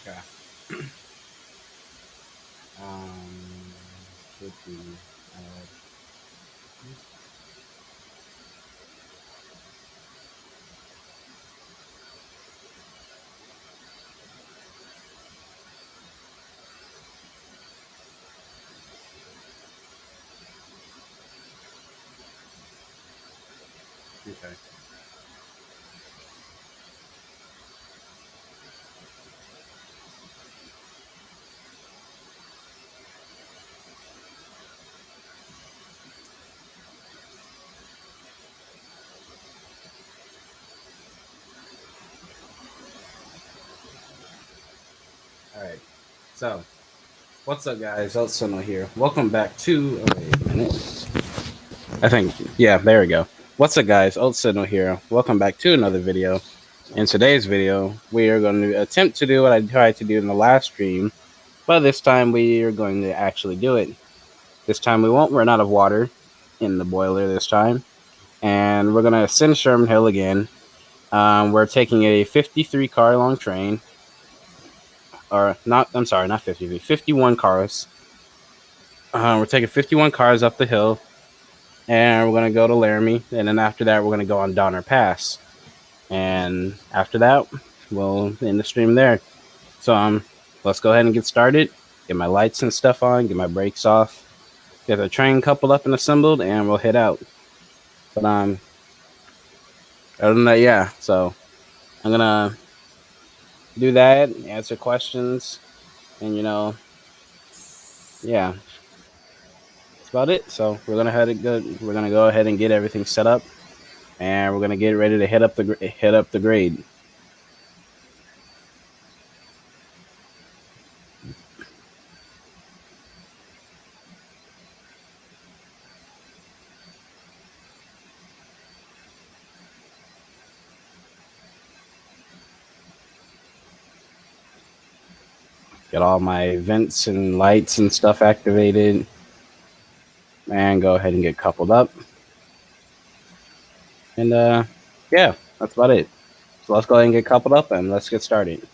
Okay. Um, should be. Uh, okay. All right. So, what's up, guys? Elsono here. Welcome back to. Oh, wait a minute. I think. Yeah, there we go. What's up, guys? Elsono here. Welcome back to another video. In today's video, we are going to attempt to do what I tried to do in the last stream, but this time we are going to actually do it. This time we won't run out of water in the boiler this time, and we're going to ascend Sherman Hill again. We're taking a 53 car long train, or not, I'm sorry, not 53, 51 cars. We're taking 51 cars up the hill, and we're going to go to Laramie, and then after that, we're going to go on Donner Pass. And after that, we'll end the stream there. So, let's go ahead and get started. Get my lights and stuff on, get my brakes off, get the train coupled up and assembled, and we'll head out. But, other than that, yeah, so I'm going to do that, answer questions, and, yeah, that's about it. So we're gonna go ahead and get everything set up, and we're gonna get ready to head up the grade. Get all my vents and lights and stuff activated, and go ahead and get coupled up. And yeah, that's about it. So let's go ahead and get coupled up, and let's get started.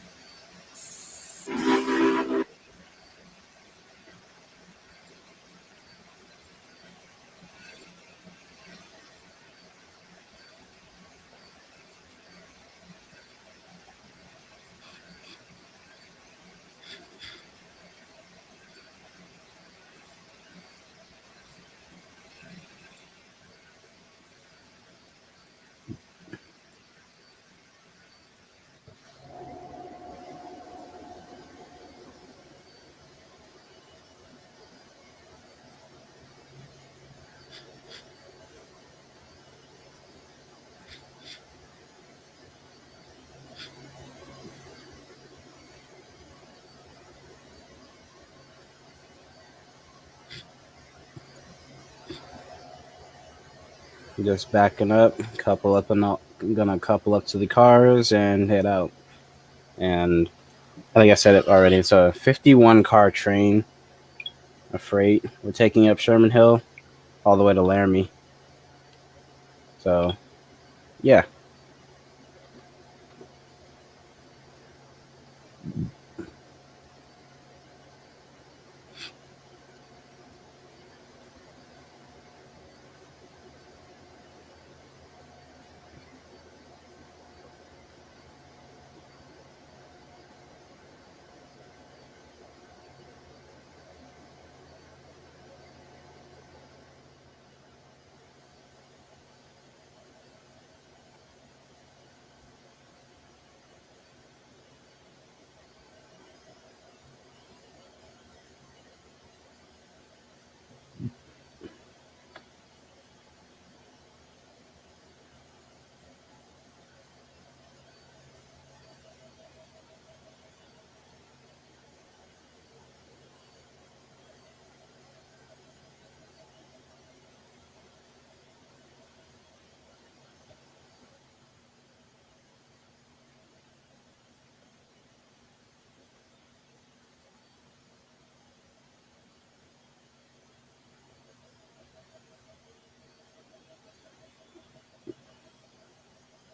Just backing up, couple up, and I'm gonna couple up to the cars and head out. And I think I said it already. It's a 51 car train, a freight. We're taking up Sherman Hill all the way to Laramie. So yeah,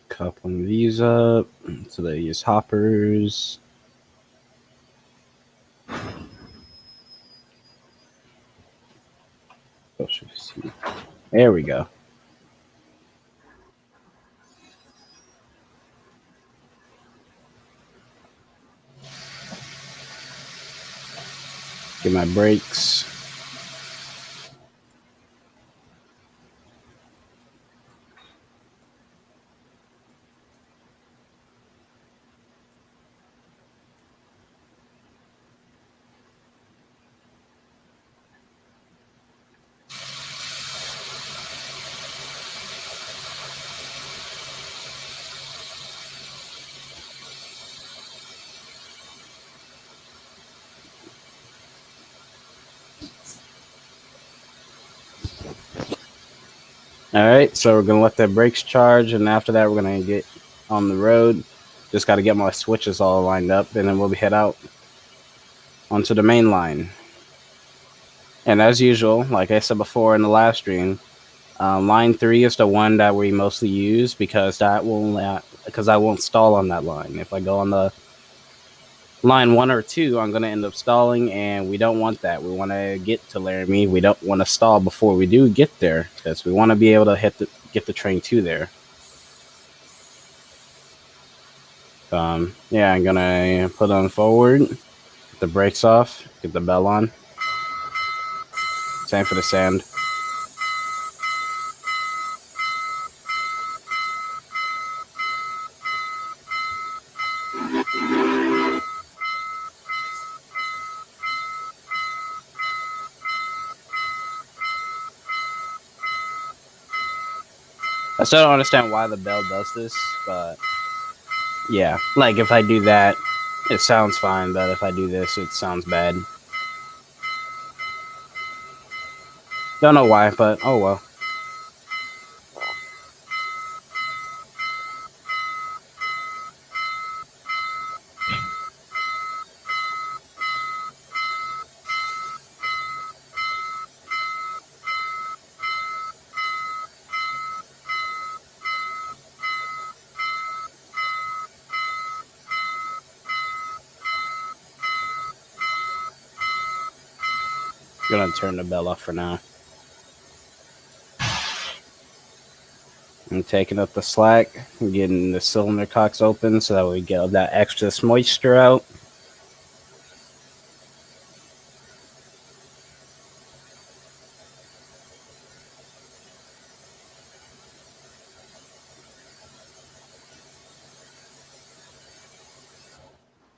coupling these up so they use hoppers. There we go. Get my brakes. All right, so we're gonna let the brakes charge, and after that, we're gonna get on the road. Just got to get my switches all lined up, and then we'll head out onto the main line. And as usual, like I said before in the last stream, line 3 is the one that we mostly use because because I won't stall on that line. If I go on the line 1 or 2, I'm gonna end up stalling, and we don't want that. We want to get to Laramie. We don't want to stall before we do get there because we want to be able to get the train to there. Yeah, I'm gonna put on forward, get the brakes off, get the bell on. Same for the sand. I still don't understand why the bell does this, but yeah, like if I do that, it sounds fine, but if I do this, it sounds bad. Don't know why, but oh well. I'm gonna turn the bell off for now. I'm taking up the slack, getting the cylinder cocks open so that we get that extra moisture out.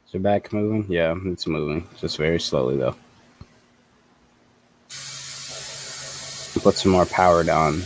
Is your back moving? Yeah, it's moving. Just very slowly though. Put some more power down.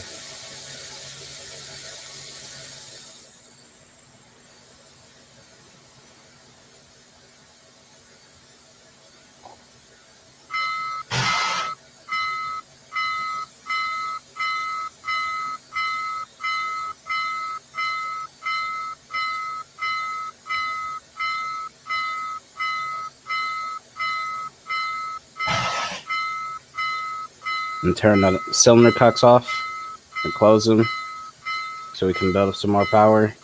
And turn the cylinder cocks off and close them so we can build up some more power.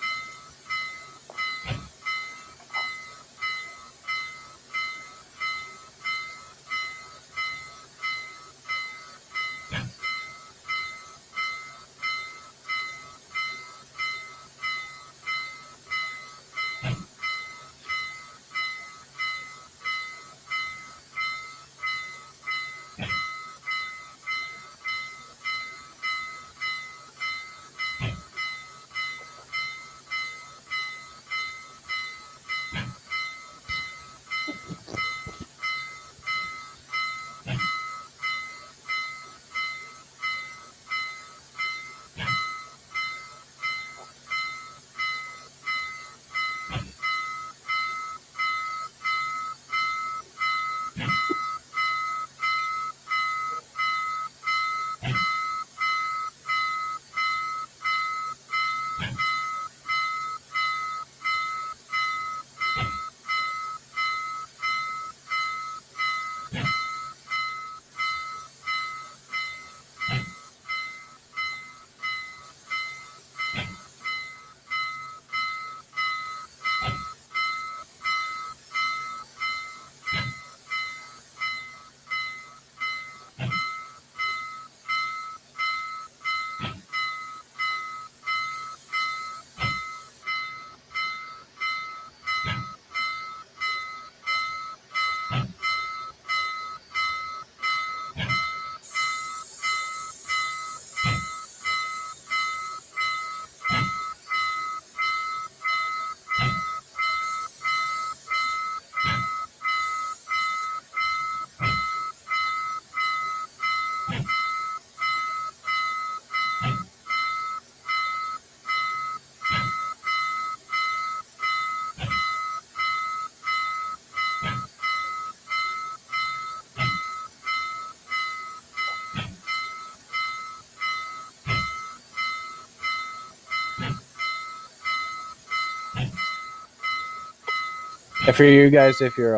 For you guys, if you're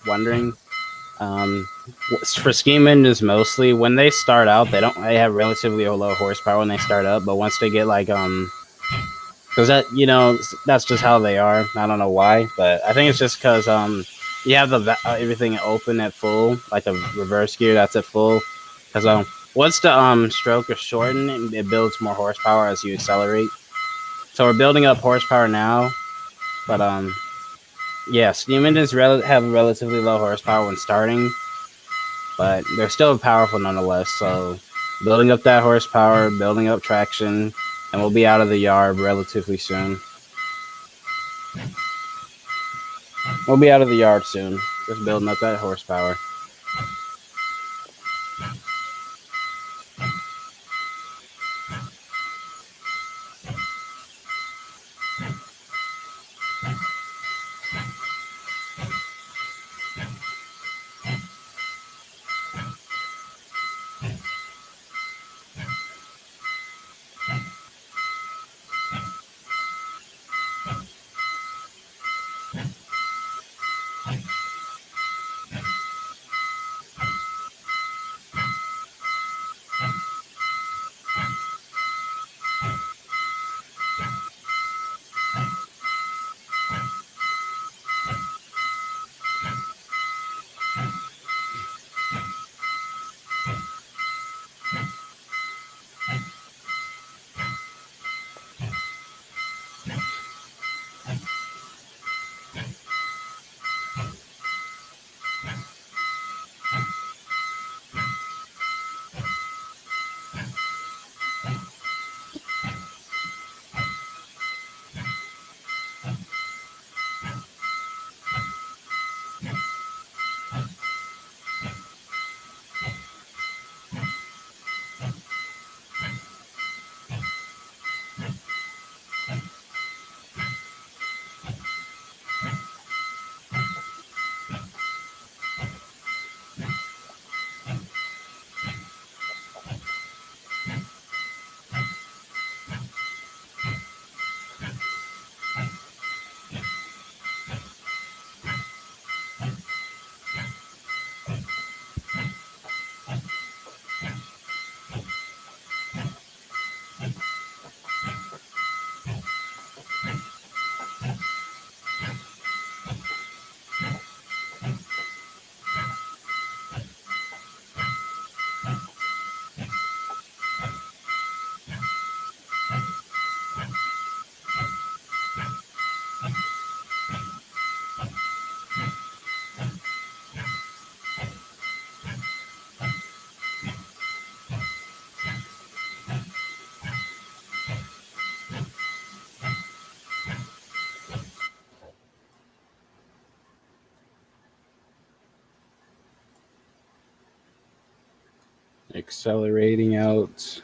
wondering, um, for steam engines mostly when they start out, they have relatively low horsepower when they start up, but once they get like because that that's just how they are. I don't know why, but I think it's just because you have everything open at full, like a reverse gear that's at full. Because once the stroke is shortened, it builds more horsepower as you accelerate. So we're building up horsepower now, but yeah, steam engines have relatively low horsepower when starting, but they're still powerful nonetheless. So building up that horsepower, building up traction, and we'll be out of the yard relatively soon. We'll be out of the yard soon. Just building up that horsepower. Accelerating out.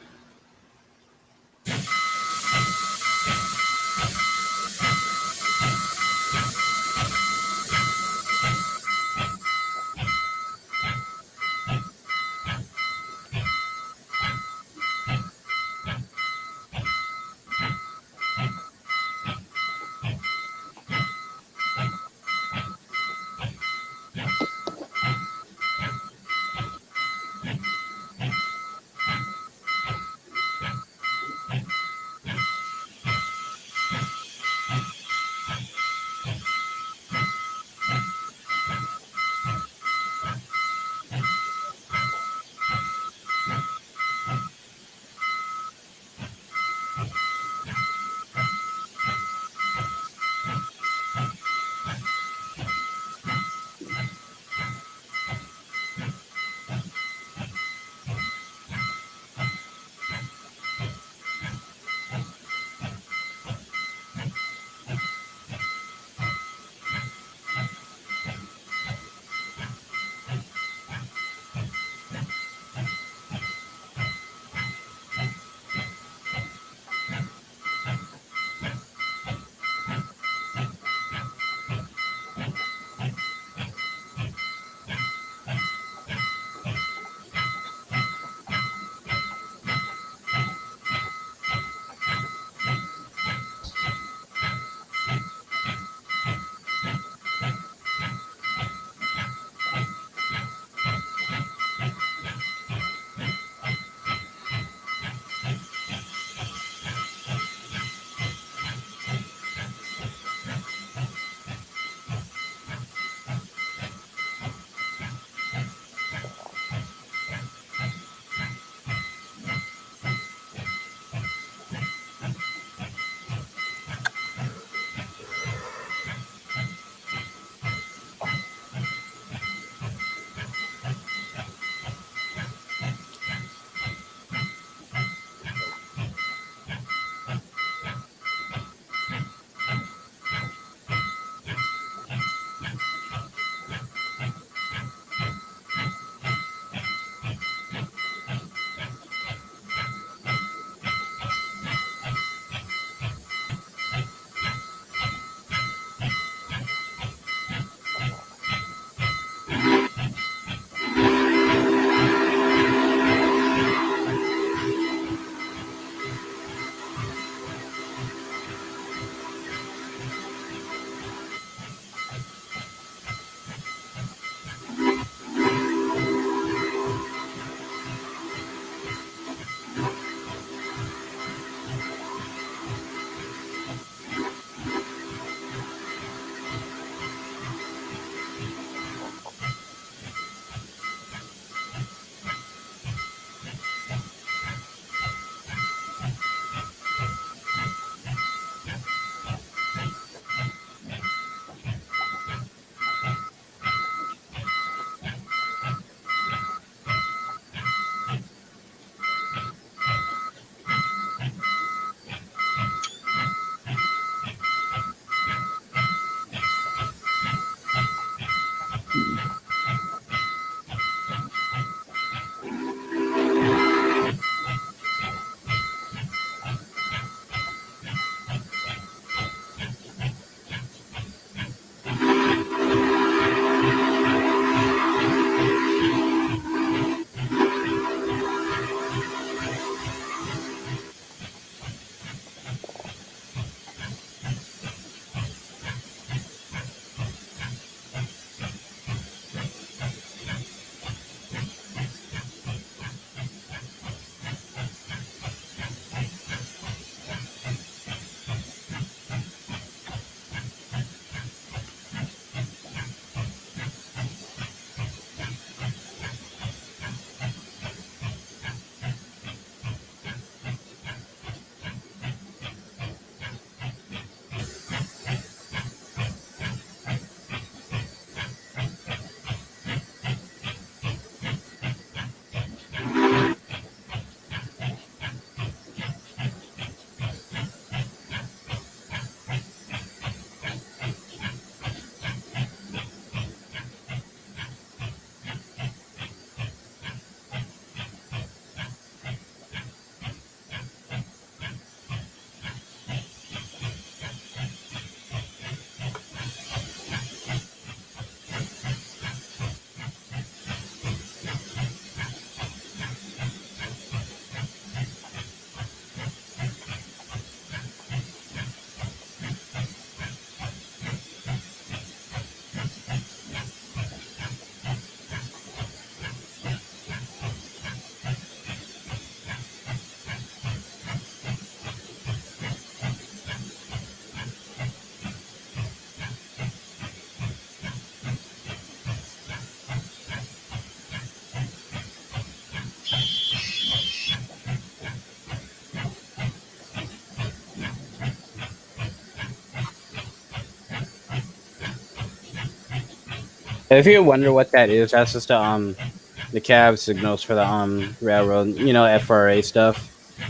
If you wonder what that is, that's just the cab signals for the railroad. You know, FRA stuff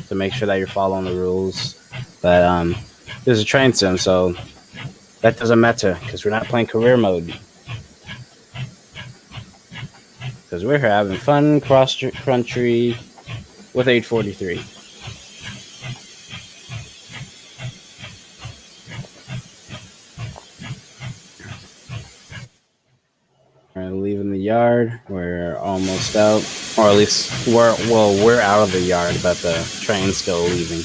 to make sure that you're following the rules. But this is a train sim, so that doesn't matter because we're not playing career mode. Because we're having fun cross country with 843. We're leaving the yard. We're almost out, or at least we're out of the yard, but the train's still leaving.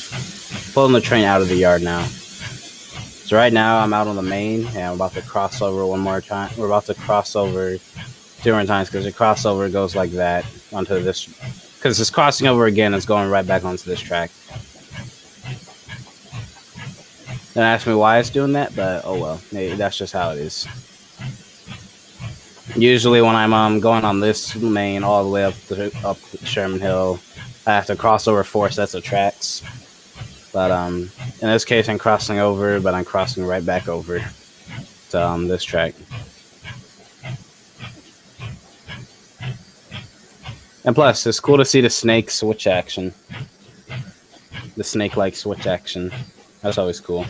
Pulling the train out of the yard now. So right now I'm out on the main, and I'm about to cross over one more time. We're about to cross over 2 more times because the crossover goes like that onto this. Because it's crossing over again, it's going right back onto this track. Don't ask me why it's doing that, but oh well, maybe that's just how it is. Usually when I'm going on this main all the way up the Sherman Hill, I have to cross over 4 sets of tracks. But in this case, I'm crossing over, but I'm crossing right back over to this track. And plus, it's cool to see the snake switch action. The snake-like switch action. That's always cool.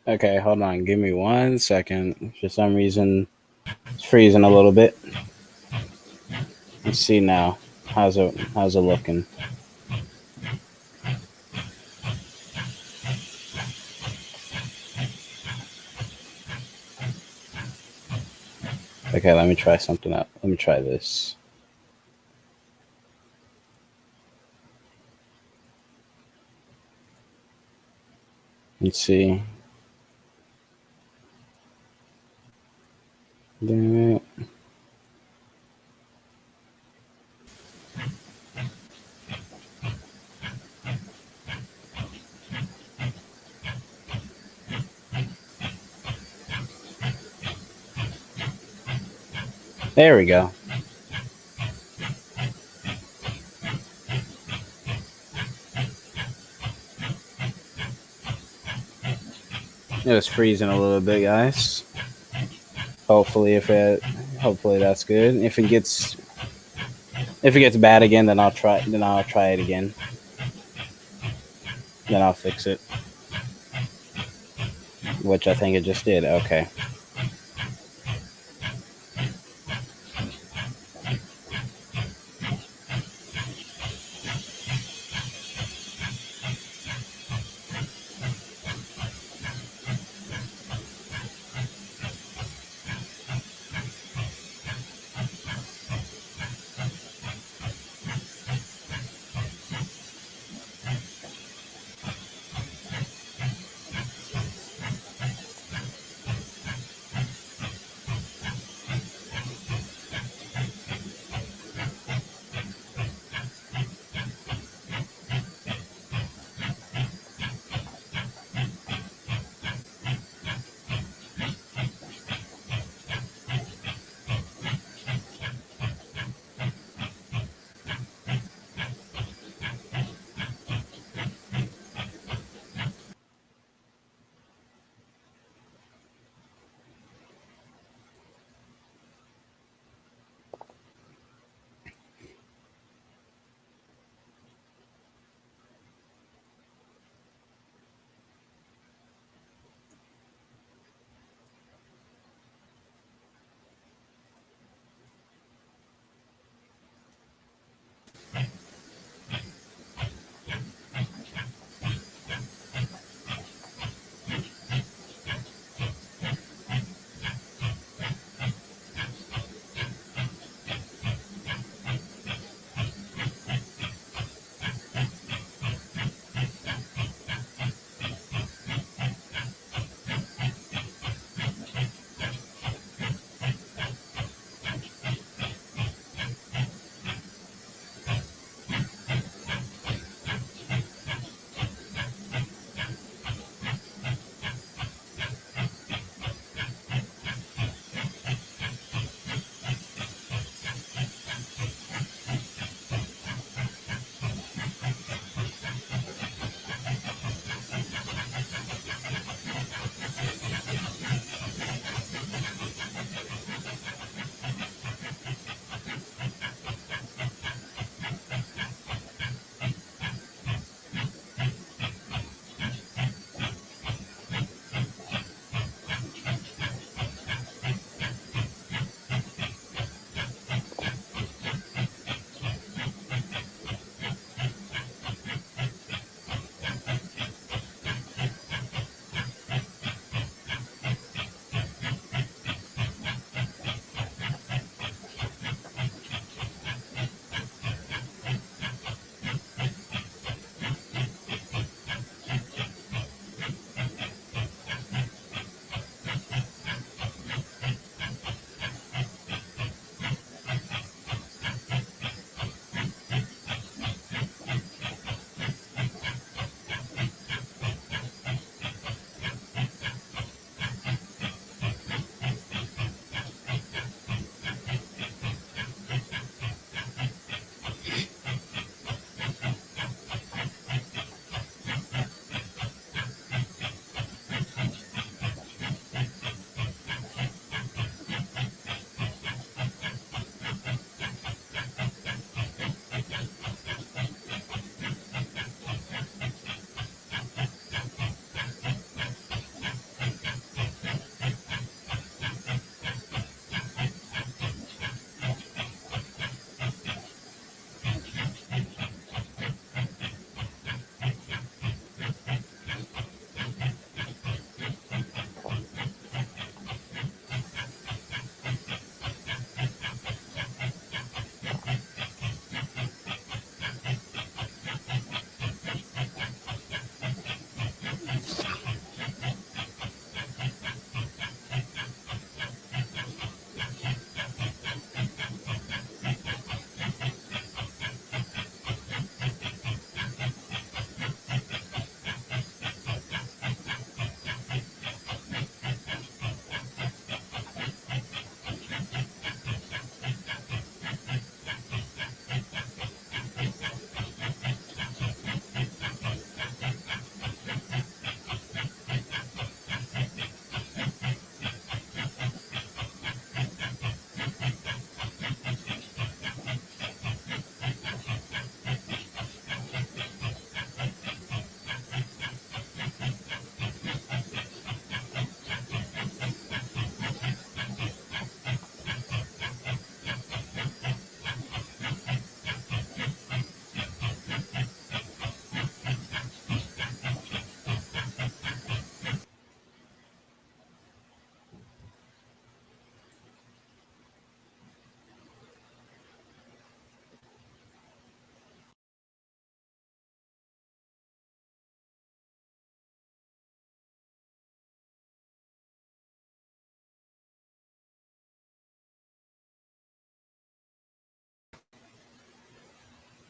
Okay, hold on. Give me 1 second. For some reason, it's freezing a little bit. Let's see now. How's it looking? Okay, let me try something out. Let me try this. Let's see. There we go. It was freezing a little bit, guys. Hopefully, hopefully that's good. If it gets bad again, then I'll try it again. Then I'll fix it, which I think it just did. Okay.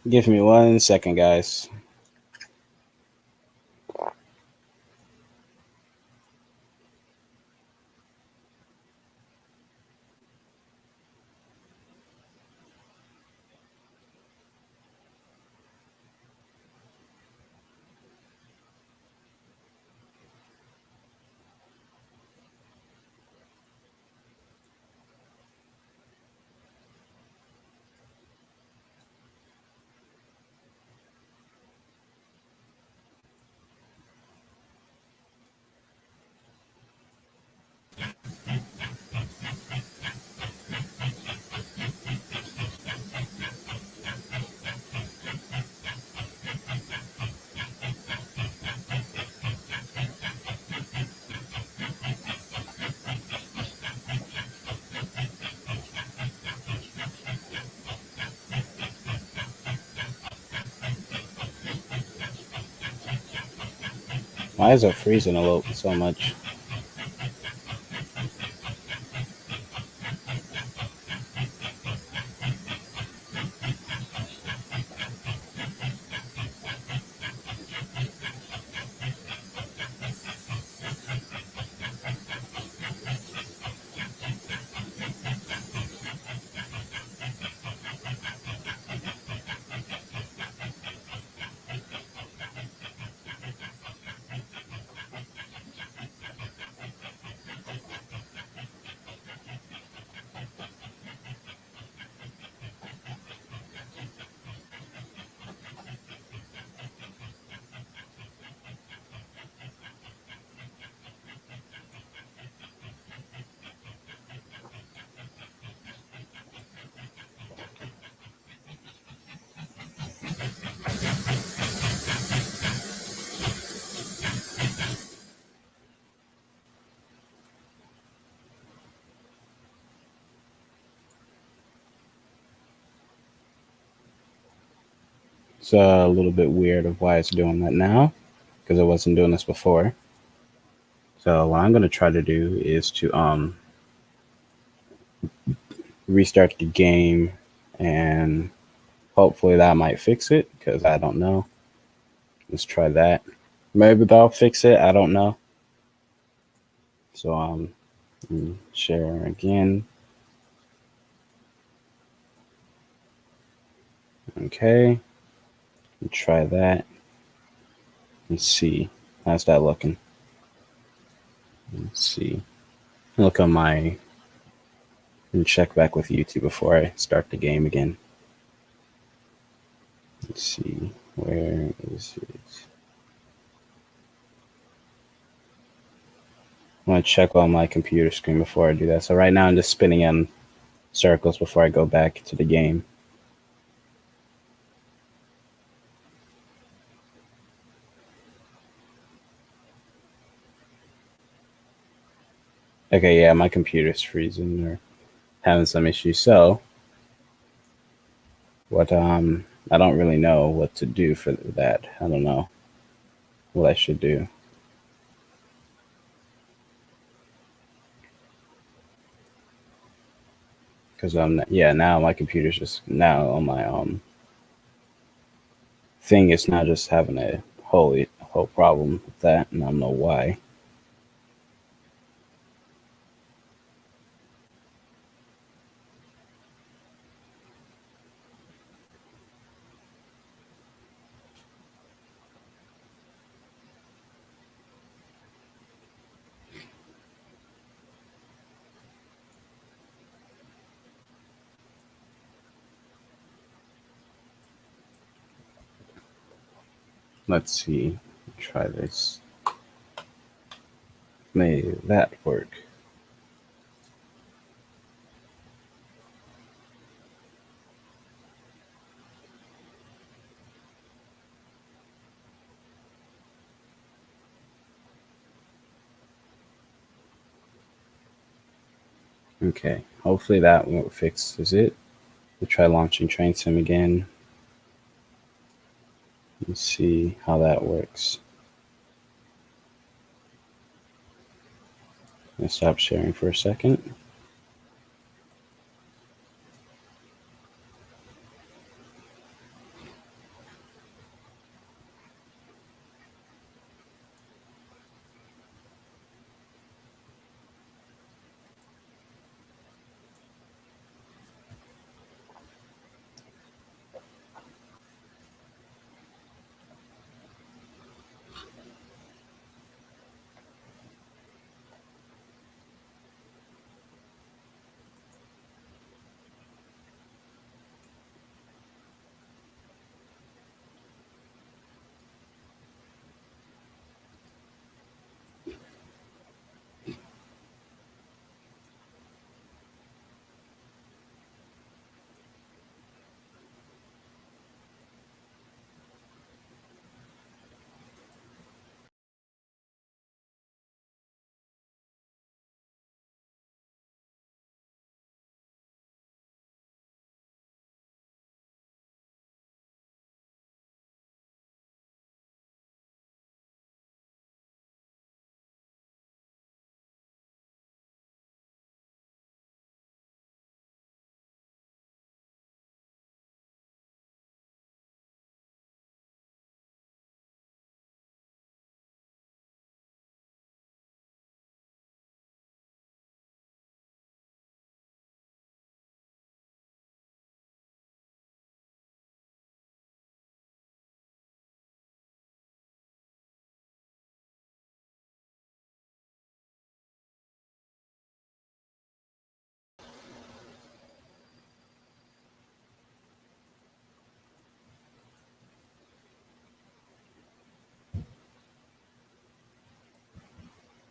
Give me 1 second, guys. Why is it freezing a little so much? It's a little bit weird of why it's doing that now because it wasn't doing this before. So what I'm going to try to do is to restart the game, and hopefully that might fix it because I don't know. Let's try that. Maybe that'll fix it. I don't know. So share again. Okay. Try that and see. How's that looking? Let's see. Look on my and check back with YouTube before I start the game again. Let's see. Where is it? I want to check on my computer screen before I do that. So right now I'm just spinning in circles before I go back to the game. Okay, yeah, my computer's freezing or having some issues. So what I don't really know what to do for that. I don't know what I should do. Because yeah, now my computer's just now on my thing is now just having a whole problem with that, and I don't know why. Let's see. Try this. May that work? Okay. Hopefully that won't fixes it. We'll try launching Train Sim again. Let's see how that works. Let's stop sharing for a second.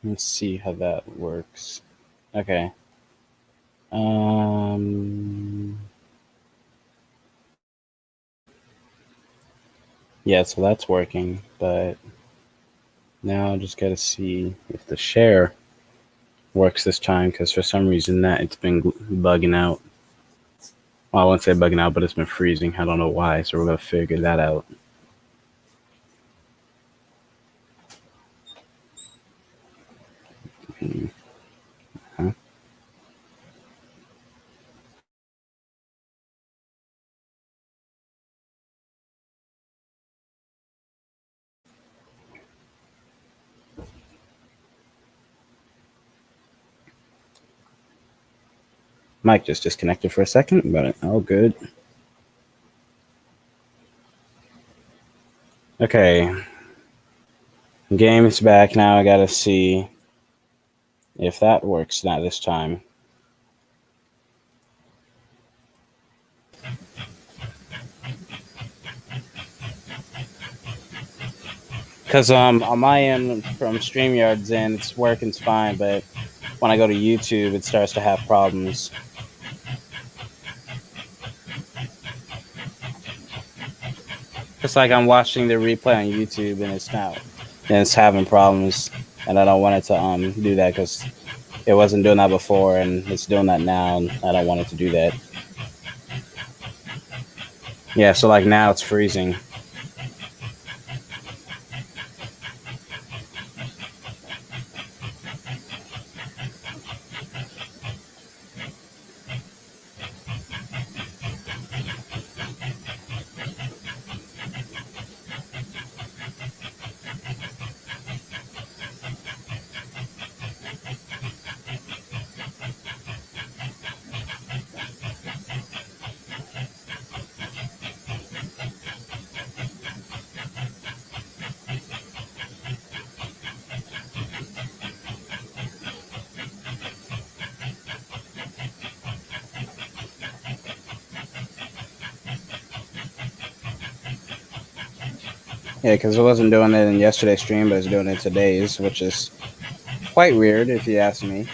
Let's see how that works. Okay. Um. Yeah, so that's working, but now I just gotta see if the share works this time because for some reason that it's been bugging out. Well, I won't say bugging out, but it's been freezing. I don't know why, so we're gonna figure that out. Huh? Mike just disconnected for a second, but all good. Okay, game is back now. I gotta see if that works now this time. Cause on my end from StreamYard's end it's working fine, but when I go to YouTube it starts to have problems. It's like I'm watching the replay on YouTube and it's having problems, and I don't want it to do that because it wasn't doing that before and it's doing that now, and I don't want it to do that. Yeah, so like now it's freezing. Yeah, because it wasn't doing it in yesterday's stream, but it's doing it today's, which is quite weird if you ask me.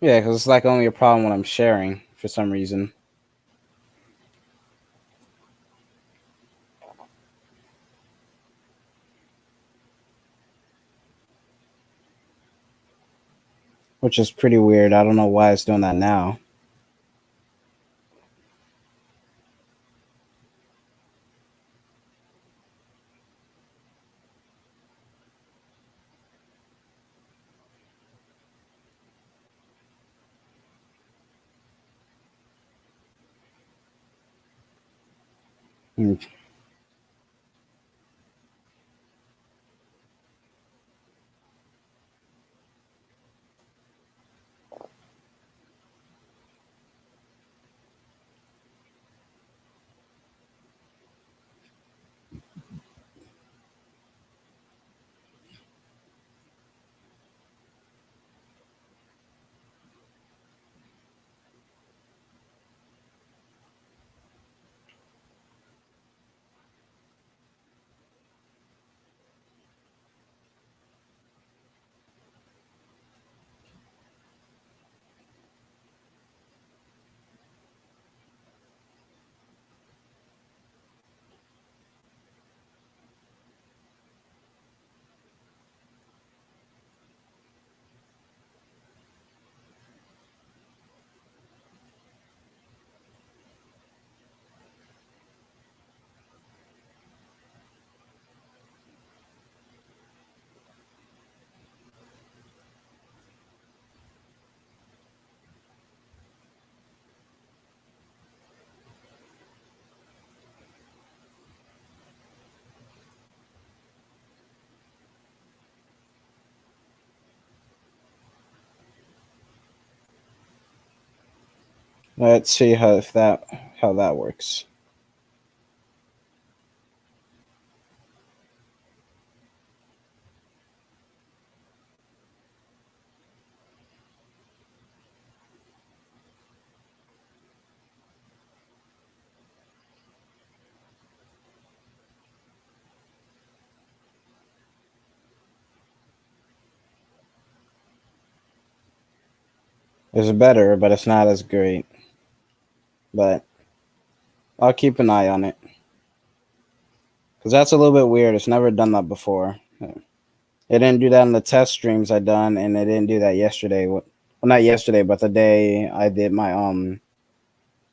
Yeah, because it's like only a problem when I'm sharing for some reason. Which is pretty weird. I don't know why it's doing that now. Hmm. Let's see how that works. It's better, but it's not as great. But I'll keep an eye on it because that's a little bit weird. It's never done that before. It didn't do that in the test streams I done, and it didn't do that yesterday. Well, not yesterday, but the day I did my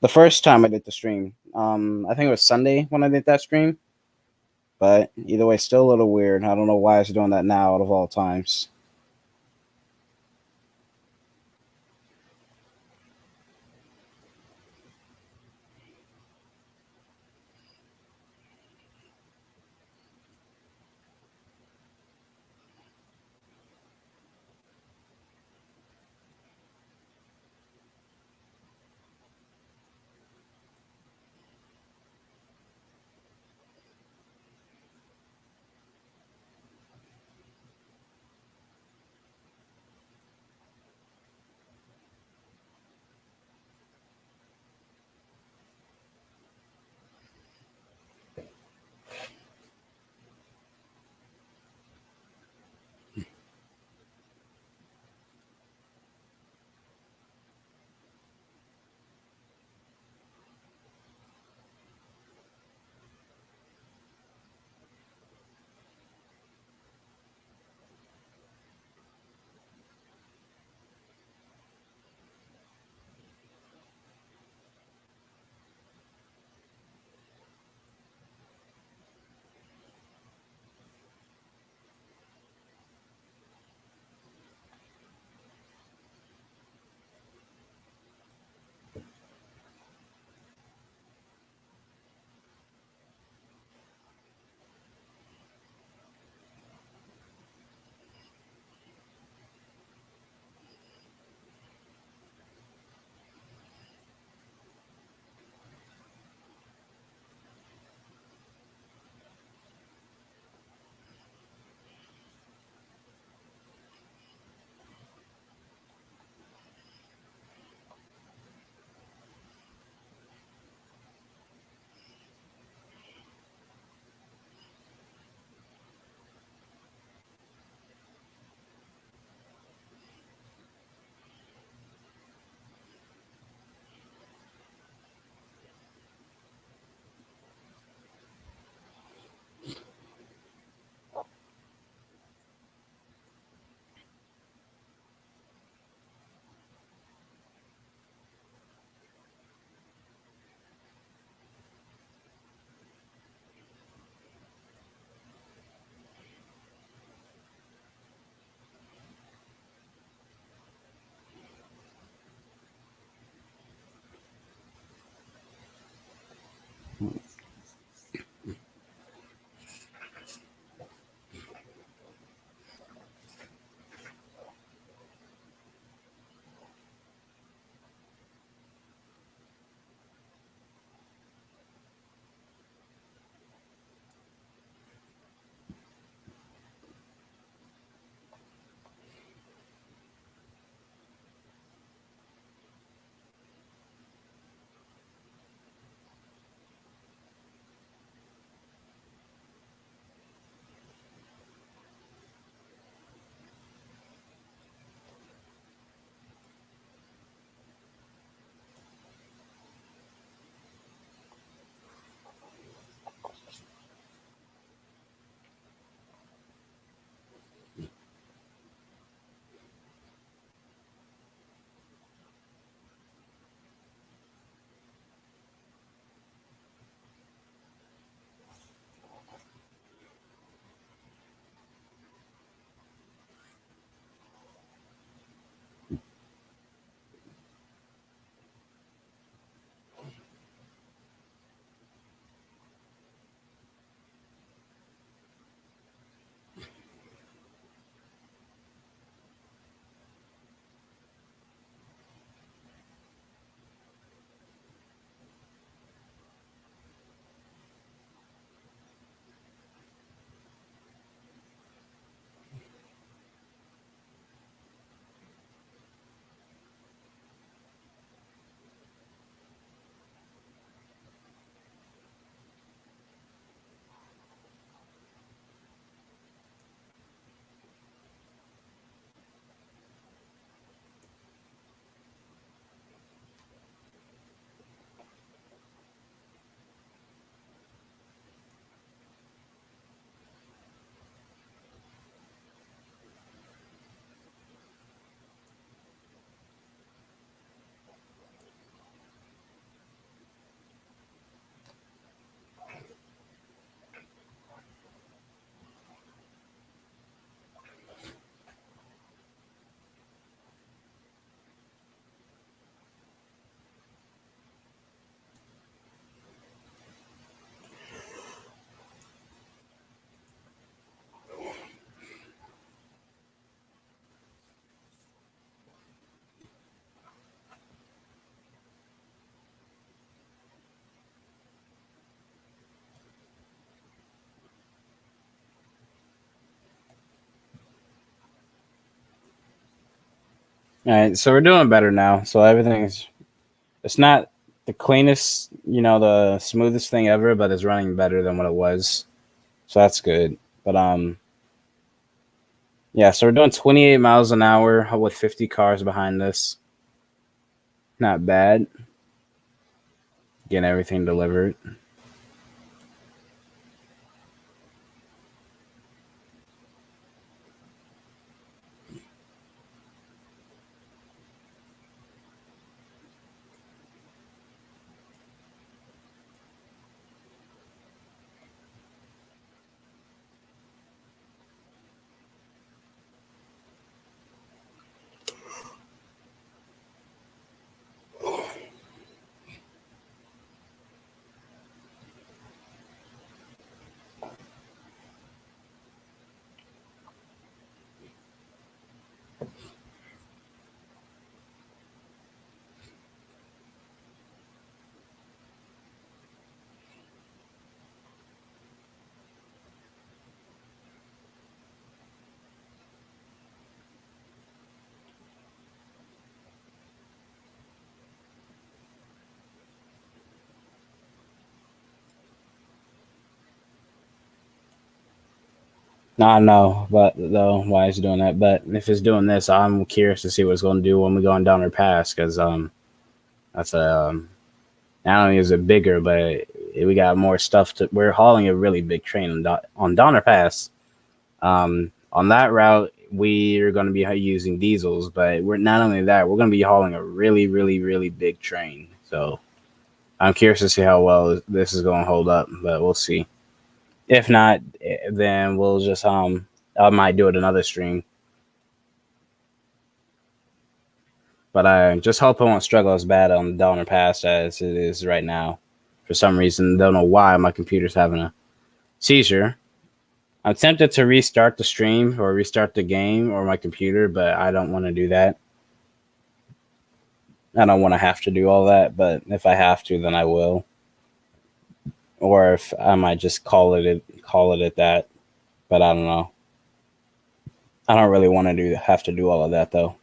the first time I did the stream. I think it was Sunday when I did that stream. But either way, still a little weird. I don't know why it's doing that now out of all times. All right, so we're doing better now. So everything's it's not the cleanest, the smoothest thing ever, but it's running better than what it was. So that's good. But yeah. So we're doing 28 miles an hour with 50 cars behind us. Not bad. Getting everything delivered. No, I know, but though why it's doing that. But if it's doing this, I'm curious to see what it's going to do when we go on Donner Pass because that's a not only is it bigger, but we got more stuff to. We're hauling a really big train on Donner Pass. On that route, we are going to be using diesels, but we're not only that, we're going to be hauling a really, really, really big train. So I'm curious to see how well this is going to hold up, but we'll see. If not, then we'll just I might do it another stream. But I just hope I won't struggle as bad on the Donner Pass as it is right now. For some reason, don't know why my computer's having a seizure. I'm tempted to restart the stream or restart the game or my computer, but I don't want to do that. I don't want to have to do all that, but if I have to, then I will. Or if I might just call it at that. But I don't know. I don't really want to have to do all of that though.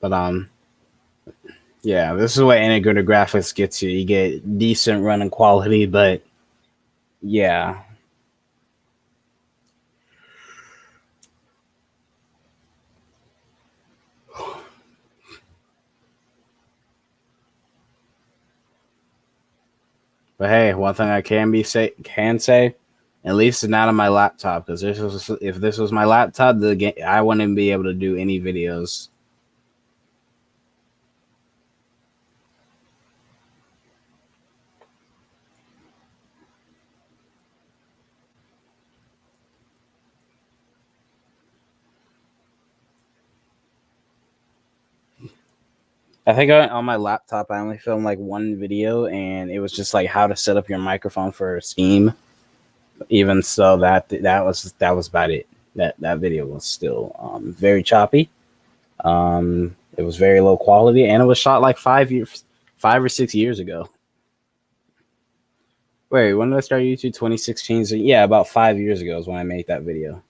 But yeah, this is what integrated graphics gets you. You get decent running quality, but yeah. But hey, one thing I can say, at least it's not on my laptop because if this was my laptop, the game I wouldn't be able to do any videos. I think on my laptop I only filmed like one video, and it was just like how to set up your microphone for Steam. Even so, that was about it. That video was still very choppy. It was very low quality, and it was shot like 5 or 6 years ago. Wait, when did I start YouTube? 2016. So yeah, about 5 years ago is when I made that video.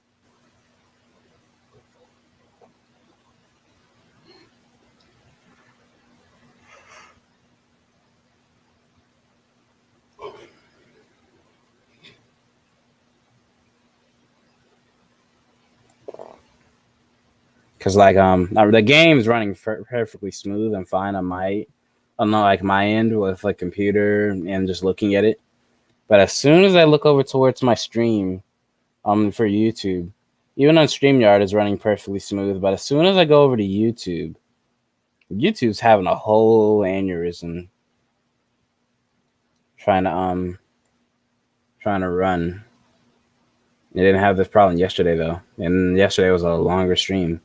because like the game's running perfectly smooth and fine on like my end with like computer and just looking at it. But as soon as I look over towards my stream, for YouTube, even on StreamYard is running perfectly smooth. But as soon as I go over to YouTube, YouTube's having a whole aneurysm trying to trying to run. It didn't have this problem yesterday though, and yesterday was a longer stream.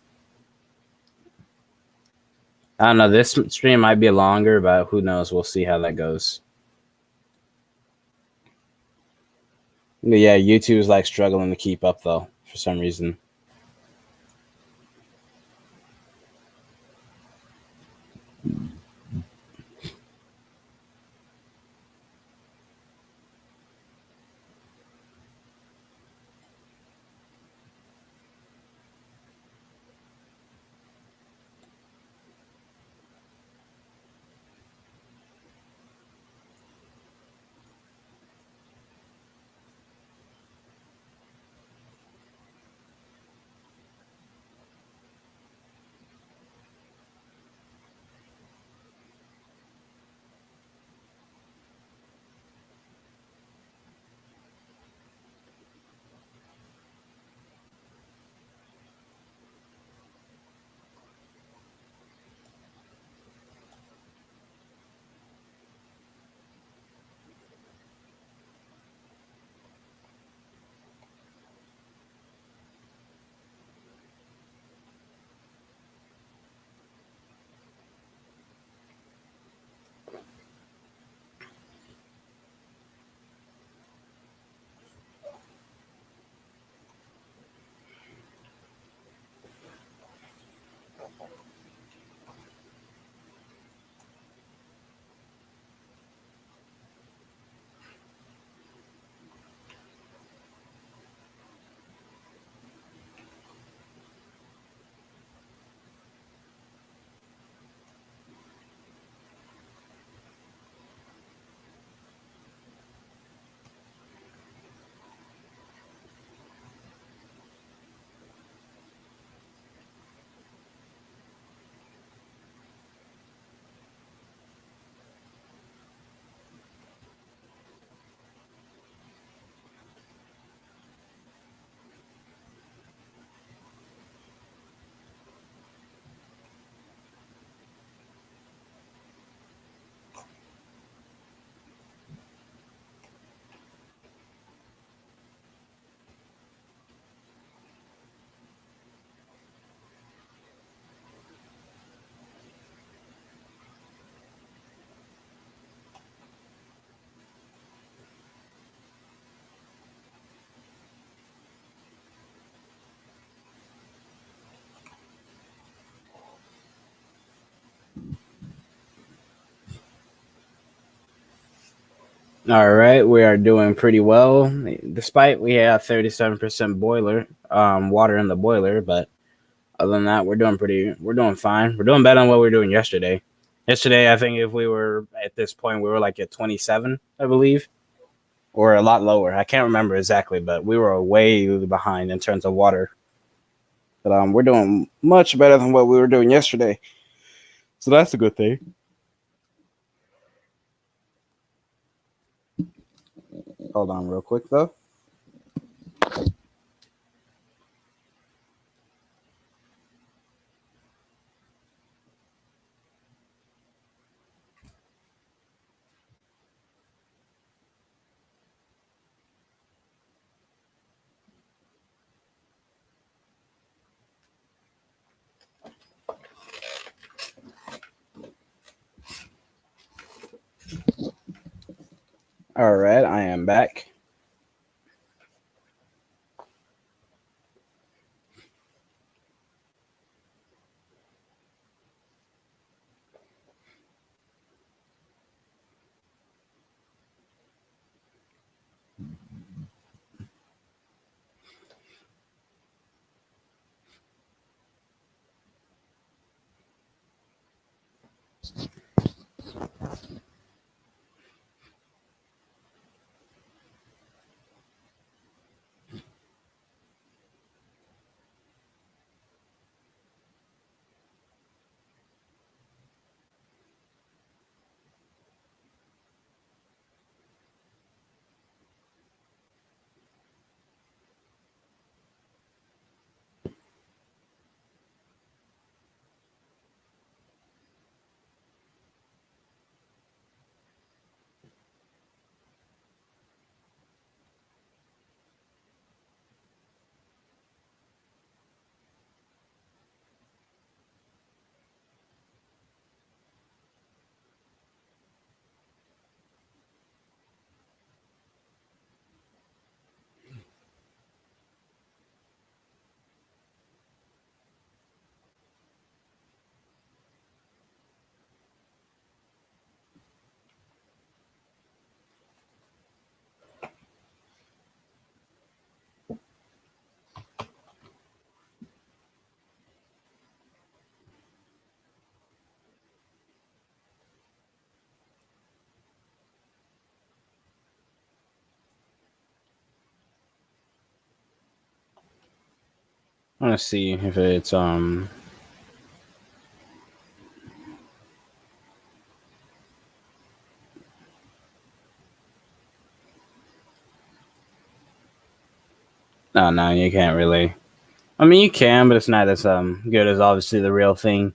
I don't know. This stream might be longer, but who knows? We'll see how that goes. But yeah, YouTube's like struggling to keep up though for some reason. All right, we are doing pretty well, despite we have 37% boiler water in the boiler. But other than that, we're doing fine. We're doing better than what we were doing yesterday. Yesterday, I think if we were at this point, we were like at 27, I believe, or a lot lower. I can't remember exactly, but we were way behind in terms of water. But we're doing much better than what we were doing yesterday, so that's a good thing. Hold on, real quick though. All right, I am back. I want to see if it's no, you can't really. I mean, you can, but it's not as good as obviously the real thing.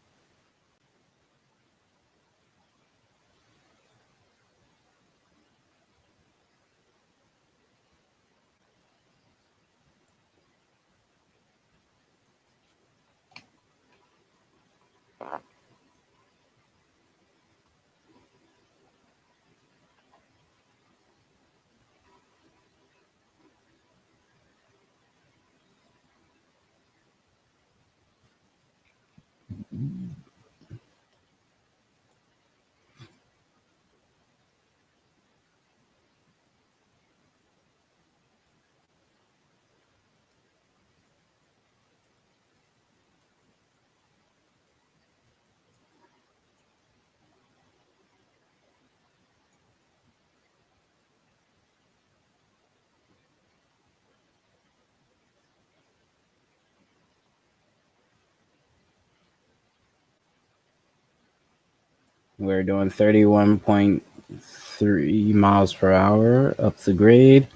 We're doing 31.3 miles per hour up the grade.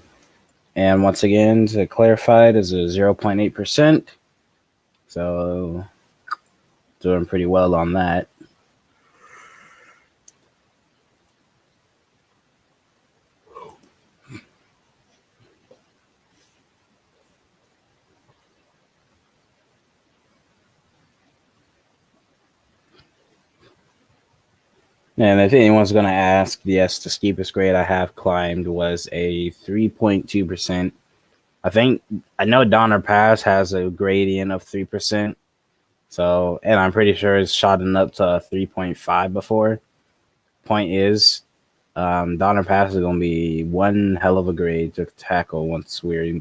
And once again, to clarify, it is a 0.8%. So doing pretty well on that. And if anyone's going to ask, yes, the steepest grade I have climbed was a 3.2%. I know Donner Pass has a gradient of 3%. So, and I'm pretty sure it's shot up to 3.5 before. Point is, Donner Pass is going to be one hell of a grade to tackle once we're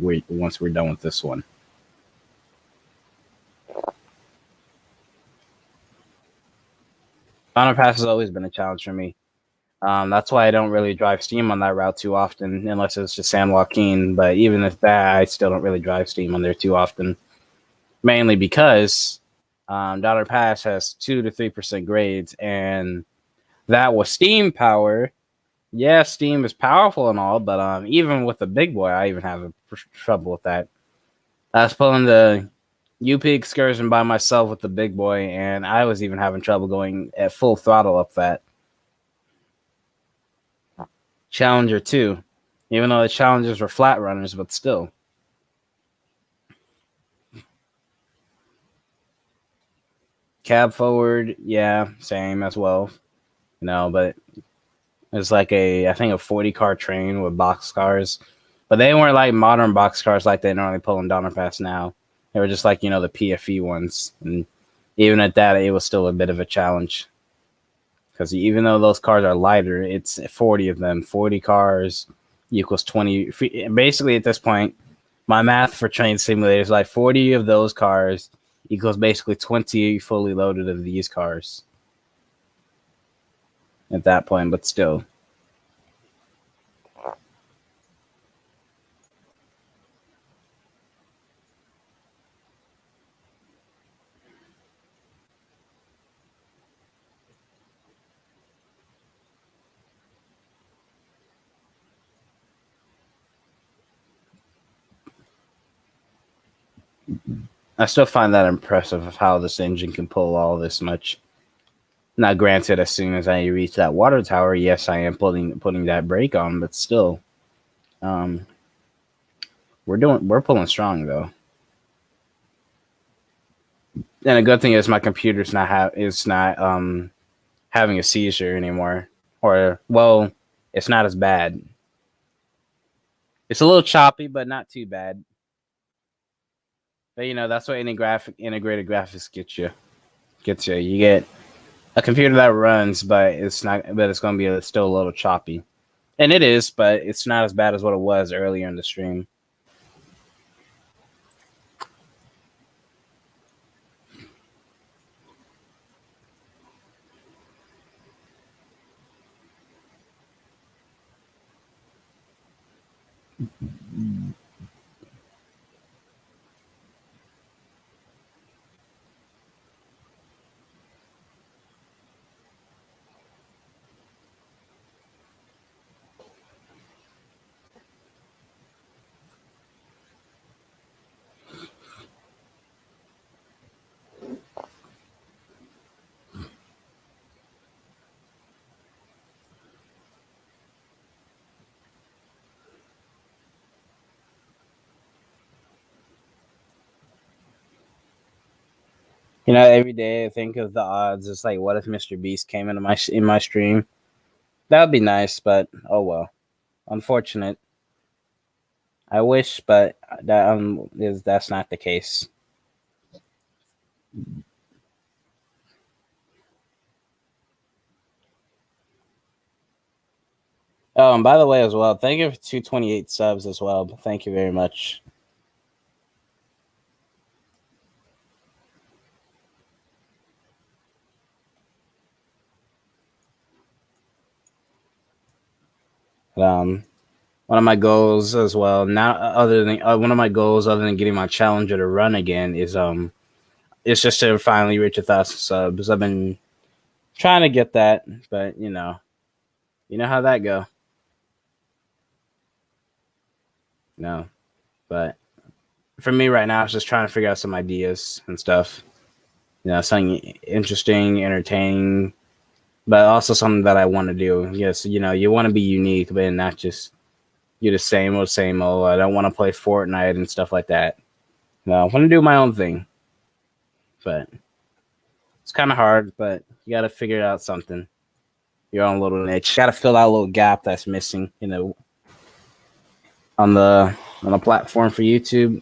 done with this one. Donner Pass has always been a challenge for me. That's why I don't really drive Steam on that route too often, unless it's just San Joaquin. But even if that, I still don't really drive Steam on there too often, mainly because Donner Pass has 2 to 3% grades, and that was Steam power. Yeah, Steam is powerful and all, but even with the big boy, I even have trouble with that. I was pulling the UP excursion by myself with the big boy, and I was even having trouble going at full throttle up that. Challenger too, even though the Challengers were flat runners, but still. Cab forward, yeah, same as well. But it's like I think a 40 car train with box cars, but they weren't like modern box cars like they normally pull in Donner Pass now. They were just like the PFE ones, and even at that, it was still a bit of a challenge because even though those cars are lighter, it's 40 of them. 40 cars equals 20. Basically, at this point, my math for train simulators is like 40 of those cars equals basically 20 fully loaded of these cars at that point, but still. I still find that impressive of how this engine can pull all this much. Now, granted, as soon as I reach that water tower, yes, I am putting that brake on, but still, um, we're pulling strong though. And a good thing is my computer's not having a seizure anymore, or well, it's not as bad. It's a little choppy, but not too bad. But that's what integrated graphics gets you. You get a computer that runs, but it's going to be still a little choppy, and it is, but it's not as bad as what it was earlier in the stream. Every day I think of the odds. It's like, what if Mr. Beast came into my stream? That would be nice, but oh well. Unfortunate. I wish, but that's not the case. Oh, and by the way, as well, thank you for 228 subs as well. Thank you very much. Um, one of my goals as well. Now, other than one of my goals, other than getting my challenger to run again, is it's just to finally reach 1,000 subs. I've been trying to get that, but you know how that go. No, but for me right now, it's just trying to figure out some ideas and stuff. Something interesting, entertaining, but also something that I want to do. Yes, you want to be unique, but not just you're the same old, same old. I don't want to play Fortnite and stuff like that. No, I want to do my own thing, but it's kind of hard. But you got to figure out something, your own little niche. Got to fill out a little gap that's missing, on the platform for YouTube.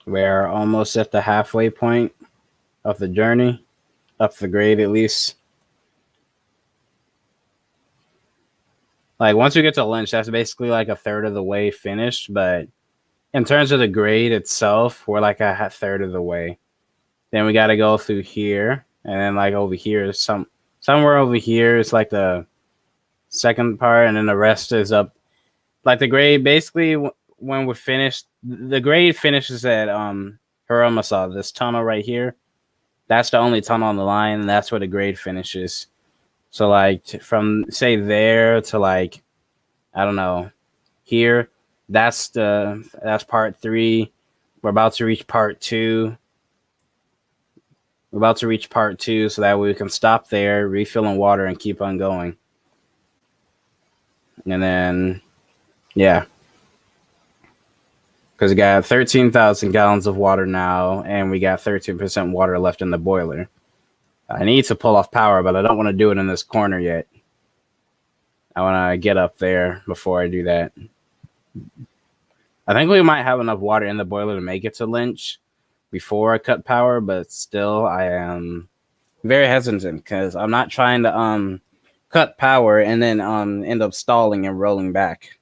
We're almost at the halfway point of the journey, up the grade at least. Like once we get to Lynch, that's basically like a third of the way finished. But in terms of the grade itself, we're like a third of the way. Then we got to go through here, and then like over here, somewhere over here is like the second part, and then the rest is up. Like the grade, basically, when we're finished, the grade finishes at Hiromasal, this tunnel right here. That's the only tunnel on the line, and that's where the grade finishes. So like from say there to like I don't know here, that's part three. We're about to reach part two. We're about to reach part two, so that way we can stop there, refilling water, and keep on going. And then, yeah, because we got 13,000 gallons of water now, and we got 13% water left in the boiler. I need to pull off power, but I don't want to do it in this corner yet. I want to get up there before I do that. I think we might have enough water in the boiler to make it to Lynch before I cut power, but still, I am very hesitant because I'm not trying to cut power and then end up stalling and rolling back.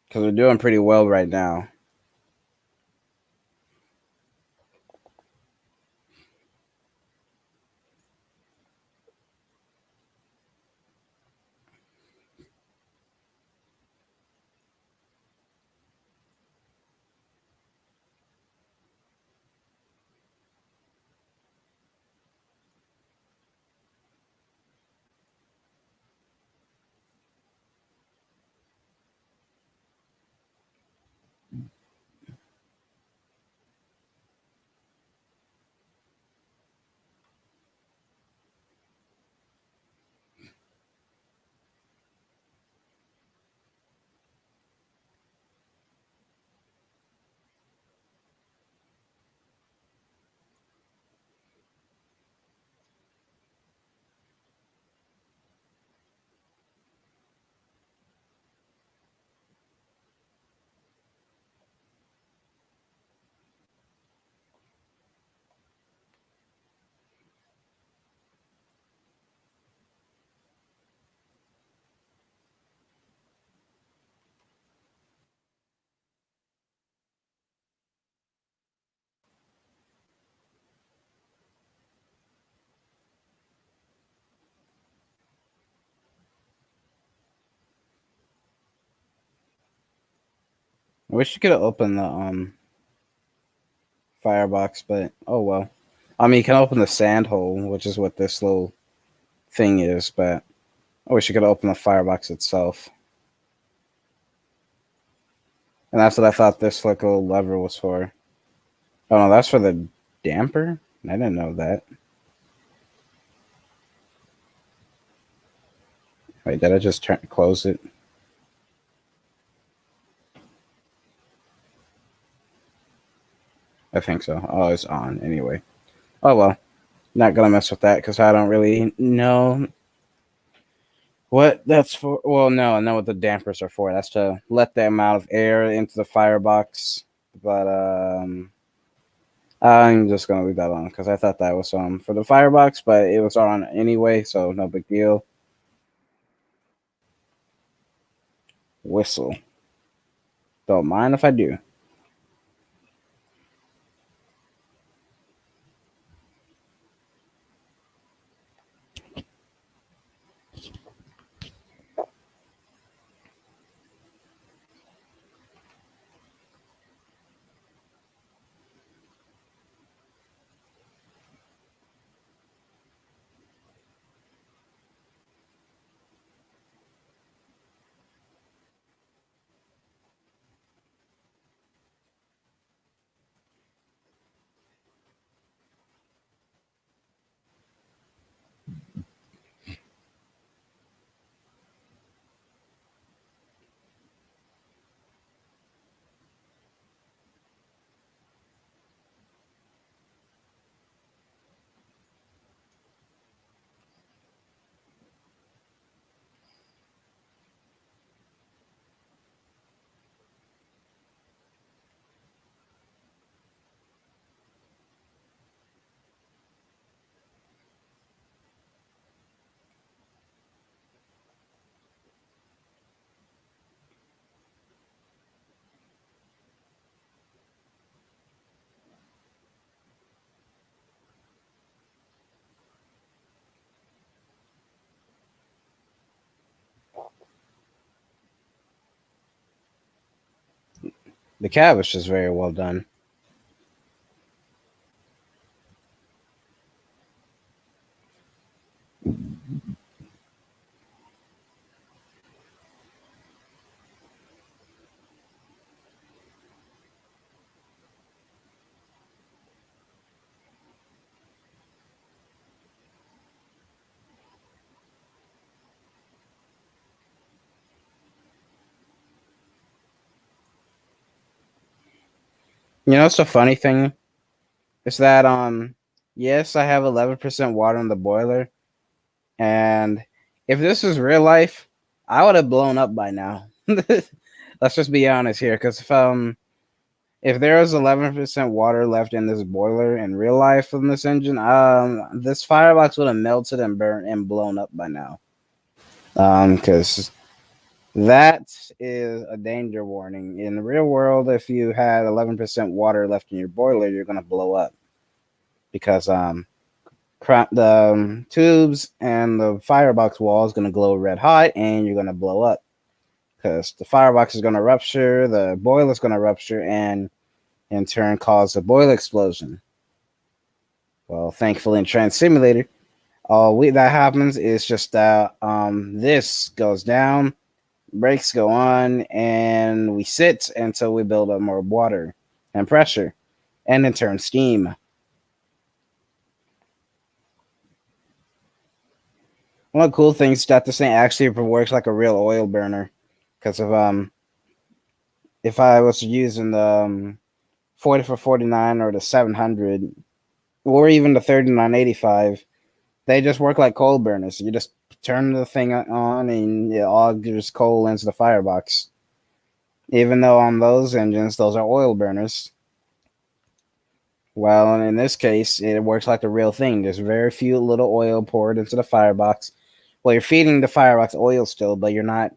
Because we're doing pretty well right now. I wish you could have opened the firebox, but oh well. I mean, you can open the sand hole, which is what this little thing is, but I wish you could open the firebox itself. And that's what I thought this like little lever was for. Oh no, that's for the damper? I didn't know that. Wait, did I just close it? I think so. Oh, it's on anyway. Oh well. Not gonna mess with that because I don't really know what that's for. Well, no, I know what the dampers are for. That's to let the amount of air into the firebox. But I'm just gonna leave that on because I thought that was for the firebox, but it was on anyway, so no big deal. Whistle. Don't mind if I do. The cabbage is very well done. You know, it's a funny thing is that yes, I have 11% water in the boiler, and if this was real life, I would have blown up by now. Let's just be honest here, because if there was 11% water left in this boiler in real life from this engine, this firebox would have melted and burnt and blown up by now. Because that is a danger warning. In the real world, if you had 11% water left in your boiler, you're gonna blow up because the tubes and the firebox wall is gonna glow red hot, and you're gonna blow up because the firebox is gonna rupture, the boiler is gonna rupture, and in turn cause a boiler explosion. Well, thankfully in Trans Simulator, all that happens is just that this goes down, brakes go on, and we sit until we build up more water and pressure, and in turn steam. One of the cool things is that this thing actually works like a real oil burner, because if I was using the 40 for 49 or the 700 or even the 3985, they just work like coal burners. You just turn the thing on and it all just coal into the firebox. Even though on those engines, those are oil burners. Well, in this case, it works like the real thing. There's very few little oil poured into the firebox. Well, you're feeding the firebox oil still, but you're not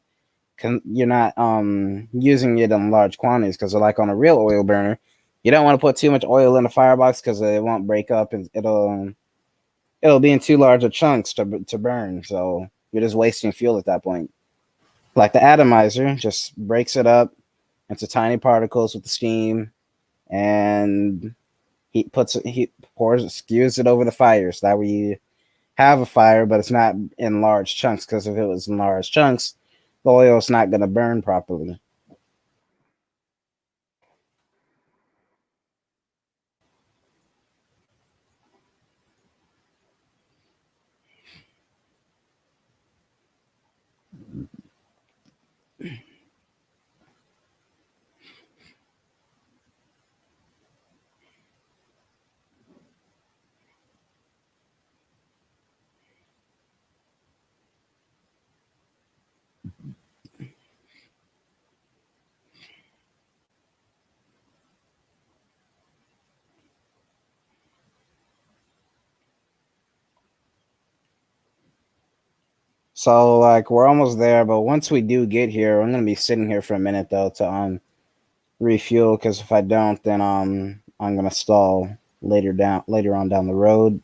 using it in large quantities because, like on a real oil burner, you don't want to put too much oil in the firebox because it won't break up and it'll be in too large of chunks to burn. So you're just wasting fuel at that point. Like the atomizer just breaks it up into tiny particles with the steam, and he pours skews it over the fire, so that way you have a fire, but it's not in large chunks. Because if it was in large chunks, the oil's not going to burn properly. So like we're almost there, but once we do get here, I'm gonna be sitting here for a minute though to refuel, because if I don't, then I'm gonna stall later on down the road.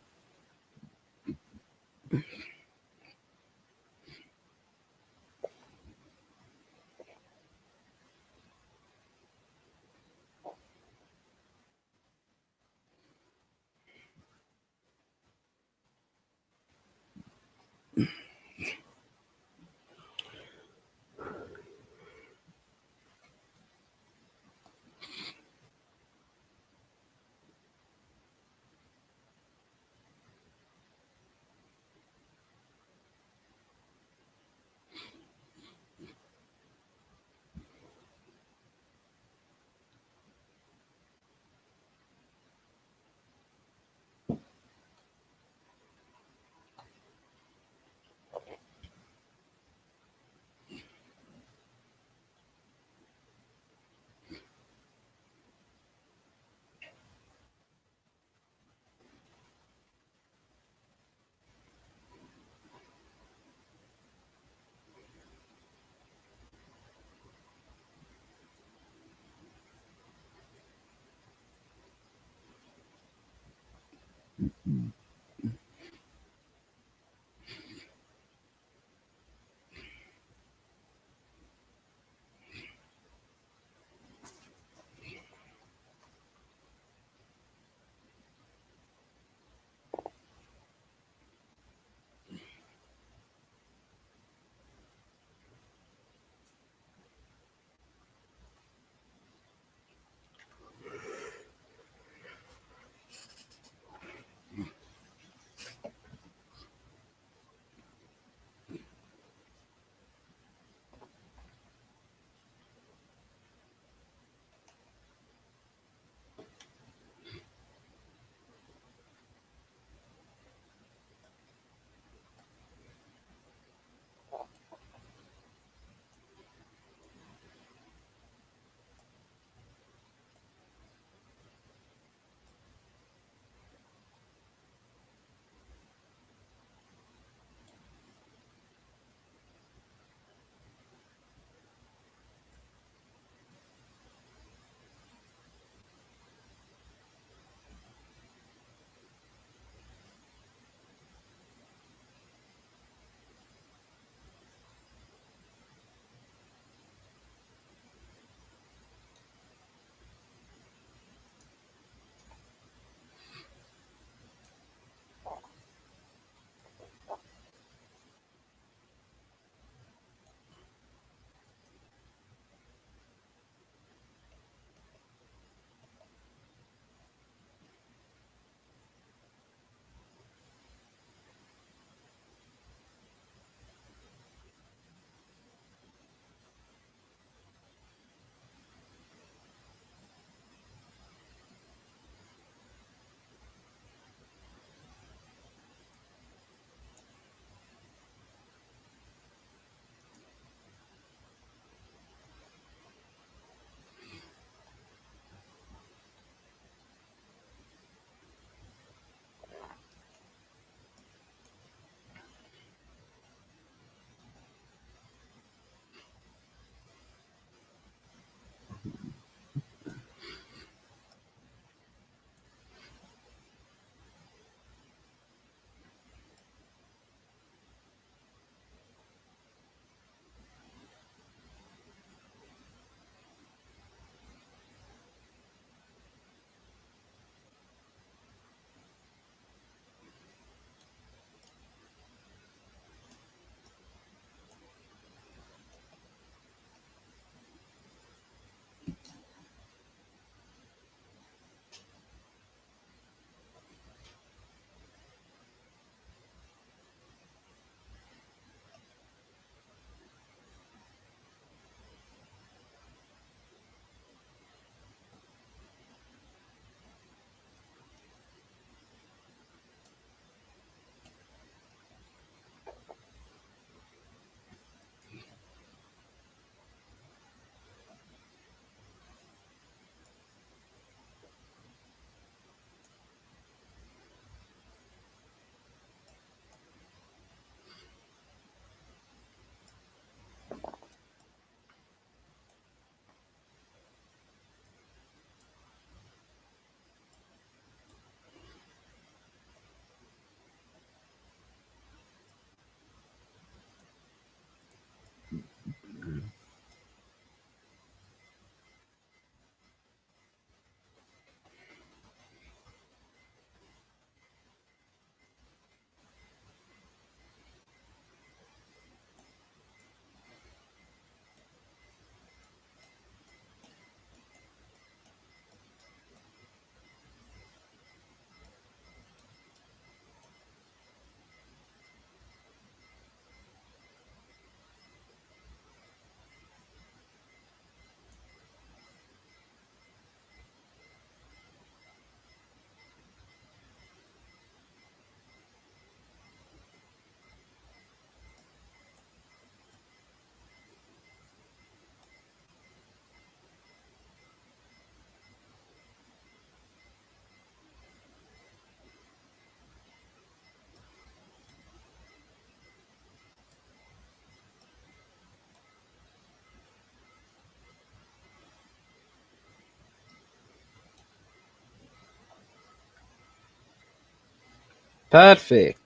Perfect.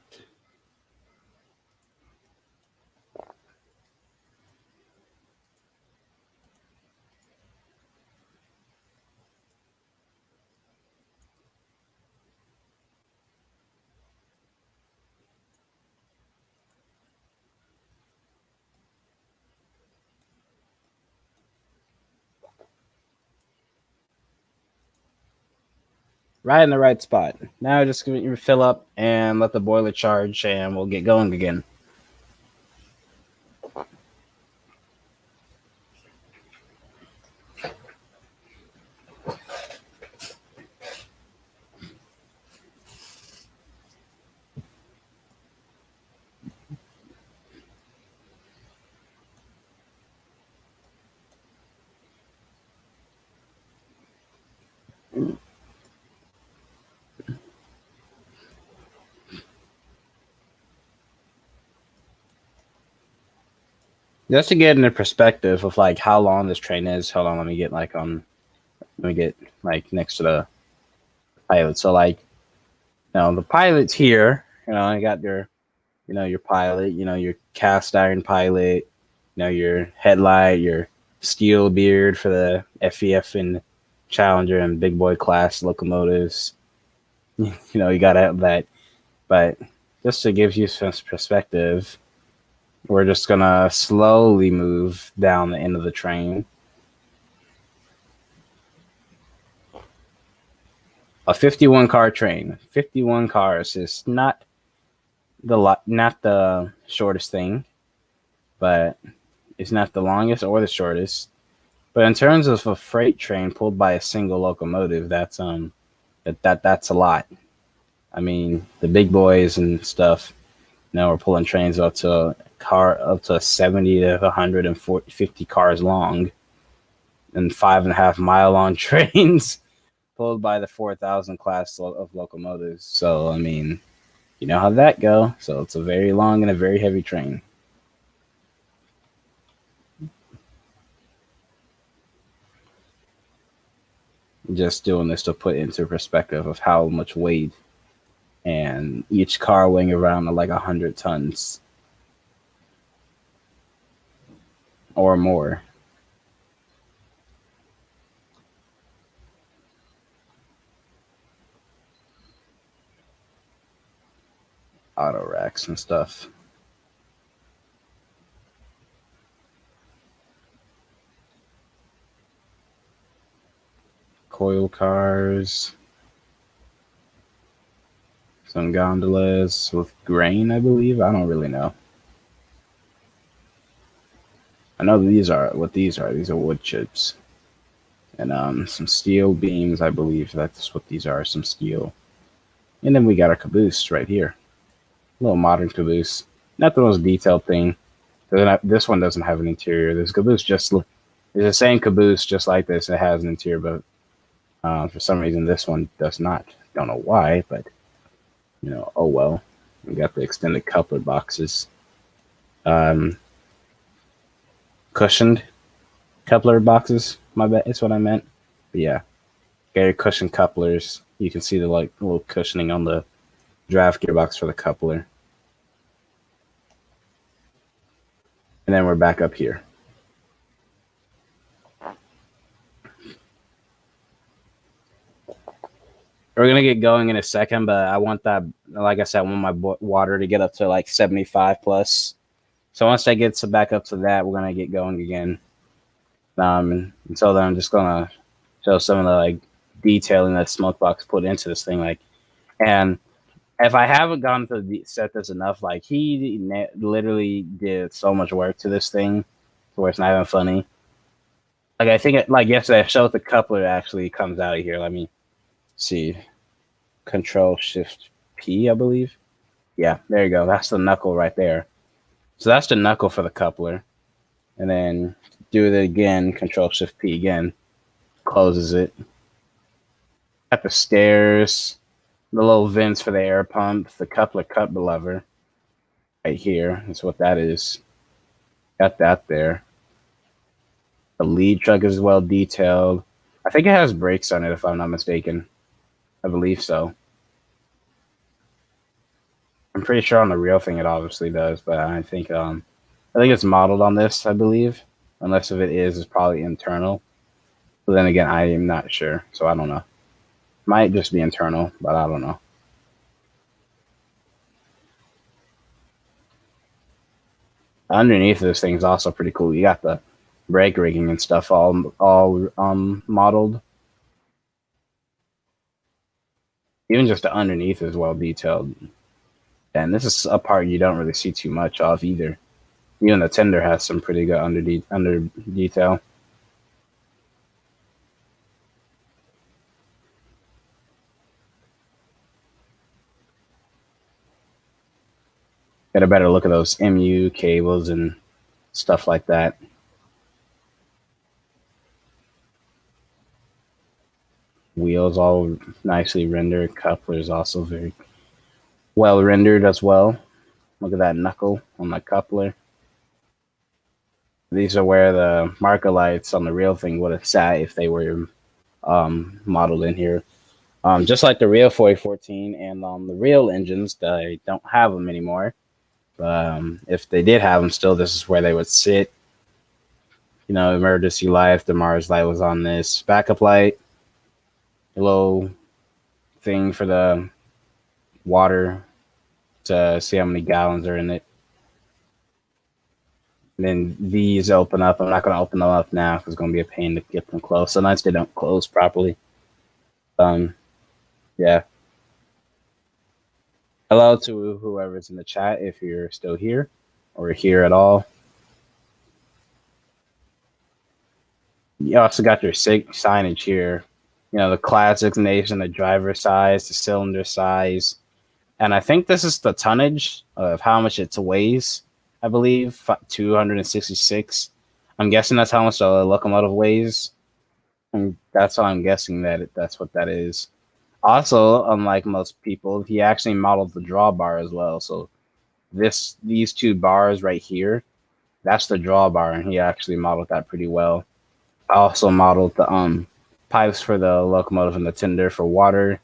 Right in the right spot. Now just gonna fill up and let the boiler charge, and we'll get going again. Just to get into perspective of like how long this train is. Hold on, let me get like let me get like next to the pilot. So like, the pilot's here. You got your pilot. Your cast iron pilot. Your headlight. Your steel beard for the FEF and Challenger and big boy class locomotives. You got to have that. But just to give you some perspective, we're just gonna slowly move down the end of the train. A 51 car train. 51 cars is not the shortest thing, but it's not the longest or the shortest. But in terms of a freight train pulled by a single locomotive, that's a lot. I mean, the big boys and stuff, we're pulling trains up to 70 to 150 cars long, and 5.5 mile long trains pulled by the 4,000 class of locomotives. So I mean, you know how that go. So it's a very long and a very heavy train. Just doing this to put into perspective of how much weight, and each car weighing around like 100 tons or more. Auto racks and stuff. Coil cars. Some gondolas with grain, I believe. I don't really know. I know these are what these are. These are wood chips. And some steel beams, I believe that's what these are, some steel. And then we got our caboose right here. A little modern caboose. Not the most detailed thing. This one doesn't have an interior. This caboose is the same caboose just like this. It has an interior, but for some reason this one does not. Don't know why, but oh well. We got the extended coupler boxes. Um, Cushioned coupler boxes. My bad. It's what I meant. But yeah, got your cushion couplers. You can see the like little cushioning on the draft gearbox for the coupler. And then we're back up here. We're gonna get going in a second, but I want that. Like I said, I want my water to get up to like 75 plus. So once that gets back up to that, we're gonna get going again. Until then, I'm just gonna show some of the like detailing that Smokebox put into this thing. Like, and if I haven't gone to set this enough, like he literally did so much work to this thing, to where it's not even funny. Like I think, like yesterday, I showed the coupler actually comes out of here. Let me see. Control Shift P, I believe. Yeah, there you go. That's the knuckle right there. So that's the knuckle for the coupler. And then do it again, Control Shift P again. Closes it. Got the stairs, the little vents for the air pump, the coupler cut lever right here. That's what that is. Got that there. The lead truck is well detailed. I think it has brakes on it, if I'm not mistaken. I believe so. I'm pretty sure on the real thing it obviously does, but I think it's modeled on this, I believe. Unless if it is, it's probably internal. But then again, I am not sure, so I don't know. Might just be internal, but I don't know. Underneath this thing is also pretty cool. You got the brake rigging and stuff all modeled. Even just the underneath is well detailed. And this is a part you don't really see too much of either. Even the tender has some pretty good under detail. Get a better look at those MU cables and stuff like that. Wheels all nicely rendered. Couplers also very well rendered as well. Look at that knuckle on the coupler. These are where the marker lights on the real thing would have sat if they were modeled in here. Just like the real 4014 and the real engines, they don't have them anymore. If they did have them still, this is where they would sit. You know, emergency light, the Mars light was on this. Backup light, a little thing for the water to see how many gallons are in it. And then these open up. I'm not going to open them up now because it's going to be a pain to get them closed. Sometimes they don't close properly. Yeah. Hello to whoever's in the chat if you're still here or here at all. You also got your signage here. You know, the class designation, the driver size, the cylinder size. And I think this is the tonnage of how much it weighs, I believe, 266. I'm guessing that's how much the locomotive weighs. And that's how I'm guessing that's what that is. Also, unlike most people, he actually modeled the drawbar as well. So these two bars right here, that's the drawbar, and he actually modeled that pretty well. I also modeled the pipes for the locomotive and the tender for water.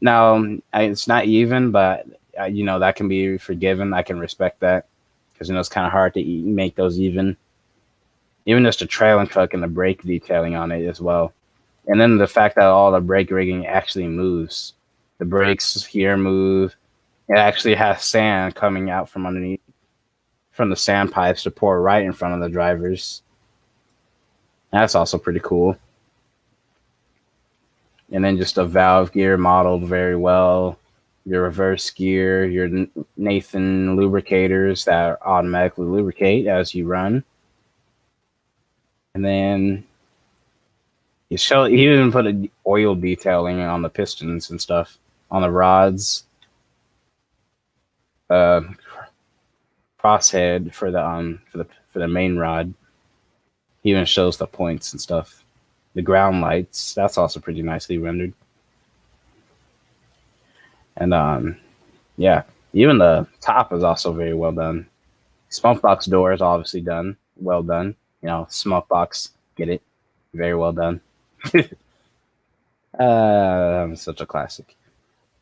Now, it's not even, but you know, that can be forgiven. I can respect that because you know it's kind of hard to make those even. Even just a trailing truck and the brake detailing on it as well. And then the fact that all the brake rigging actually moves. The brakes here move. It actually has sand coming out from underneath, from the sand pipes to pour right in front of the drivers. That's also pretty cool. And then just a valve gear modeled very well. Your reverse gear, your Nathan lubricators that automatically lubricate as you run. And then he even put an oil detailing on the pistons and stuff on the rods. Crosshead for the main rod. He even shows the points and stuff. The ground lights, that's also pretty nicely rendered. And yeah, even the top is also very well done. Smoke box door is obviously done, well done. You know, smoke box, get it, very well done. Such a classic.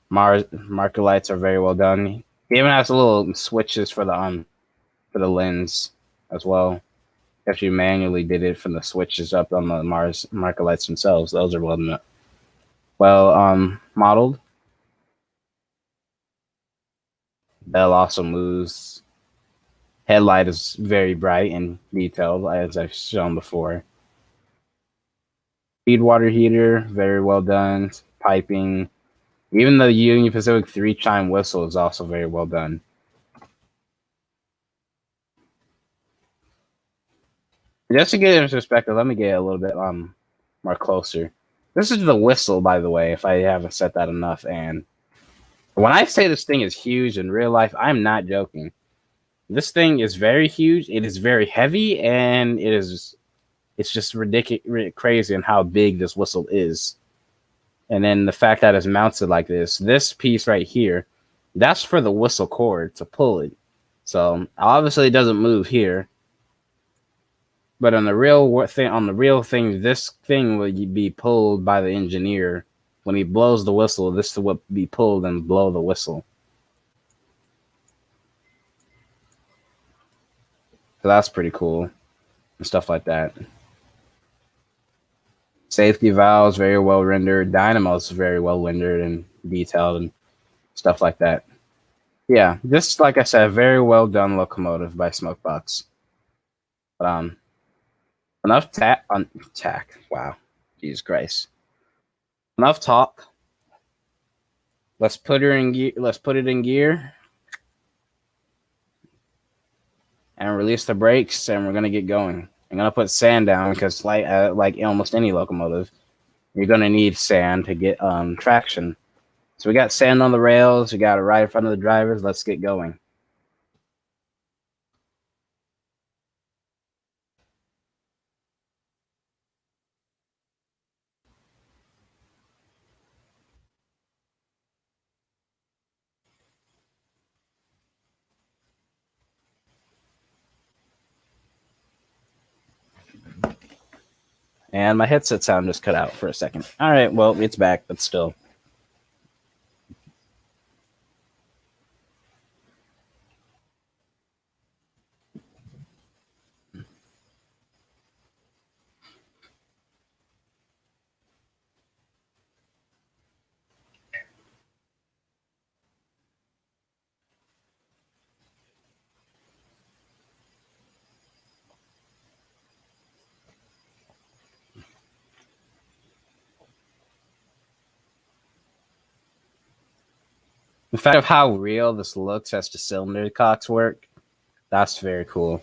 Marker lights are very well done. He even has little switches for the lens as well. If you manually did it from the switches up on the Mars marker lights themselves, those are well modeled. Bell also moves. Headlight is very bright and detailed, as I've shown before. Feed water heater, very well done. Piping. Even the Union Pacific 3-chime whistle is also very well done. Just to get it in perspective, let me get a little bit more closer. This is the whistle, by the way, if I haven't said that enough. And when I say this thing is huge in real life, I'm not joking. This thing is very huge. It is very heavy, and it's just ridiculous, crazy in how big this whistle is. And then the fact that it's mounted like this piece right here, that's for the whistle cord to pull it. So obviously it doesn't move here. But on the real thing, this thing will be pulled by the engineer. When he blows the whistle, this will be pulled and blow the whistle. So that's pretty cool and stuff like that. Safety valves very well rendered. Dynamos very well rendered and detailed and stuff like that. Yeah, just like I said, very well done locomotive by Smokebox. But enough tack on tack. Wow, Jesus Christ. Enough talk. Let's put her in gear. Let's put it in gear and release the brakes, and we're gonna get going. I'm gonna put sand down because, like almost any locomotive, you're gonna need sand to get traction. So we got sand on the rails. We got it right in front of the drivers. Let's get going. And my headset sound just cut out for a second. All right, well, it's back, but still. In fact, of how real this looks as to cylinder cocks work, that's very cool.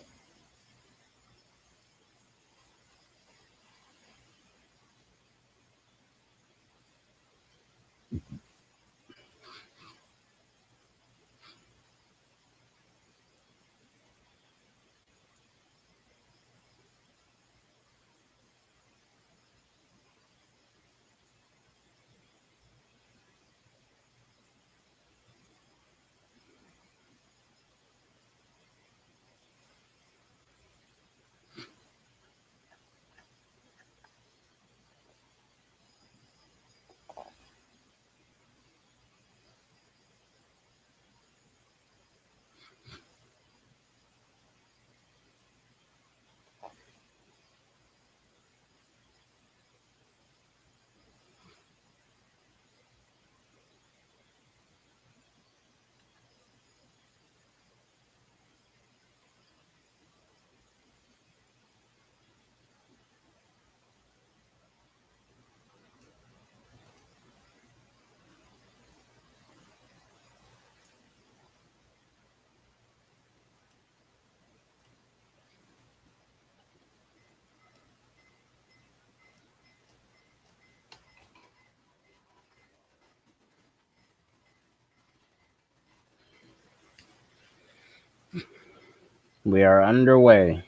We are underway.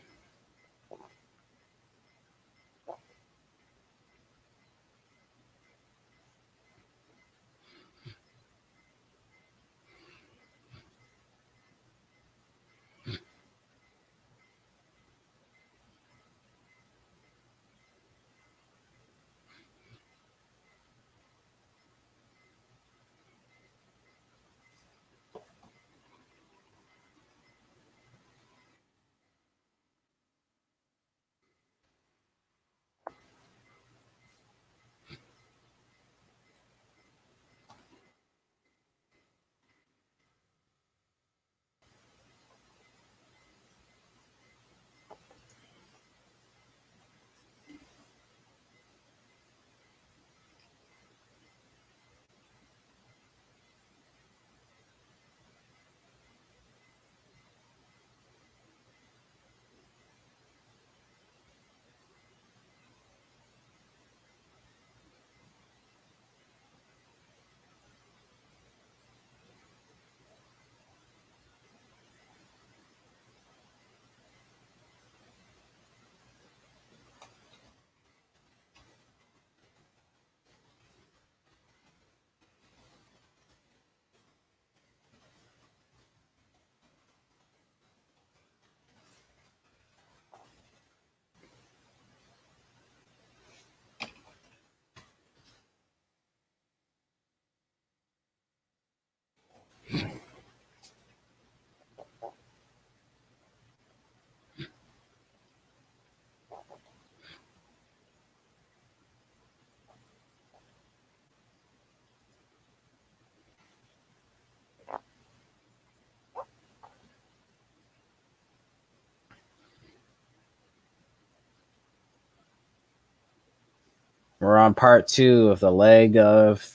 We're on part two of the leg of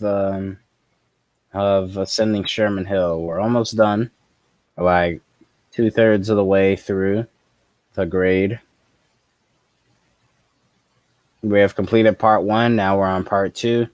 ascending Sherman Hill. We're almost done. Like 2/3 of the way through the grade. We have completed part one. Now we're on part two.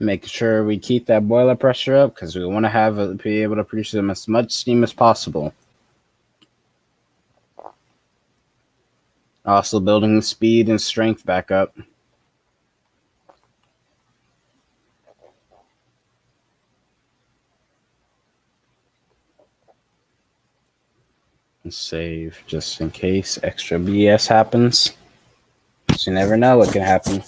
Making sure we keep that boiler pressure up because we want to be able to produce them as much steam as possible. Also building speed and strength back up. And save just in case extra BS happens. You never know what can happen.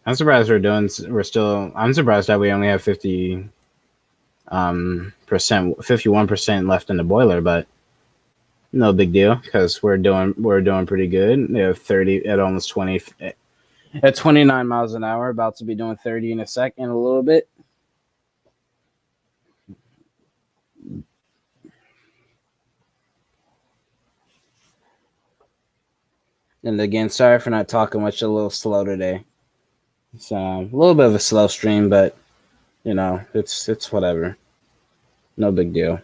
I'm surprised we're doing. We're still. I'm surprised that we only have 50% 51% left in the boiler, but no big deal because we're doing pretty good. We have 30 at almost 20 at 29 miles an hour. About to be doing 30 in a second, a little bit. And again, sorry for not talking much. A little slow today. It's a little bit of a slow stream, but it's whatever. No big deal.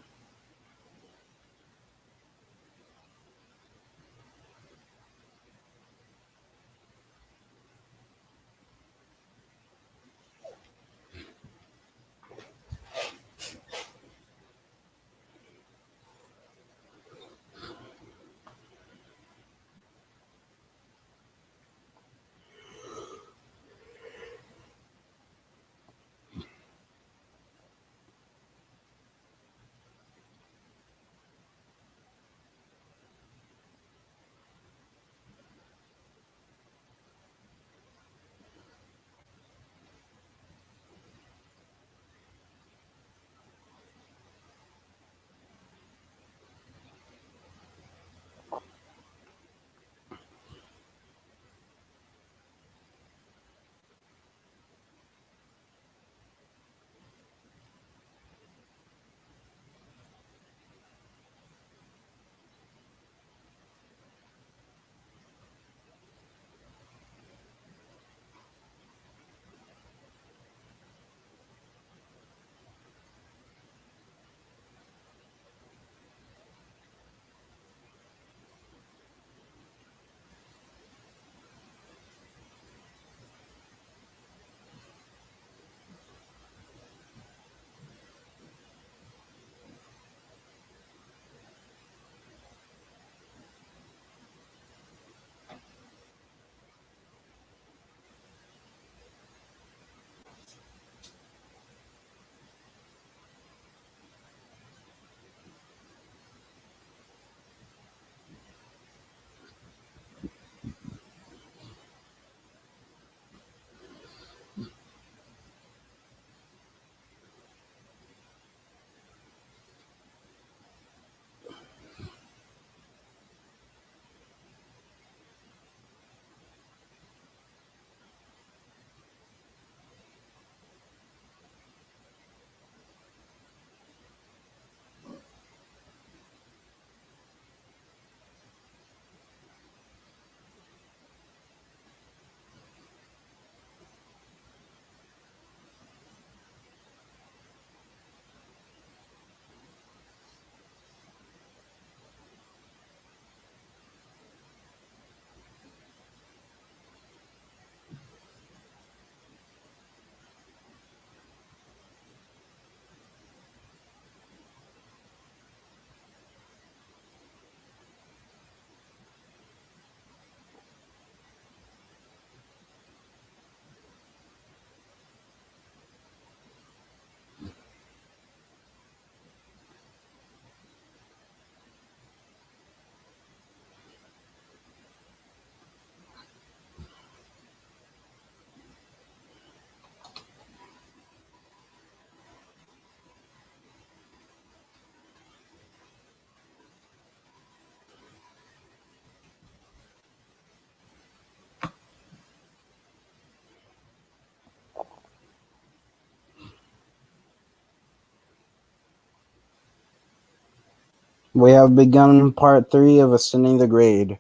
We have begun part 3 of ascending the grade.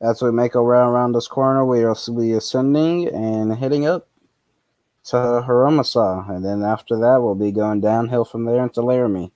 As we make our way around this corner, we will be ascending and heading up to Haromasa, and then after that, we'll be going downhill from there into Laramie.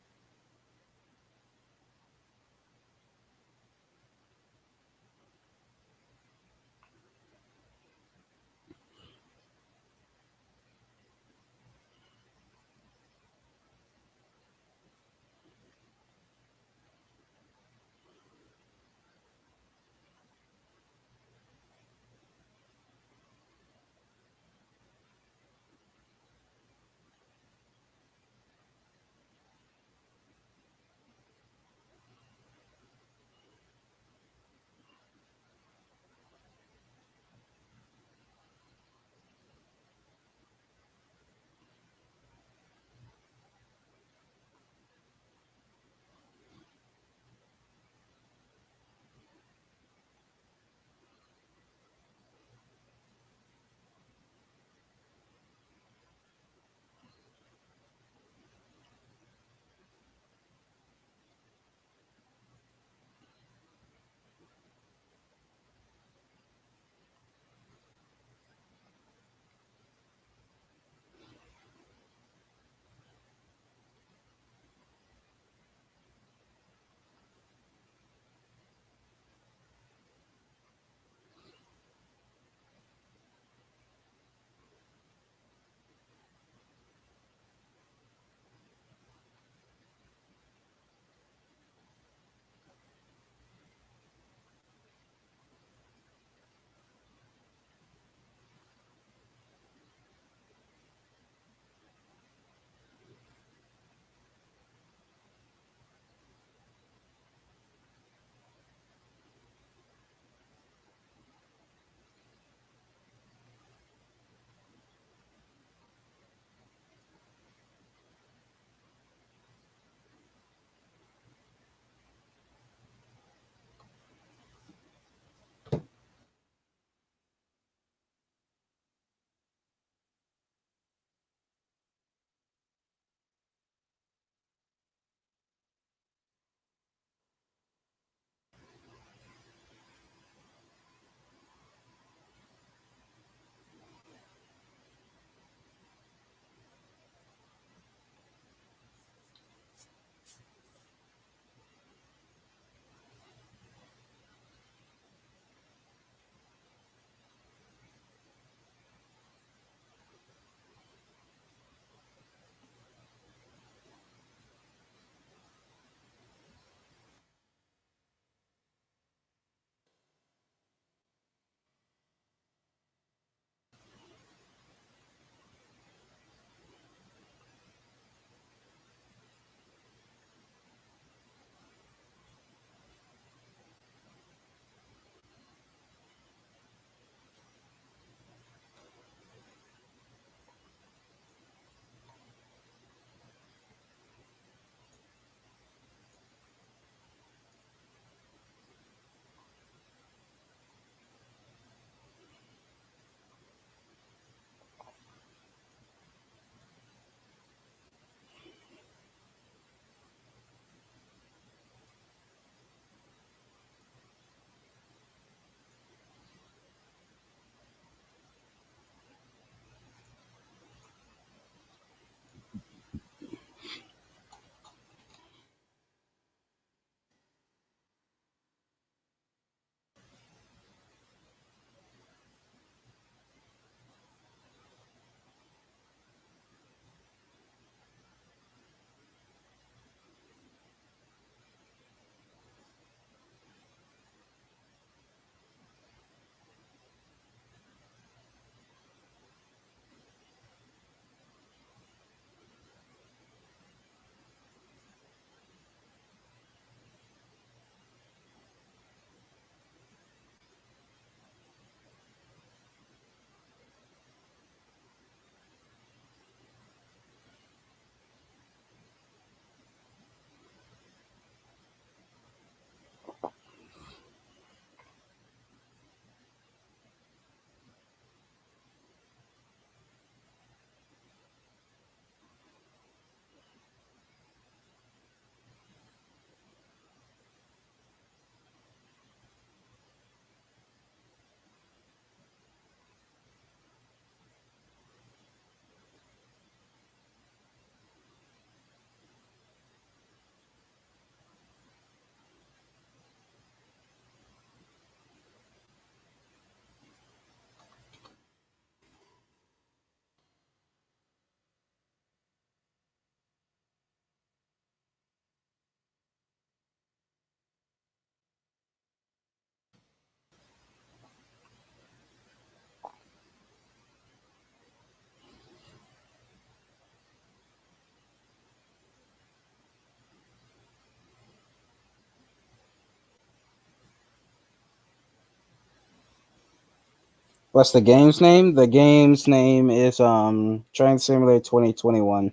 What's the game's name? The game's name is Train Simulator 2021.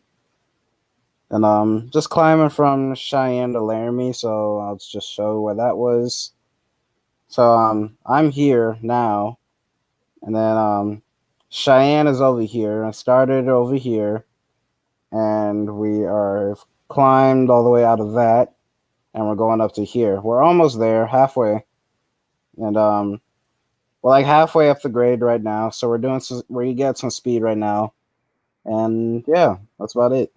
And just climbing from Cheyenne to Laramie, so I'll just show where that was. So I'm here now, and then Cheyenne is over here. I started over here, and we are climbed all the way out of that, and we're going up to here. We're almost there, halfway, and we're like halfway up the grade right now. So we're doing some, where you get some speed right now, and yeah, that's about it.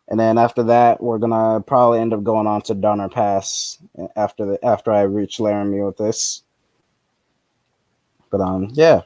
And then after that, we're gonna probably end up going on to Donner Pass after I reach Laramie with this. But yeah.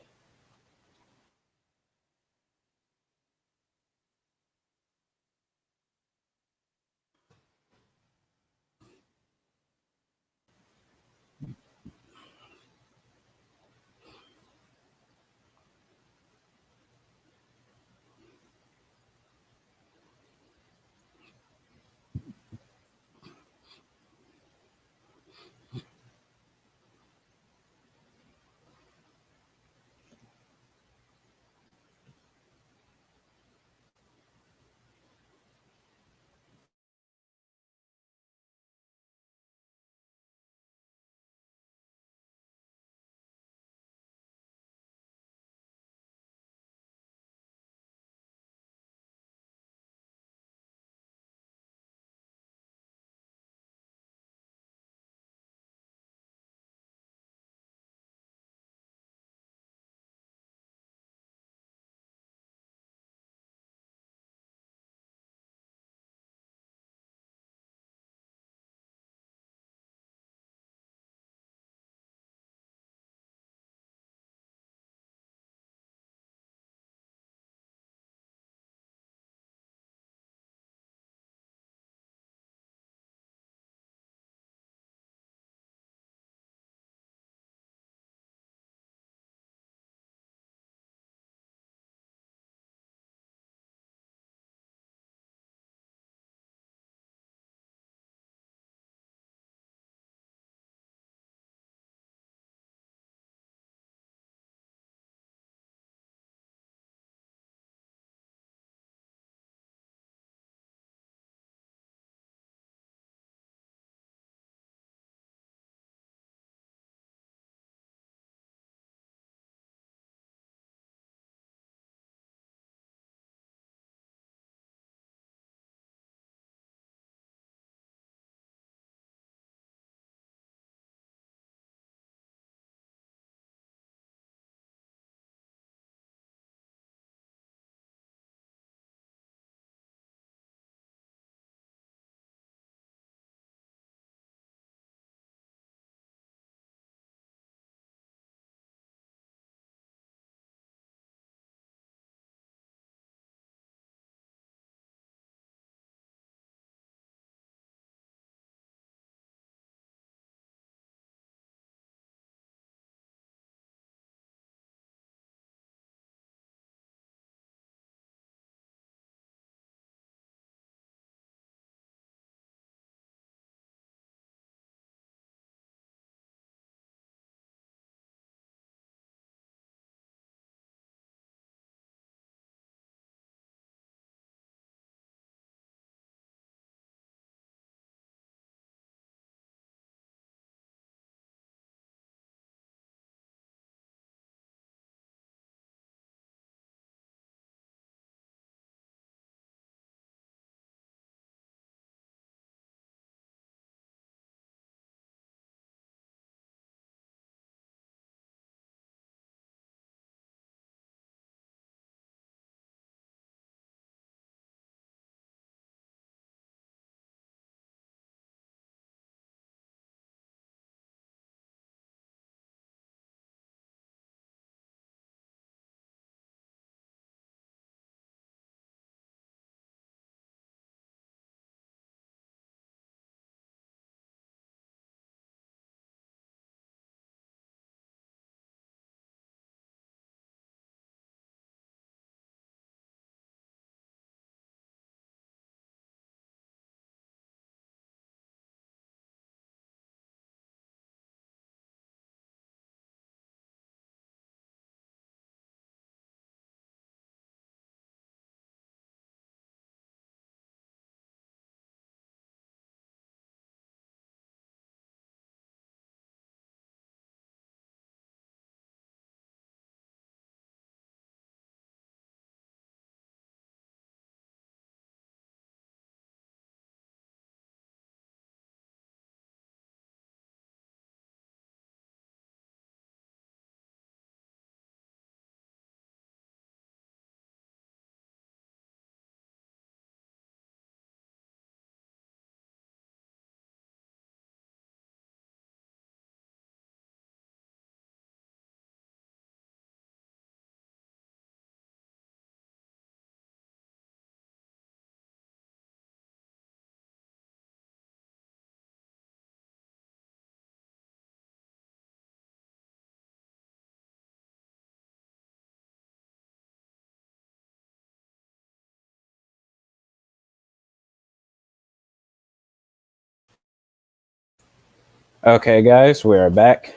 Okay, guys, we are back.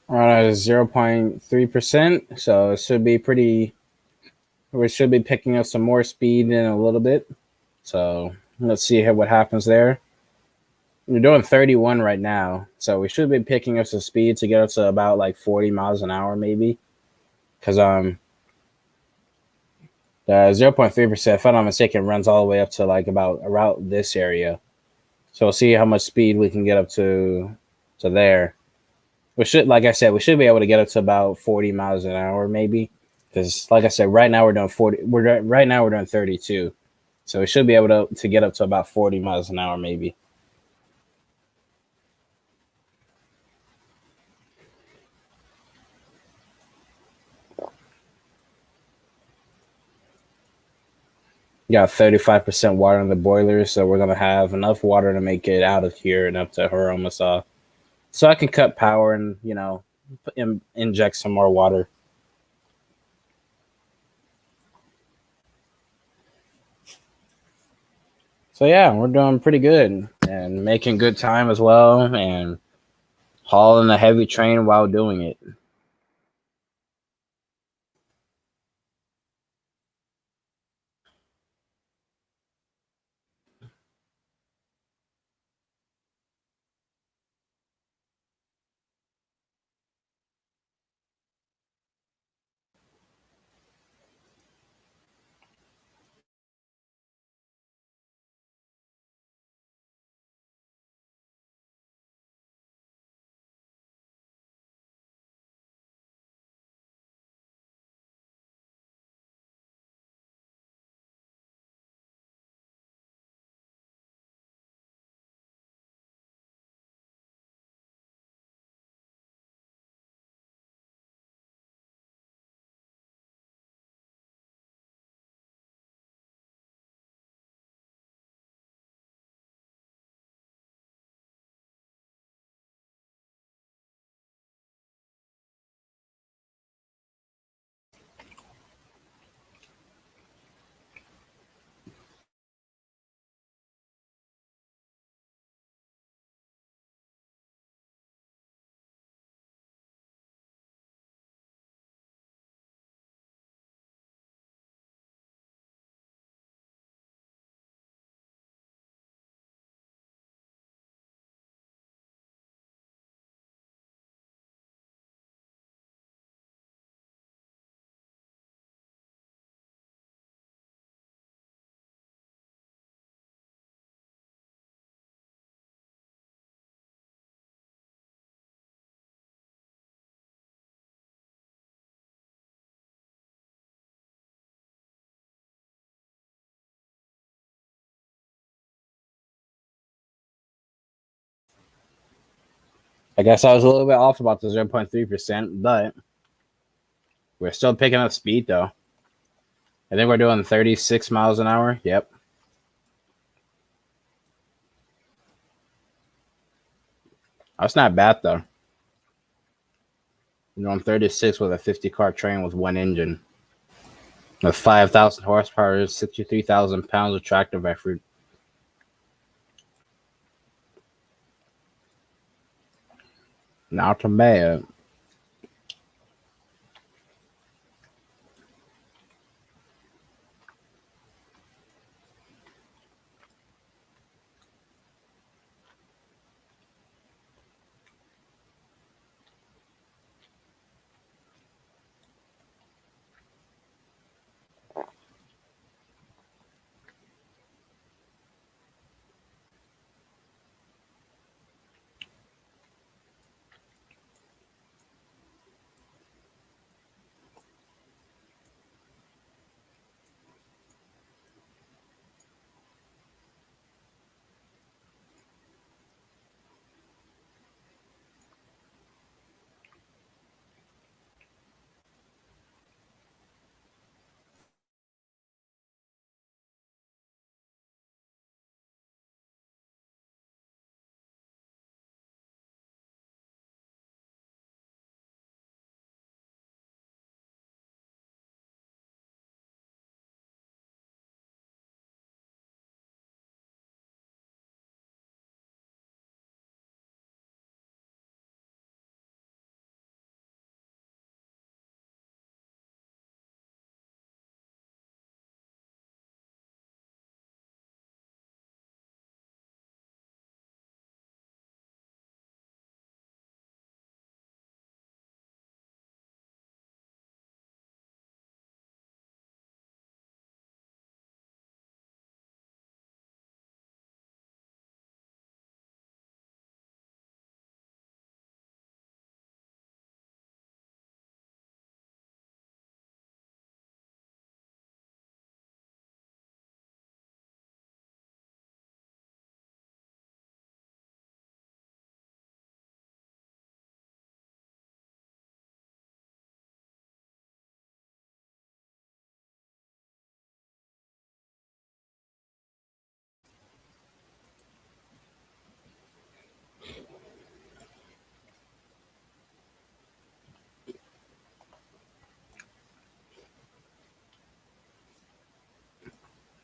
We're at 0.3%, so it should be pretty. We should be picking up some more speed in a little bit. So let's see what happens there. We're doing 31 right now, so we should be picking up some speed to get up to about like 40 miles an hour, maybe. Because the 0.3%, if I'm not mistaken, runs all the way up to like about around this area. So we'll see how much speed we can get up to there. We should, like I said, we should be able to get up to about 40 miles an hour, maybe. Because, like I said, right now we're doing 40. Right now we're doing 32, so we should be able to get up to about 40 miles an hour, maybe. Got 35% water in the boiler, so we're gonna have enough water to make it out of here and up to Hiromasaw. So I can cut power and inject some more water. So yeah, we're doing pretty good and making good time as well, and hauling a heavy train while doing it. I guess I was a little bit off about the 0.3%, but we're still picking up speed though. I think we're doing 36 miles an hour. Yep. That's not bad though. You're on 36 with a 50 car train with one engine. With 5,000 horsepower, 63,000 pounds of tractive effort. Not too bad.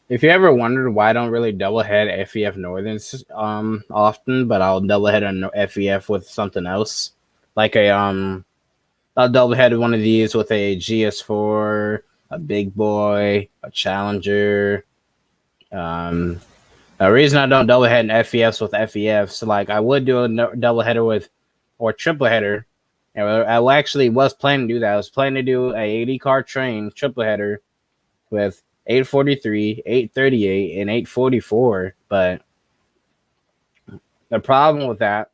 If you ever wondered why I don't really double head FEF Northerns often, but I'll double head an FEF with something else, like I'll double head one of these with a GS4, a big boy, a Challenger. Um, the reason I don't double head in FEFs with FEFs, like I would do a double header with, or triple header. And I actually was planning to do that. I was planning to do a 80 car train triple header with 843, 838, and 844. But the problem with that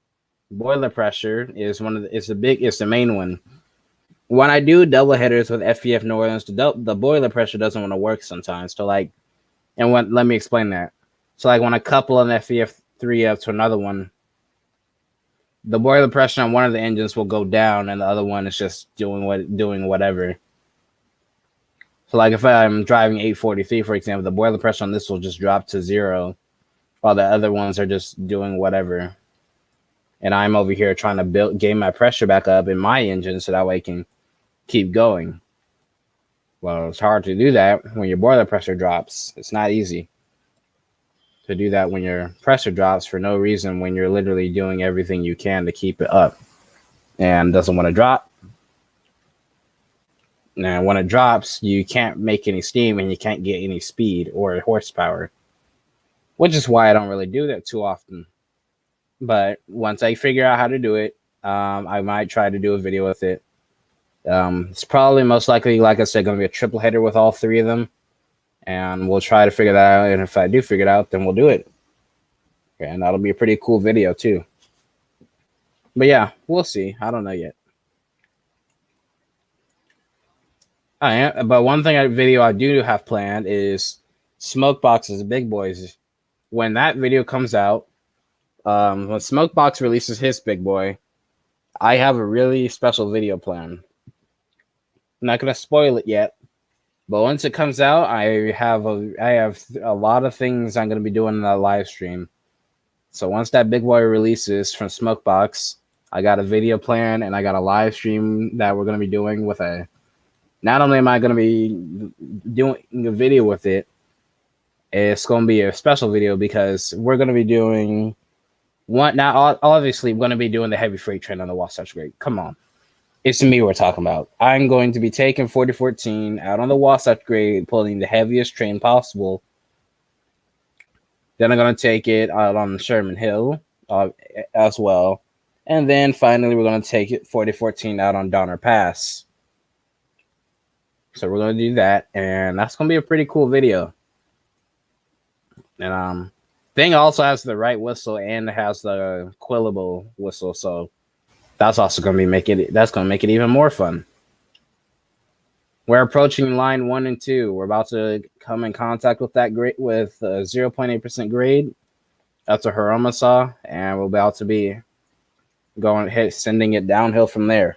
boiler pressure is is the main one. When I do double headers with FEF Northerns, the boiler pressure doesn't want to work sometimes. So like, and let me explain that. So like when I couple an FEF 3F to another one, the boiler pressure on one of the engines will go down, and the other one is just doing whatever. So like if I'm driving 843, for example, the boiler pressure on this will just drop to 0, while the other ones are just doing whatever. And I'm over here trying to gain my pressure back up in my engine so that way I can keep going. Well, it's hard to do that when your boiler pressure drops. It's not easy to do that when your pressure drops for no reason when you're literally doing everything you can to keep it up and doesn't want to drop. Now, when it drops, you can't make any steam and you can't get any speed or horsepower, which is why I don't really do that too often. But once I figure out how to do it, I might try to do a video with it. It's probably most likely, like I said, going to be a triple header with all three of them. And we'll try to figure that out. And if I do figure it out, then we'll do it. And that'll be a pretty cool video, too. But yeah, we'll see. I don't know yet. But one video I do have planned is Smokebox's Big Boys. When that video comes out, when Smokebox releases his Big Boy, I have a really special video plan. I'm not gonna spoil it yet, but once it comes out, I have a lot of things I'm gonna be doing in that live stream. So once that Big Boy releases from Smokebox, I got a video plan and I got a live stream that we're gonna be doing with a. Not only am I gonna be doing a video with it, it's gonna be a special video because we're gonna be doing one. Now, obviously, we're gonna be doing the heavy freight train on the Wasatch Grade. Come on. It's me we're talking about. I'm going to be taking 4014 out on the Wasatch Grade, pulling the heaviest train possible. Then I'm going to take it out on Sherman Hill as well. And then finally, we're going to take it 4014 out on Donner Pass. So we're going to do that. And that's going to be a pretty cool video. And thing also has the right whistle and it has the quillable whistle. So that's also going to make it even more fun. We're approaching line 1 and 2. We're about to come in contact with that grade with 0.8% grade. That's a Hiroma saw, and we're about to be sending it downhill from there.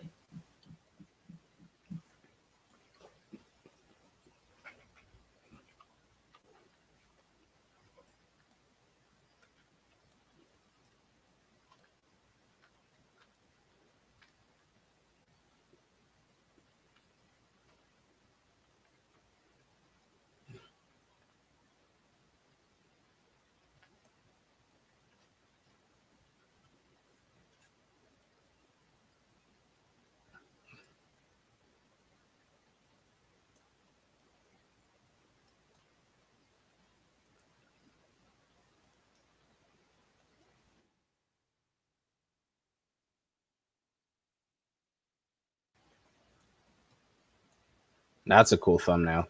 That's a cool thumbnail.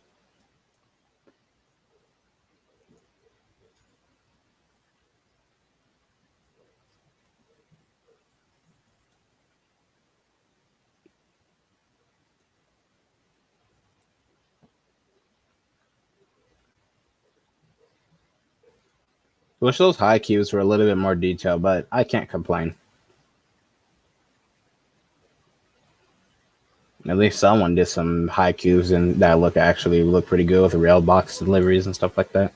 Wish those high cubes were a little bit more detailed, but I can't complain. At least someone did some high cubes and that actually look pretty good with the rail box deliveries and stuff like that.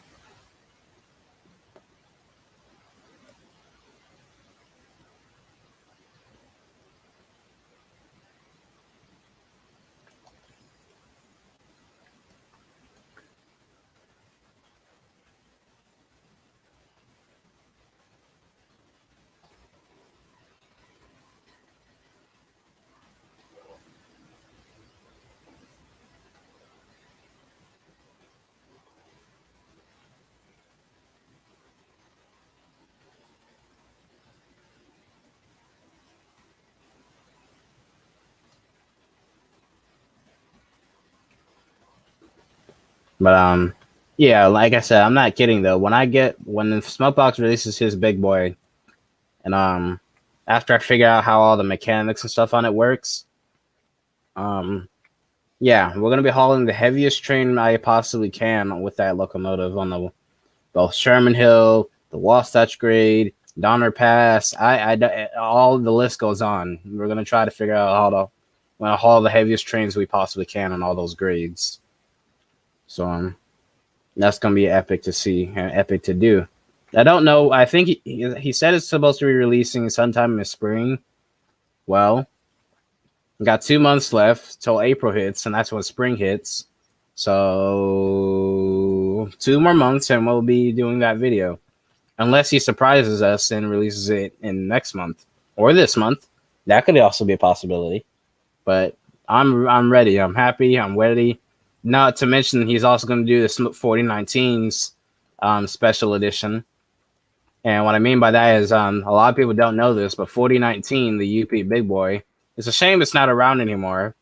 But yeah, like I said, I'm not kidding though. When the Smokebox releases his big boy, and after I figure out how all the mechanics and stuff on it works, um yeah, we're gonna be hauling the heaviest train I possibly can with that locomotive on the both Sherman Hill, the Wasatch Grade, Donner Pass. All the list goes on. We're gonna try to figure out how to haul the heaviest trains we possibly can on all those grades. So that's gonna be epic to see and epic to do. I don't know. I think he said it's supposed to be releasing sometime in the spring. Well, we got 2 months left till April hits, and that's when spring hits. So 2 more months, and we'll be doing that video. Unless he surprises us and releases it in next month or this month, that could also be a possibility. But I'm ready. I'm happy. I'm ready. Not to mention he's also going to do the 4019's special edition. And what I mean by that is a lot of people don't know this, but 4019, the UP Big Boy, it's a shame it's not around anymore.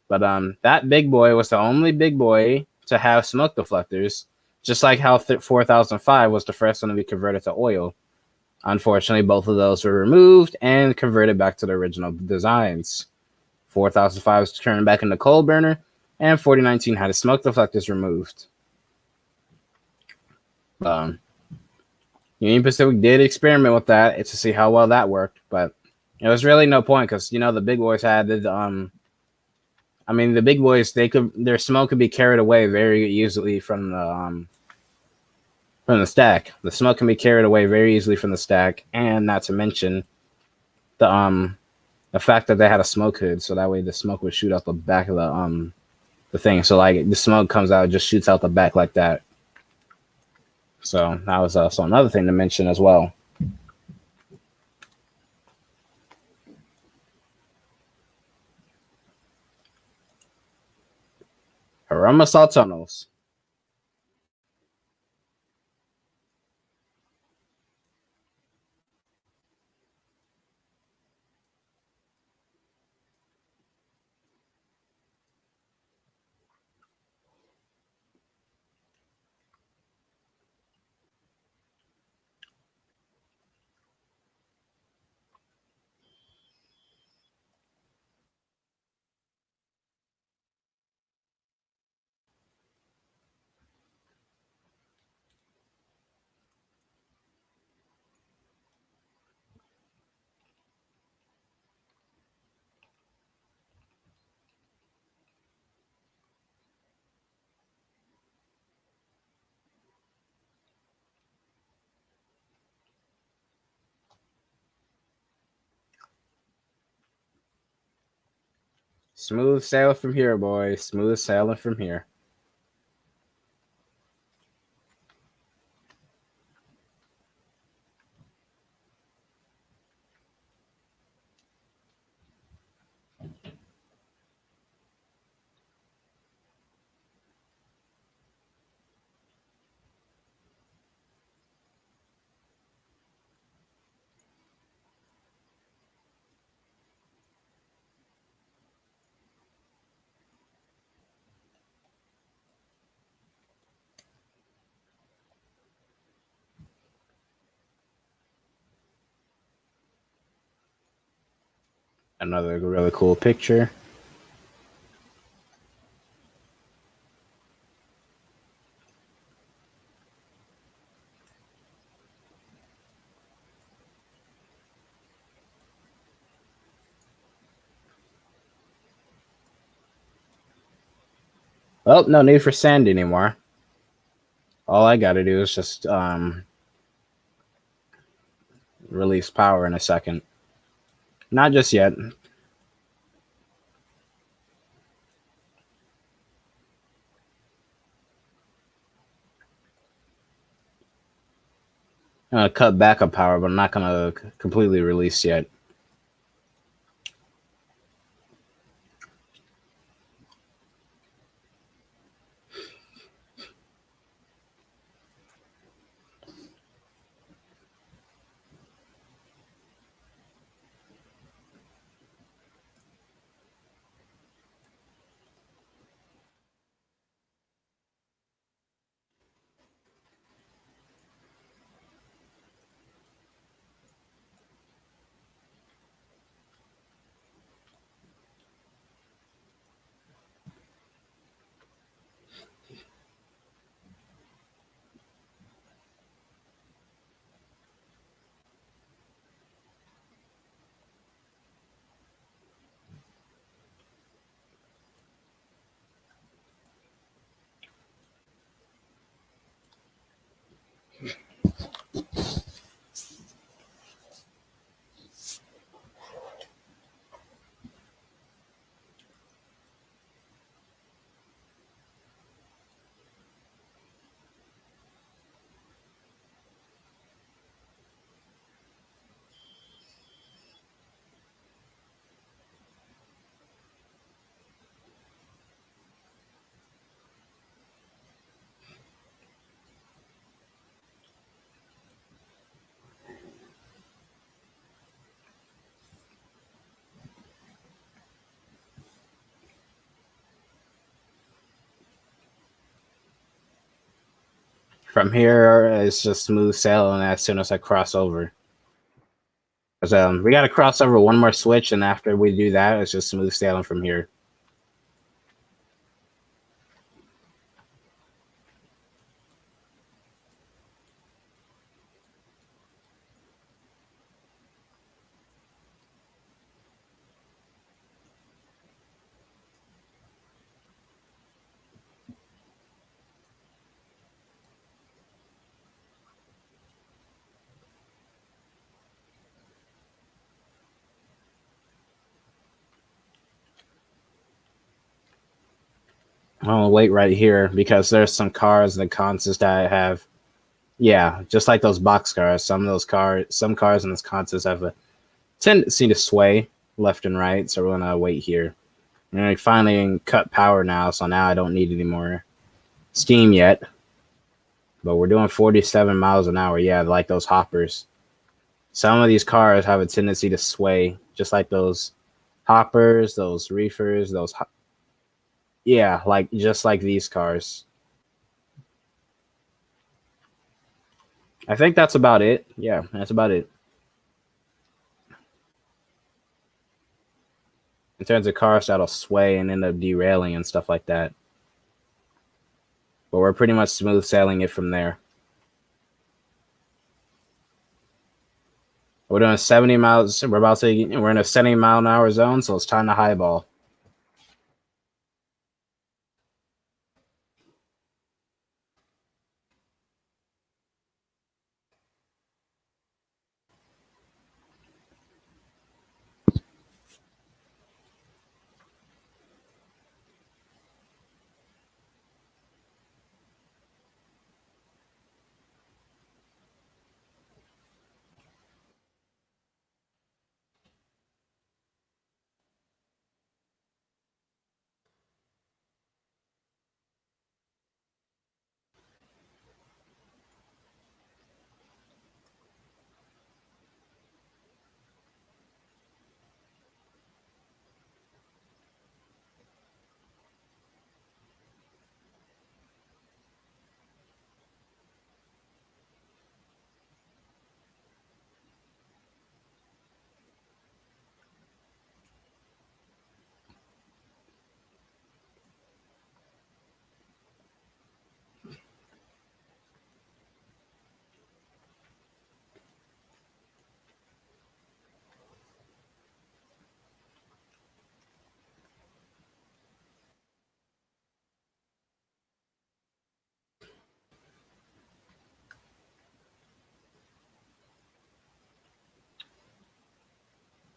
But that big boy was the only big boy to have smoke deflectors, just like how 4005 was the first one to be converted to oil. Unfortunately, both of those were removed and converted back to the original designs. 4005 was turned back into coal burner, and 4019 had its smoke deflectors removed. Union Pacific did experiment with that to see how well that worked, but it was really no point because the big boys had the big boys, their smoke could be carried away very easily from the stack. The smoke can be carried away very easily from the stack, and not to mention the fact that they had a smoke hood, so that way the smoke would shoot out the back of the thing. So like the smoke comes out, it just shoots out the back like that. So that was also another thing to mention as well. Aroma Salt Tunnels. Smooth sailing from here, boys. Smooth sailing from here. Another really cool picture. Oh, no need for sand anymore. All I gotta do is just release power in a second. Not just yet. I'm gonna cut backup power, but I'm not gonna completely release yet. From here, it's just smooth sailing as soon as I cross over. 'Cause, we got to cross over one more switch, and after we do that, it's just smooth sailing from here. I'm gonna wait right here because there's some cars in the contest that have, yeah, just like those box cars. Some cars in this contest have a tendency to sway left and right. So we're gonna wait here. And I finally cut power now, so now I don't need any more steam yet. But we're doing 47 miles an hour. Yeah, like those hoppers. Some of these cars have a tendency to sway, just like those hoppers, those reefers, yeah, like just like these cars. I think that's about it. Yeah, that's about it. In terms of cars that'll sway and end up derailing and stuff like that. But we're pretty much smooth sailing it from there. We're doing 70 miles. We're in a 70-mile-an-hour zone, so it's time to highball.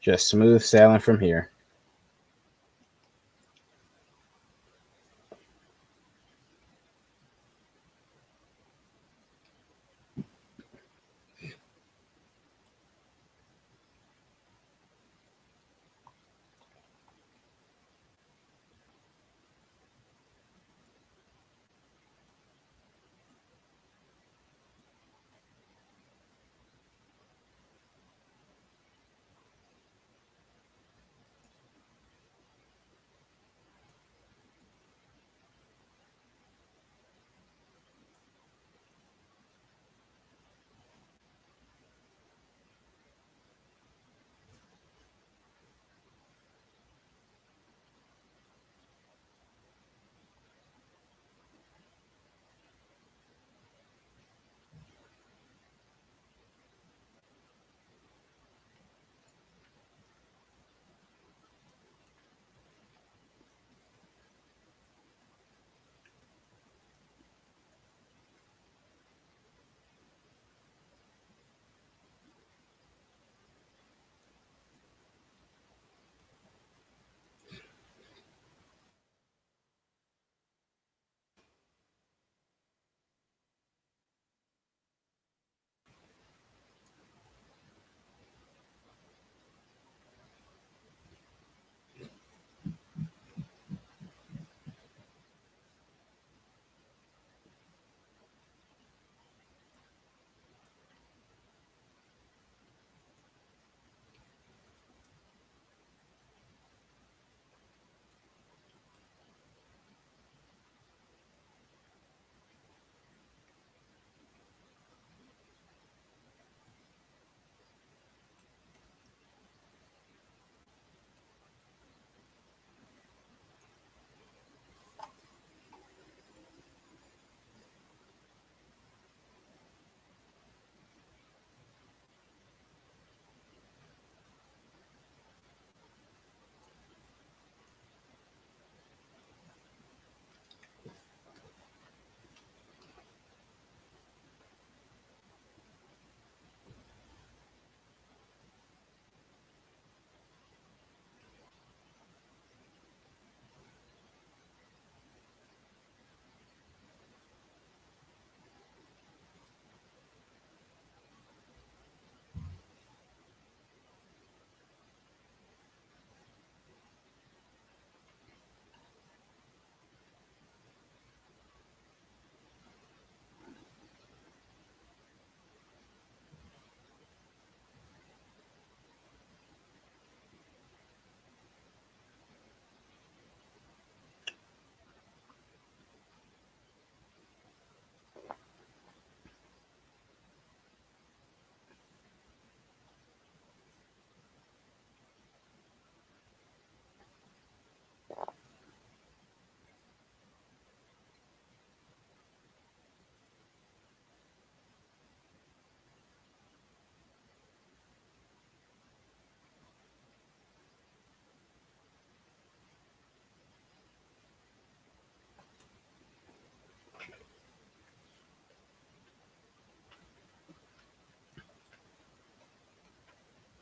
Just smooth sailing from here.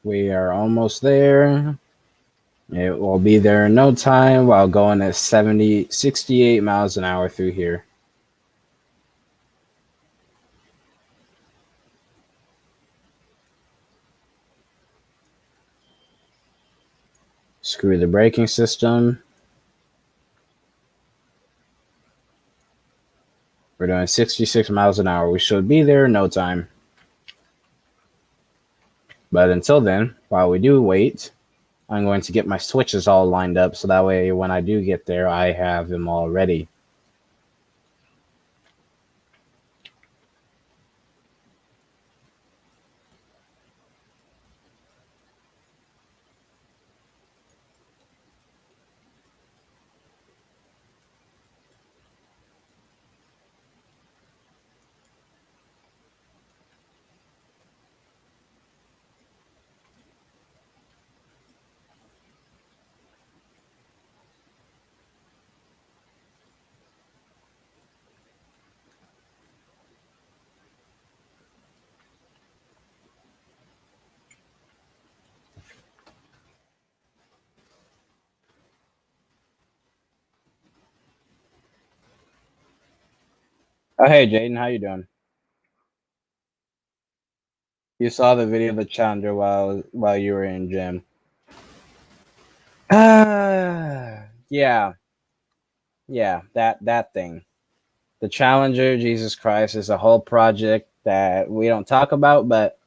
We are almost there. It will be there in no time while going at 68 miles an hour through here. Screw the braking system. We're doing 66 miles an hour. We should be there in no time. But until then, while we do wait, I'm going to get my switches all lined up so that way when I do get there, I have them all ready. Oh, hey, Jaden, how you doing? You saw the video of the challenger while you were in gym. Yeah, yeah, that thing. The challenger, Jesus Christ, is a whole project that we don't talk about, but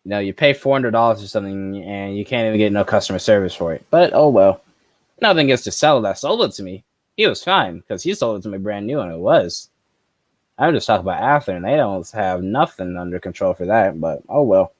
you pay $400 or something and you can't even get no customer service for it. But oh well. Nothing gets to sell that sold it to me. He was fine because he sold it to me brand new and it was. I'm just talking about after, and they don't have nothing under control for that. But oh well.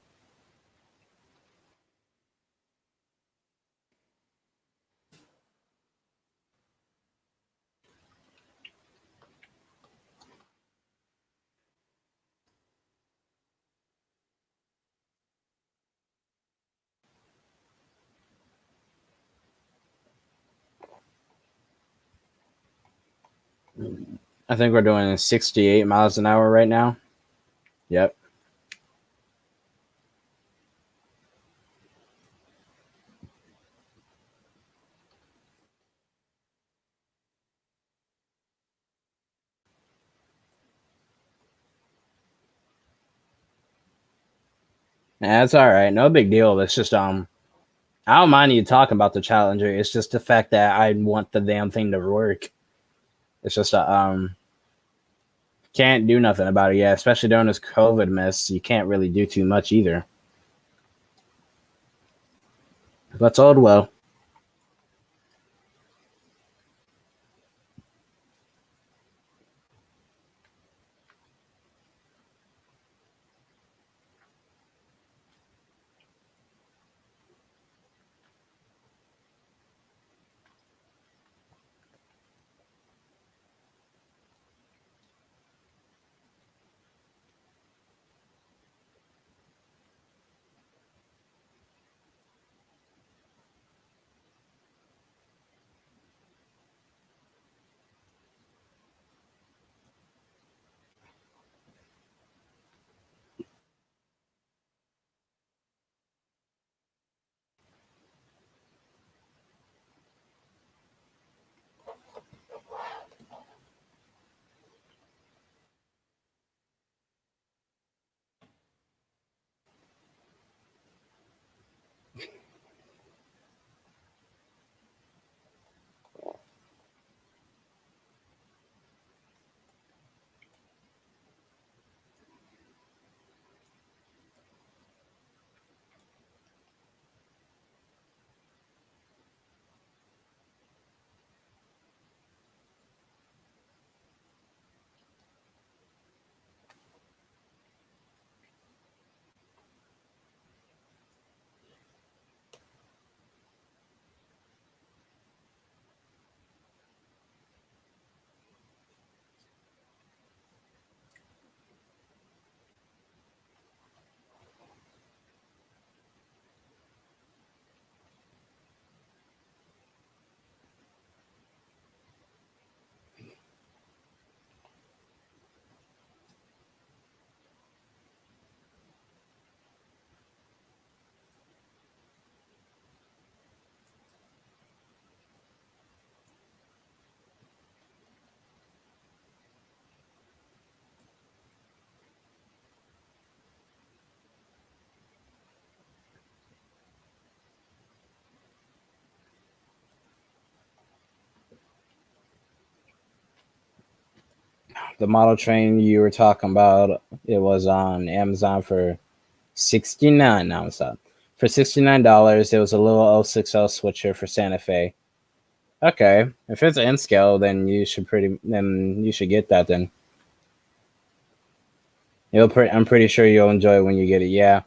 I think we're doing 68 miles an hour right now. Yep. That's all right. No big deal. It's just I don't mind you talking about the Challenger. It's just the fact that I want the damn thing to work. It's just can't do nothing about it yet, especially during this COVID mess. You can't really do too much either. But old well. The model train you were talking about, it was on Amazon for 69. Now it's up for $69. It was a little 060 switcher for Santa Fe. Okay, if it's in scale, then you should get that. Then I'm pretty sure you'll enjoy it when you get it. Yeah.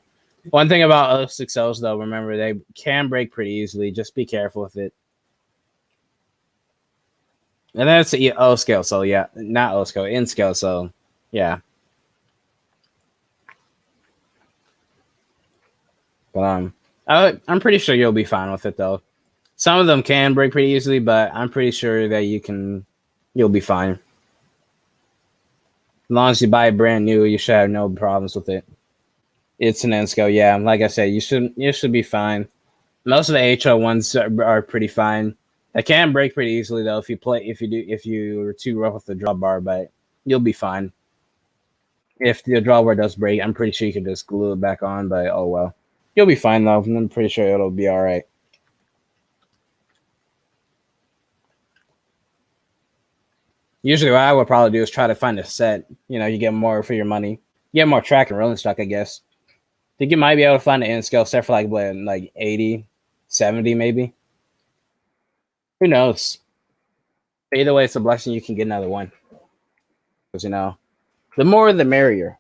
One thing about 060s though, remember they can break pretty easily. Just be careful with it. And that's O scale, so yeah, not O scale, in scale, so yeah. But I'm pretty sure you'll be fine with it though. Some of them can break pretty easily, but I'm pretty sure that you'll be fine. As long as you buy it brand new, you should have no problems with it. It's an N scale, yeah. Like I said, you should be fine. Most of the HO ones are pretty fine. They can break pretty easily though if you are too rough with the drawbar, but you'll be fine. If the drawbar does break, I'm pretty sure you can just glue it back on, but oh well. You'll be fine though. I'm pretty sure it'll be alright. Usually what I would probably do is try to find a set. You get more for your money. You get more track and rolling stock, I guess. I think you might be able to find an N scale set for like 80, 70 maybe. Who knows? Either way, it's a blessing you can get another one. Because the more the merrier.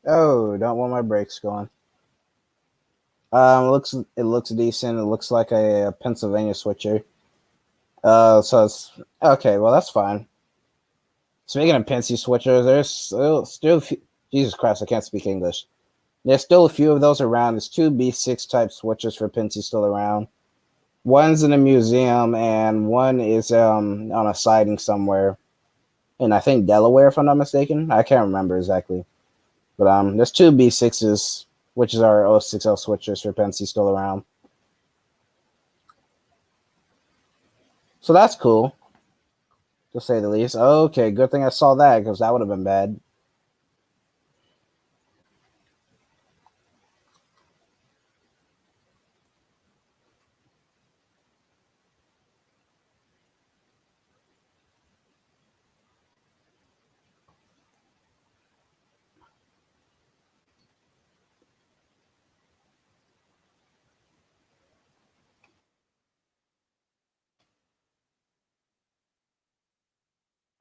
Oh, don't want my brakes going. It looks decent. It looks like a Pennsylvania switcher. So it's okay. Well, that's fine. Speaking of Pensy switchers, there's still Jesus Christ, I can't speak English. There's still a few of those around. There's two B6 type switchers for Pensy still around. One's in a museum, and one is on a siding somewhere in, I think, Delaware, if I'm not mistaken. I can't remember exactly. But there's two B6s, which is our 060 switchers for Pensy still around. So that's cool, to say the least. Okay, good thing I saw that, because that would have been bad.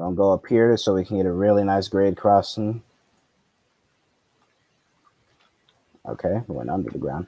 I'll go up here so we can get a really nice grade crossing. Okay, we went under the ground.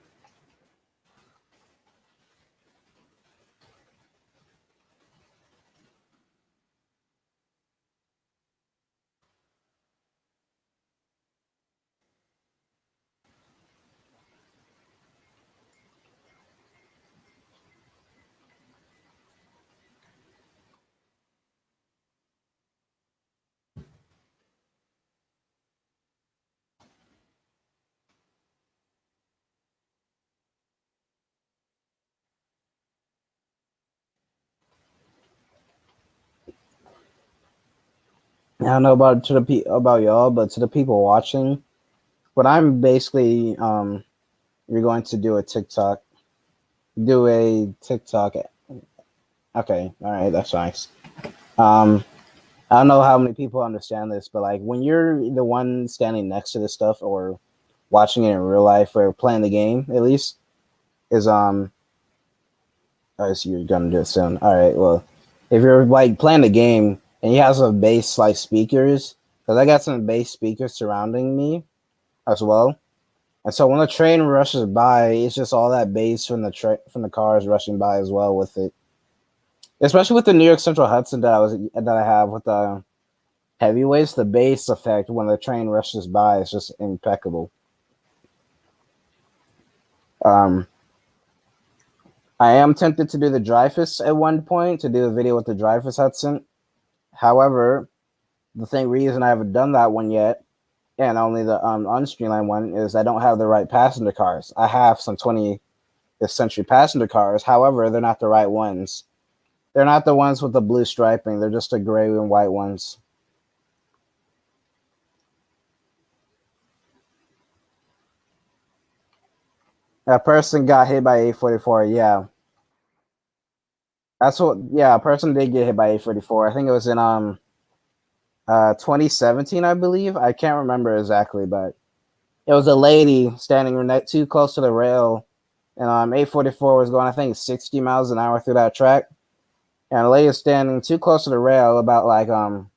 I don't know about about y'all, but to the people watching, what I'm basically you're going to do a TikTok, do a TikTok. Okay, all right, that's nice. Um, I don't know how many people understand this, but like when you're the one standing next to this stuff or watching it in real life or playing the game, at least is oh, so you're gonna do it soon. All right. Well, if you're like playing the game and you have some bass like speakers, because I got some bass speakers surrounding me as well, and so when the train rushes by, it's just all that bass from the cars rushing by as well with it. Especially with the New York Central Hudson that I have with the heavyweights, the bass effect when the train rushes by is just impeccable. Um, I am tempted to do the Dreyfus at one point to do a video with the Dreyfus Hudson. However, reason I haven't done that one yet, and only the unstreamlined one, is I don't have the right passenger cars. I have some 20th century passenger cars. However, they're not the right ones. They're not the ones with the blue striping. They're just the gray and white ones. A person got hit by 844. Yeah, that's what. Yeah, a person did get hit by 844. I think it was in 2017, I believe. I can't remember exactly, but it was a lady standing too close to the rail, and 844 was going, I think, 60 miles an hour through that track, and the lady was standing too close to the rail, about like hold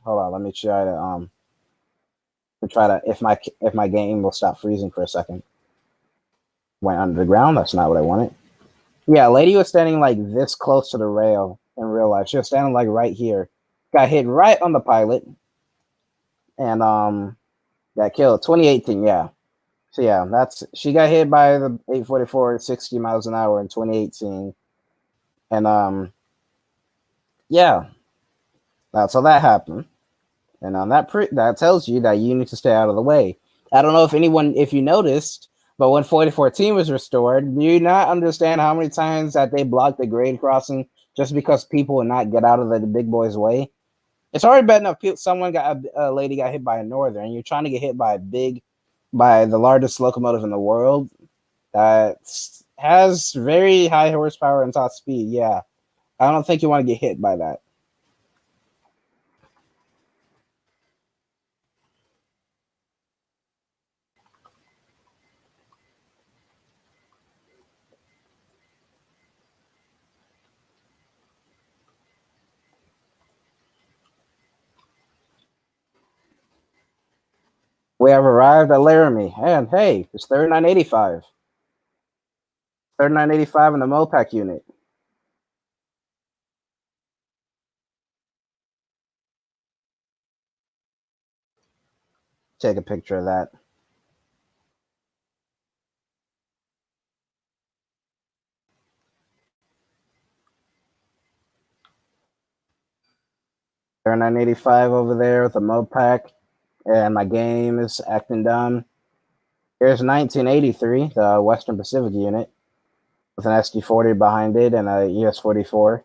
on, let me try to if my game will stop freezing for a second. Went under the ground. That's not what I wanted. Yeah, lady was standing like this close to the rail in real life. She was standing like right here. Got hit right on the pilot, and got killed. 2018, yeah. So yeah, that's she got hit by the 844 at 60 miles an hour in 2018, and yeah, that's how that happened. And that tells you that you need to stay out of the way. I don't know if you noticed, but when 4014 was restored, do you not understand how many times that they blocked the grade crossing just because people would not get out of the big boys' way? It's already bad enough. Someone got a lady got hit by a northern, and you're trying to get hit by the largest locomotive in the world that has very high horsepower and top speed. Yeah, I don't think you want to get hit by that. We have arrived at Laramie, and hey, it's 3985. 3985 in the Mopac unit. Take a picture of that. Thirty 985 over there with the Mopac, and my game is acting dumb. Here's 1983, the Western Pacific unit, with an SD40 behind it and a ES44.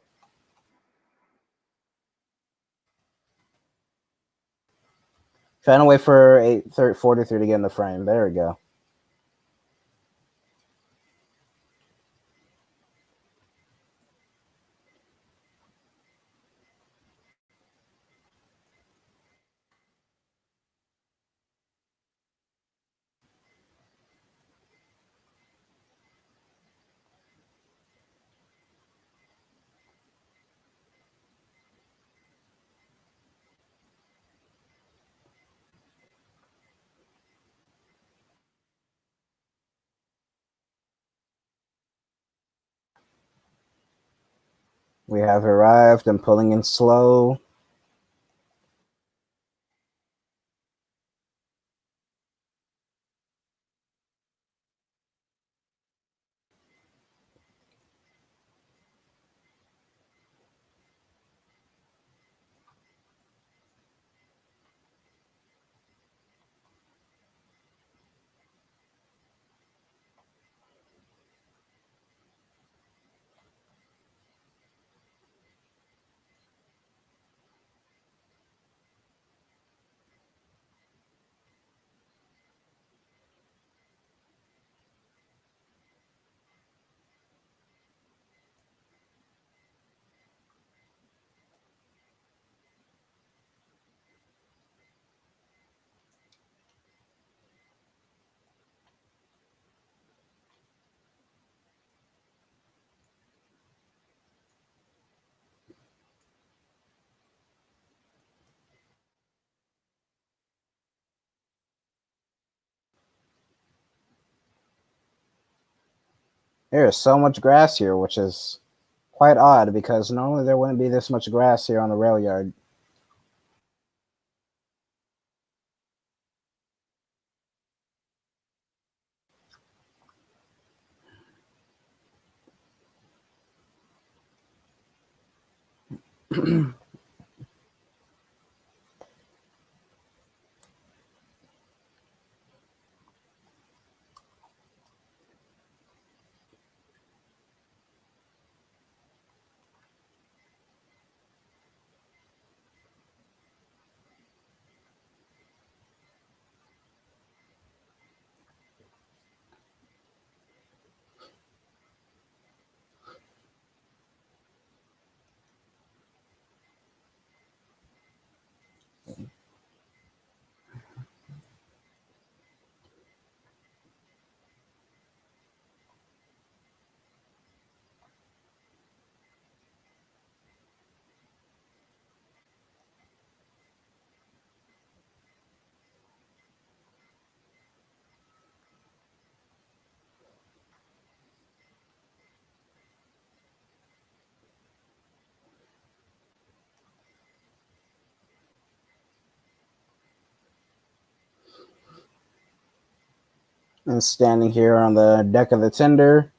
Trying to wait for 843 to get in the frame. There we go. We have arrived and pulling in slow. There is so much grass here, which is quite odd because normally there wouldn't be this much grass here on the rail yard. And standing here on the deck of the tender.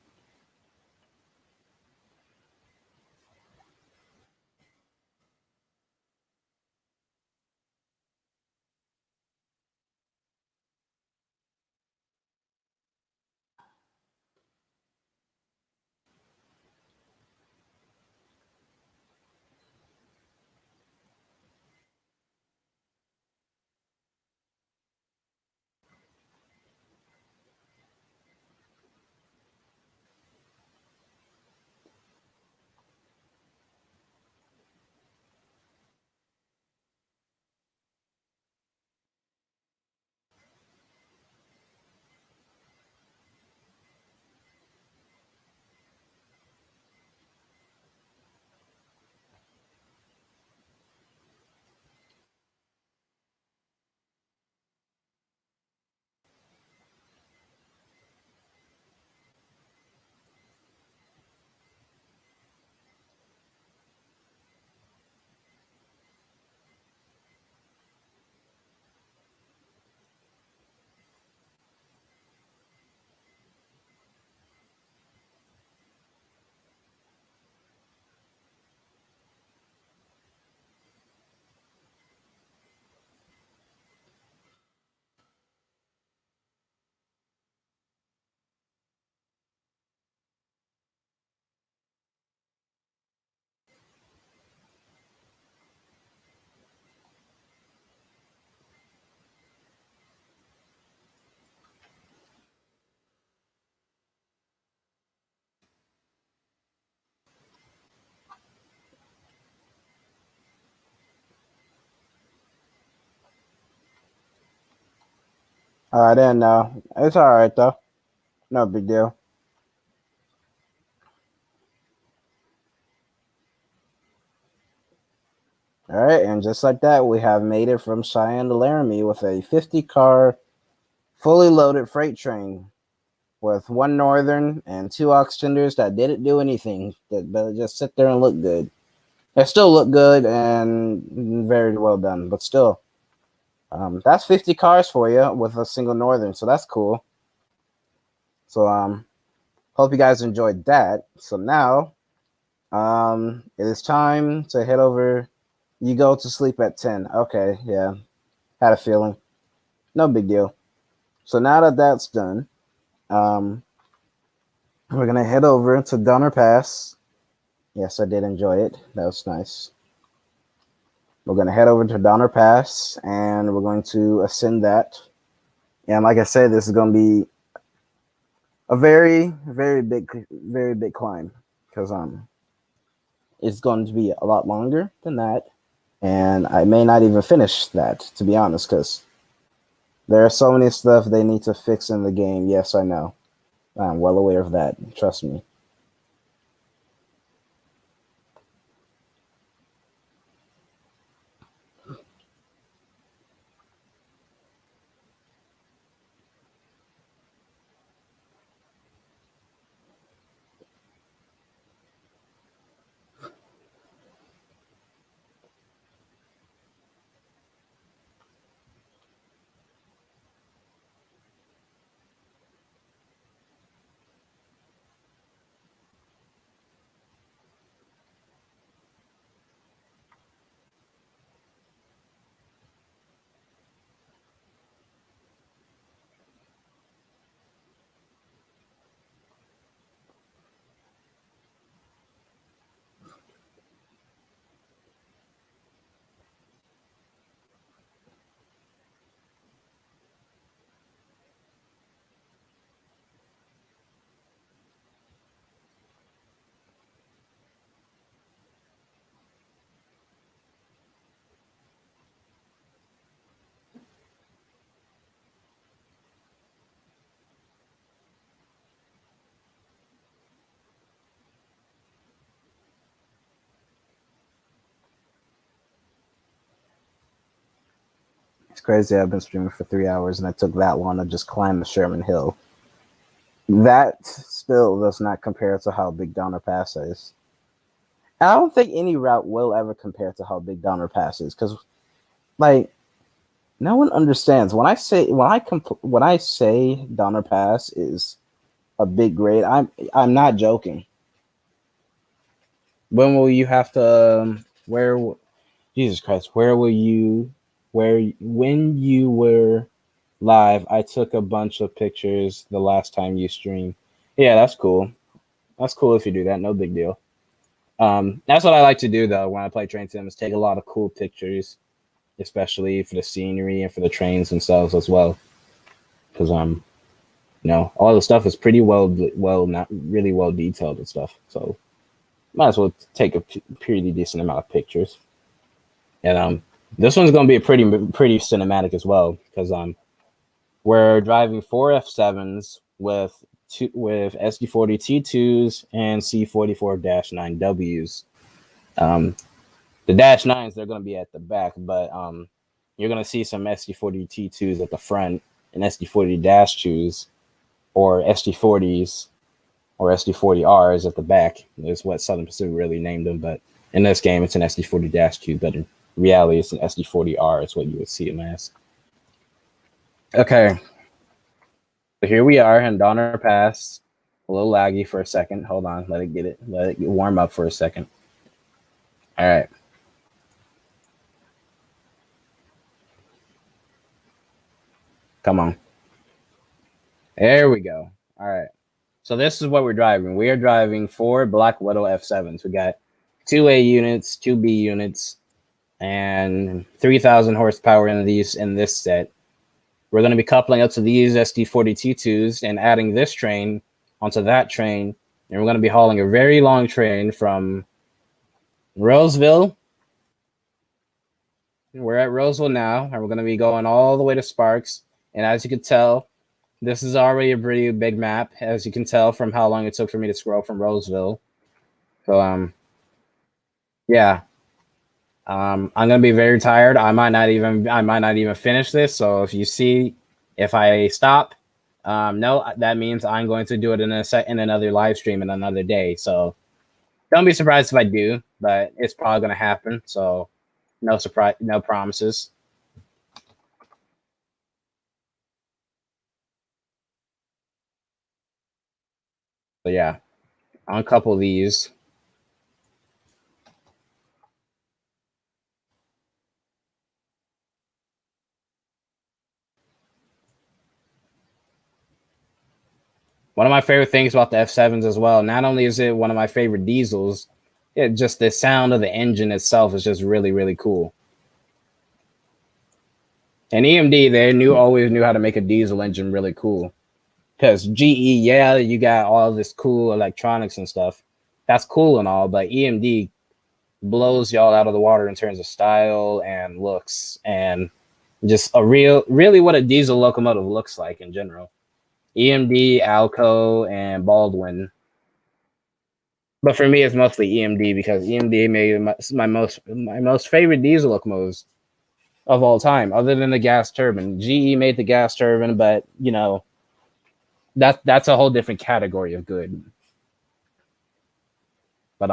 I didn't know. It's all right though. No big deal. All right, and just like that, we have made it from Cheyenne to Laramie with a 50-car, fully loaded freight train with one Northern and two aux tenders that didn't do anything, that just sit there and look good. They still look good and very well done, but still, that's 50 cars for you with a single Northern, so that's cool. So hope you guys enjoyed that. So now it is time to head over. You go to sleep at 10. Okay, yeah, had a feeling. No big deal. So now that that's done, um, we're gonna head over to Donner Pass. Yes, I did enjoy it. That was nice. We're gonna head over to Donner Pass and we're going to ascend that. And like I said, this is gonna be a very big climb because it's going to be a lot longer than that, and I may not even finish that to be honest, because there are so many stuff they need to fix in the game. Yes, I know. I'm well aware of that. Trust me. It's crazy. I've been streaming for 3 hours, and I took that long to just climb the Sherman Hill. That still does not compare to how big Donner Pass is. I don't think any route will ever compare to how big Donner Pass is, because like no one understands when I say Donner Pass is a big grade. I'm not joking. When will you have to? Where? Jesus Christ! Where will you? Where when you were live? I took a bunch of pictures the last time you streamed. Yeah, that's cool. That's cool if you do that. No big deal. That's what I like to do though when I play train sim is take a lot of cool pictures, especially for the scenery and for the trains themselves as well. Because all the stuff is pretty well, not really well detailed and stuff. So might as well take a pretty decent amount of pictures. And this one's gonna be a pretty cinematic as well because we're driving four F7s with SD40 T2s and C44-9Ws. The Dash 9s, they're going to be at the back, but you're going to see some SD40 T2s at the front and SD40 Dash 2s or SD40s or SD40Rs at the back. Is what Southern Pacific really named them, but in this game, it's an SD40 Dash 2, but in reality, it's an SD40R. Is what you would see them as. Okay. So here we are in Donner Pass. A little laggy for a second. Hold on. Let it warm up for a second. All right. Come on. There we go. All right. So this is what we're driving. We are driving 4 Black Widow F7s. We got 2 A units, 2 B units, and 3,000 horsepower in this set. We're going to be coupling up to these SD40 T2s and adding this train onto that train. And we're going to be hauling a very long train from Roseville. We're at Roseville now, and we're going to be going all the way to Sparks. And as you can tell, this is already a pretty big map, as you can tell from how long it took for me to scroll from Roseville. So, yeah. I'm gonna be very tired. I might not even finish this. So if I stop, no, that means I'm going to do it in another live stream in another day. So don't be surprised if I do, but it's probably gonna happen. So no surprise, no promises. So yeah, I'll uncouple these. One of my favorite things about the F7s as well, not only is it one of my favorite diesels, just the sound of the engine itself is just really, really cool. And EMD, always knew how to make a diesel engine really cool. Because GE, yeah, you got all this cool electronics and stuff. That's cool and all, but EMD blows y'all out of the water in terms of style and looks and just really what a diesel locomotive looks like in general. EMD, Alco, and Baldwin. But for me, it's mostly EMD because EMD made my most favorite diesel locomotives of all time, other than the gas turbine. GE made the gas turbine, but that's a whole different category of good. But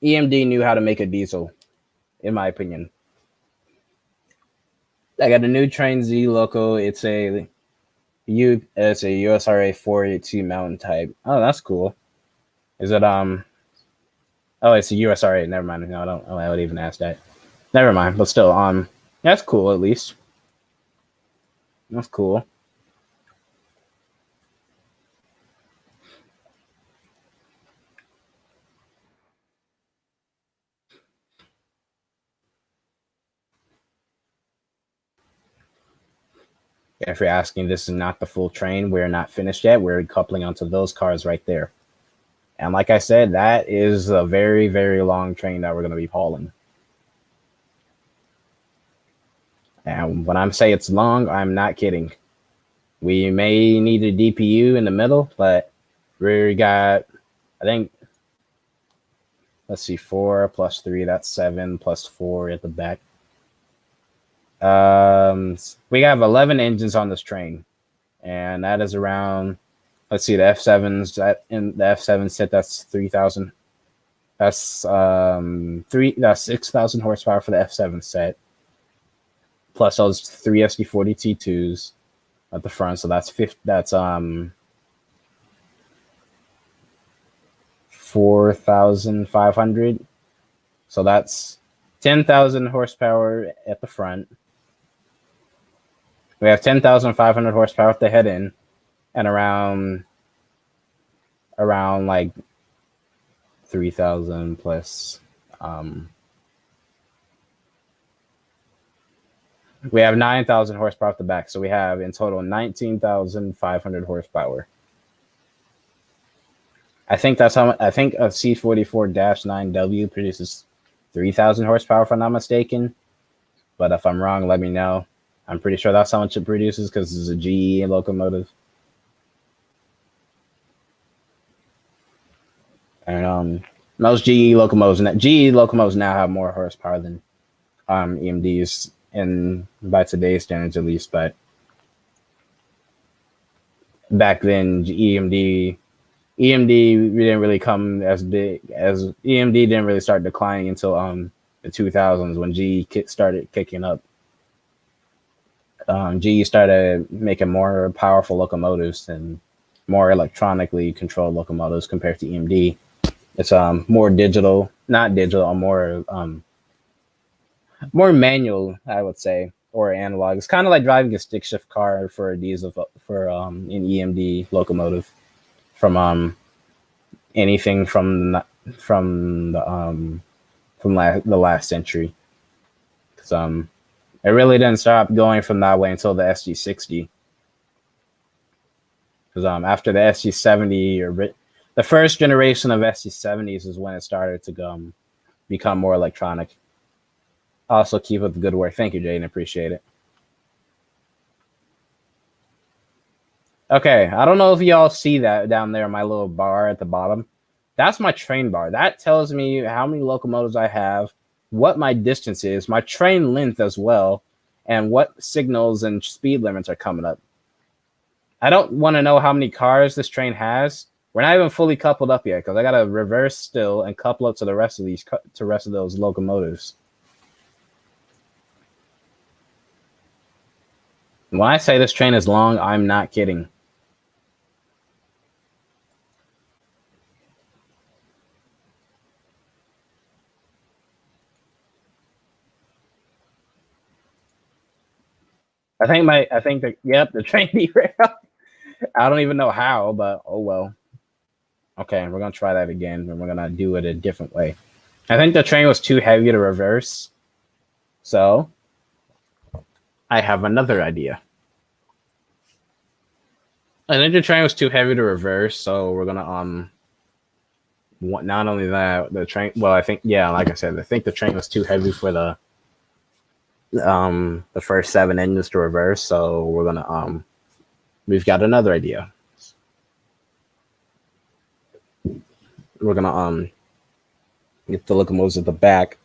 EMD knew how to make a diesel, in my opinion. I got a new Train Z loco. It's a USRA 482 mountain type. Oh, that's cool. Is it Oh, it's a USRA. Never mind. No, I would even ask that. Never mind. But still, that's cool at least. That's cool. If you're asking, this is not the full train. We're not finished yet. We're coupling onto those cars right there. And like I said, that is a very, very long train that we're going to be hauling. And when I'm saying it's long, I'm not kidding. We may need a DPU in the middle, but we got, I think, let's see, 4 plus 3, that's 7 plus 4 at the back. We have 11 engines on this train, and that is around. Let's see, the F7s. That in the F7 set, that's 3,000. That's 6,000 horsepower for the F7 set, plus those three SD40 T2s at the front. So that's 4,500. So that's 10,000 horsepower at the front. We have 10,500 horsepower at the head end, and around like 3,000 plus. We have 9,000 horsepower at the back, so we have in total 19,500 horsepower. I think that's how. I think a C44-9W produces 3,000 horsepower, if I'm not mistaken. But if I'm wrong, let me know. I'm pretty sure that's how much it produces because it's a GE locomotive. And most GE locomotives now have more horsepower than EMDs, and by today's standards at least. But back then, EMD didn't really come as big as EMD didn't really start declining until the 2000s when GE started kicking up. GE started making more powerful locomotives and more electronically controlled locomotives compared to EMD. It's more digital, not digital, more manual, I would say, or analog. It's kind of like driving a stick shift car for a diesel for an EMD locomotive from anything from the last century. Because it really didn't stop going from that way until the SG60. Because after the SG70 the first generation of SG70s is when it started to become more electronic. Also, keep up the good work. Thank you, Jaden. Appreciate it. Okay, I don't know if y'all see that down there, my little bar at the bottom. That's my train bar. That tells me how many locomotives I have, what my distance is, my train length as well, and what signals and speed limits are coming up. I don't want to know how many cars this train has. We're not even fully coupled up yet because I got to reverse still and couple up to the rest of those locomotives. When I say this train is long, I'm not kidding. The train derailed. I don't even know how, but oh well. Okay, we're gonna try that again, and we're gonna do it a different way. I think the train was too heavy to reverse, so I have another idea. I think the train was too heavy to reverse, so we're gonna not only that, the train. Well, I think like I said, I think the train was too heavy for the first 7 engines to reverse, so we're gonna we've got another idea. We're gonna get the locomotives at the back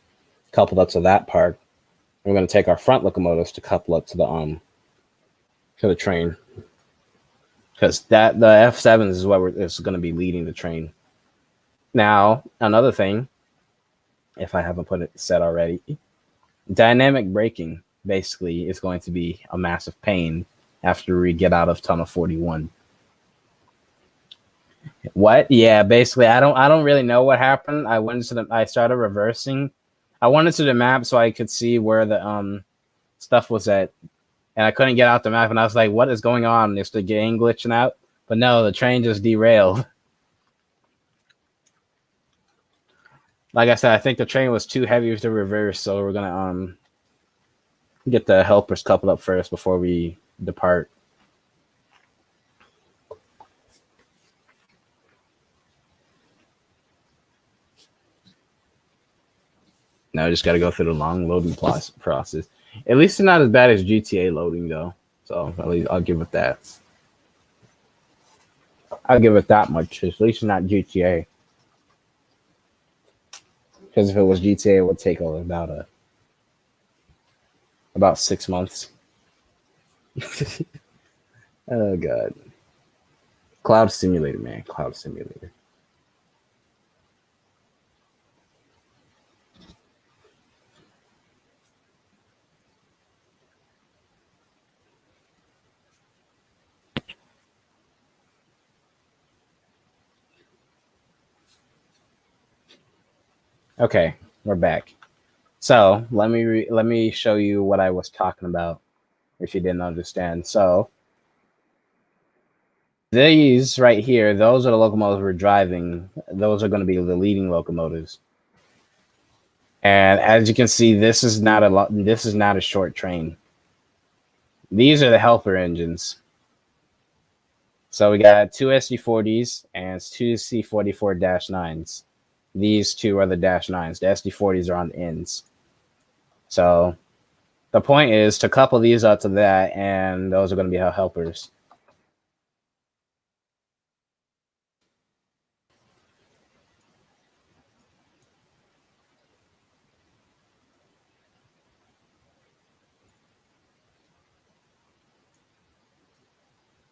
coupled up to that part. We're gonna take our front locomotives to couple up to the train, because the F7s is what is going to be leading the train. Now, another thing, if I haven't put it set already, dynamic braking basically is going to be a massive pain after we get out of tunnel 41. What? Yeah, basically, I don't really know what happened. I started reversing. I went into the map so I could see where the stuff was at, and I couldn't get out the map. And I was like, "What is going on? Is the game glitching out?" But no, the train just derailed. Like I said, I think the train was too heavy to reverse, so we're gonna get the helpers coupled up first before we depart. Now I just got to go through the long loading process. At least it's not as bad as GTA loading, though. So at least I'll give it that. I'll give it that much. At least it's not GTA. Because if it was GTA, it would take about About 6 months. Oh god. Cloud Simulator, man. Cloud Simulator. Okay, we're back. So let me show you what I was talking about if you didn't understand. So these right here, those are the locomotives we're driving. Those are going to be the leading locomotives. And as you can see, this is not a short train. These are the helper engines. So we got two SD40s and two C44-9s. These two are the dash nines. The SD40s are on the ends. So the point is to couple these up to that, and those are going to be our helpers.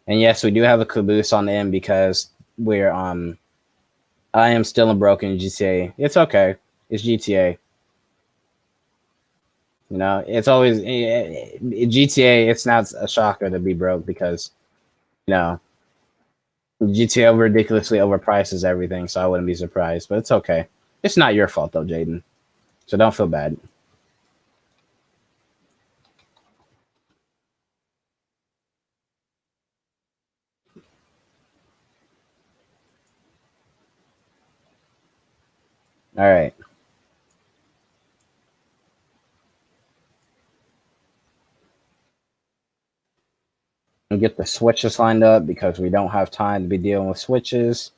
And yes, we do have a caboose on the end because we're I am still in broken GTA. It's okay. It's GTA. You know, it's always GTA. It's not a shocker to be broke because you know GTA ridiculously overprices everything, so I wouldn't be surprised. But it's okay. It's not your fault though, Jaden. So don't feel bad. All right. And get the switches lined up because we don't have time to be dealing with switches.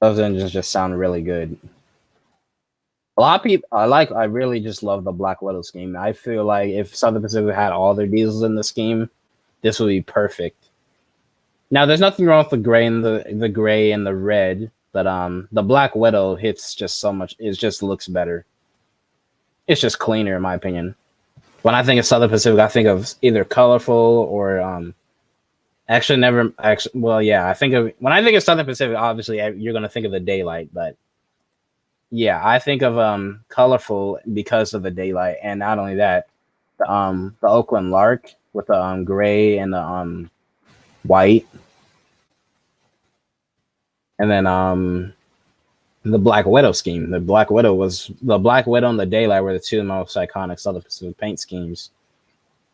Those engines just sound really good. A lot of people, I really just love the Black Widow scheme. I feel like if Southern Pacific had all their diesels in the scheme, this would be perfect. Now, there's nothing wrong with the gray and the gray and the red, but the Black Widow hits just so much. It just looks better. It's just cleaner, in my opinion. When I think of Southern Pacific, I think of either colorful or actually never actually. Well, yeah, I think of when I think of Southern Pacific, obviously you're gonna think of the daylight, but yeah, I think of colorful because of the daylight, and not only that, the Oakland Lark with the gray and the white, and then the Black Widow scheme. The Black Widow and the Daylight were the two most iconic Southern Pacific paint schemes.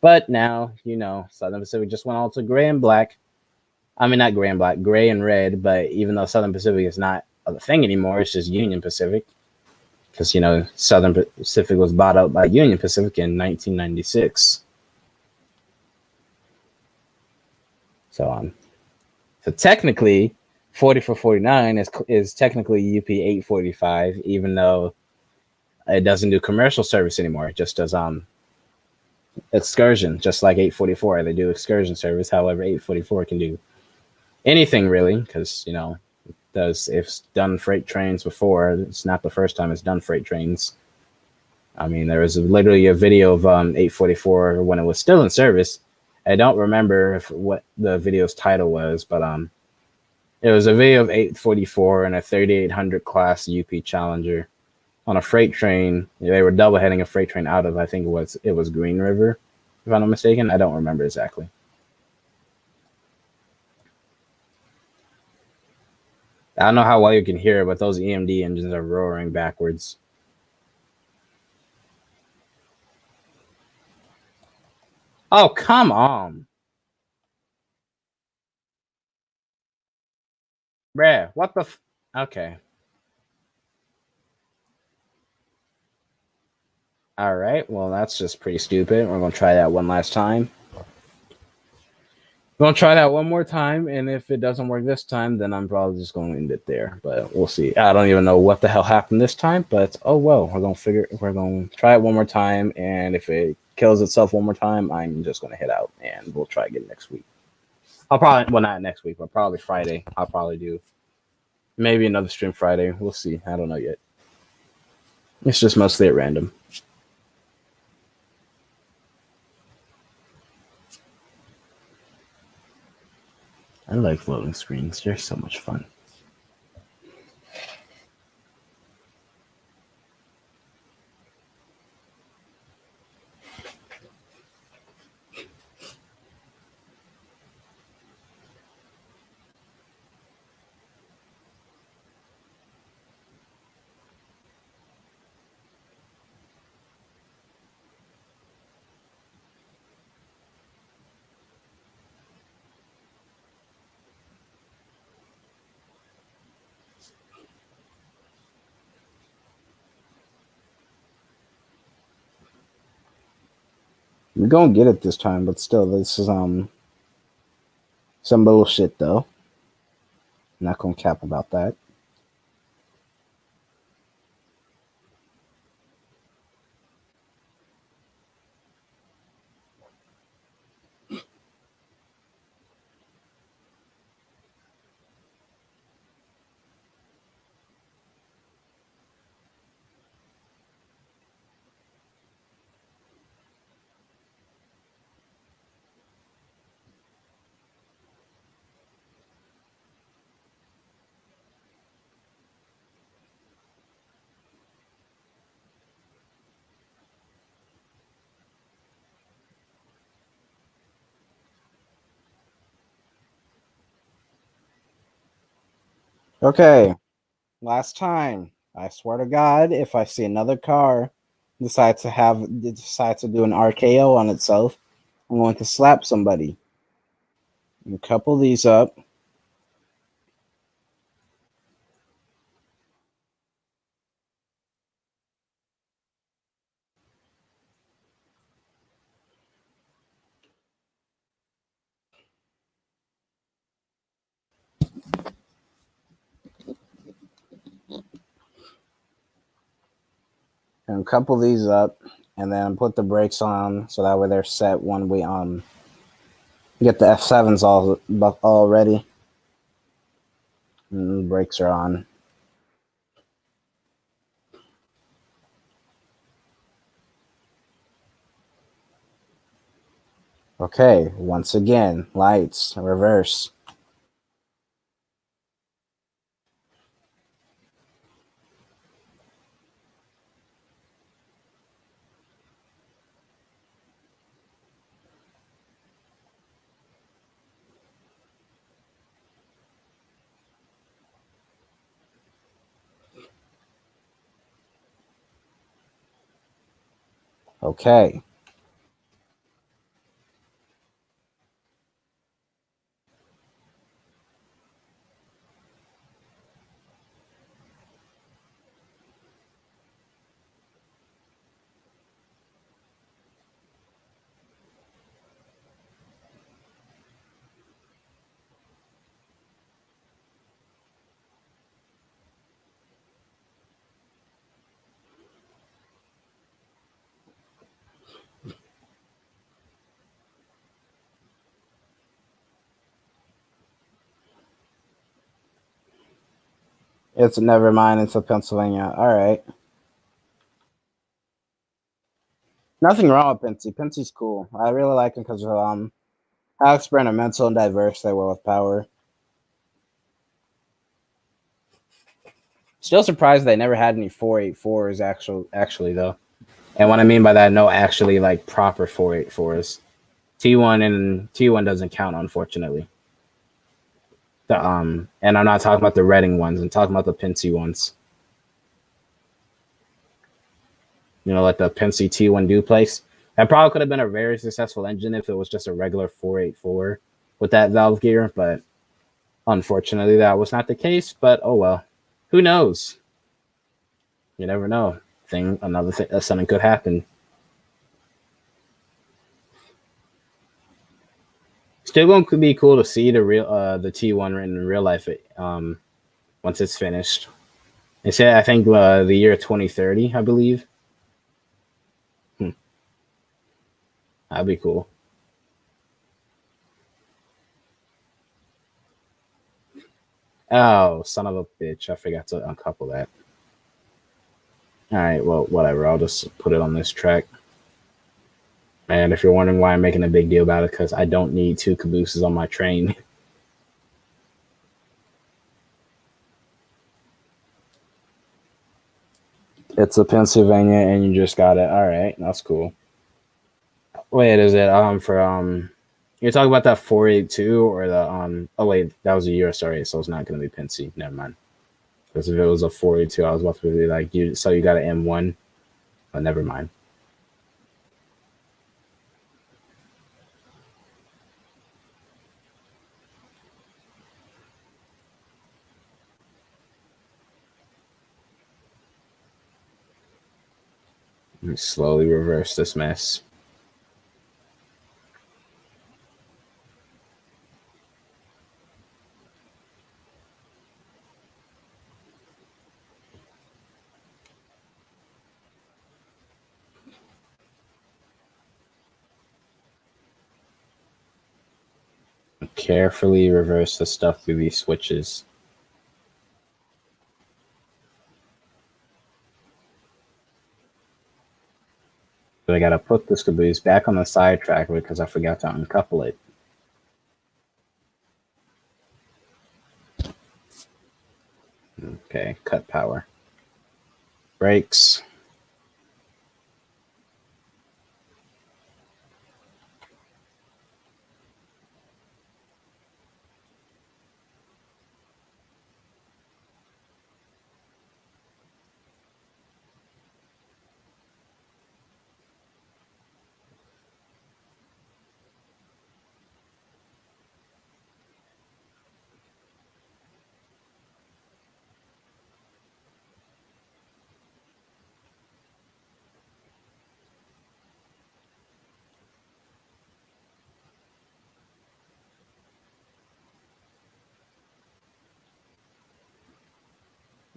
But now, you know, Southern Pacific just went all to gray and black. I mean, not gray and black, gray and red. But even though Southern Pacific is not a thing anymore, it's just Union Pacific. Because, you know, Southern Pacific was bought out by Union Pacific in 1996. So technically, 4449 is technically UP 845, even though it doesn't do commercial service anymore. It just does excursion, just like 844. They do excursion service. However, 844 can do anything really, because you know, if it's done freight trains before. It's not the first time it's done freight trains. I mean, there was literally a video of 844 when it was still in service. I don't remember what the video's title was, but it was a video of 844 and a 3800 class UP Challenger on a freight train. They were double heading a freight train out of, I think it was Green River, if I'm not mistaken. I don't remember exactly. I don't know how well you can hear it, but those EMD engines are roaring backwards. Oh, come on. Bruh, what the okay. All right, well, that's just pretty stupid. We're going to try that one last time. We're going to try that one more time, and if it doesn't work this time, then I'm probably just going to end it there. But we'll see. I don't even know what the hell happened this time, but oh well. We're going to try it one more time, and if it kills itself one more time, I'm just gonna head out and we'll try again next week. I'll probably well not next week, but probably Friday. I'll probably do maybe another stream Friday. We'll see. I don't know yet. It's just mostly at random. I like loading screens. They're so much fun. We're gonna get it this time, but still, this is some bullshit though. I'm not gonna cap about that. Okay, last time. I swear to God, if I see another car decide to do an RKO on itself, I'm going to slap somebody. And couple these up. And couple these up, and then put the brakes on so that way they're set when we get the F7s all ready. And the brakes are on. Okay, once again, lights, reverse. Okay. It's never mind until Pennsylvania. All right. Nothing wrong with Pincy. Pincy's cool. I really like him because of how experimental and diverse they were with power. Still surprised they never had any 484s actually though. And what I mean by that, no actually like proper 484s. T1 doesn't count unfortunately. And I'm not talking about the Reading ones. I'm talking about the Pincy ones. You know, like the Pincy T1 duplex. That probably could have been a very successful engine if it was just a regular 484 with that valve gear, but unfortunately that was not the case. But oh well. Who knows? You never know. Something could happen. Still going to be cool to see the T1 in real life once it's finished. They said I think the year 2030, I believe. That'd be cool. Oh, son of a bitch! I forgot to uncouple that. All right, well, whatever. I'll just put it on this track. And if you're wondering why I'm making a big deal about it, because I don't need two cabooses on my train. It's a Pennsylvania, and you just got it. All right, that's cool. Wait, is it for You're talking about that 482 or the Oh wait, that was a USRA, so it's not going to be Pensy. Never mind. Because if it was a 482, I was about to be like you. So you got an M1, but never mind. Let me slowly reverse this mess. Carefully reverse the stuff through these switches. But I gotta put this caboose back on the side track because I forgot to uncouple it. Okay, cut power. Brakes.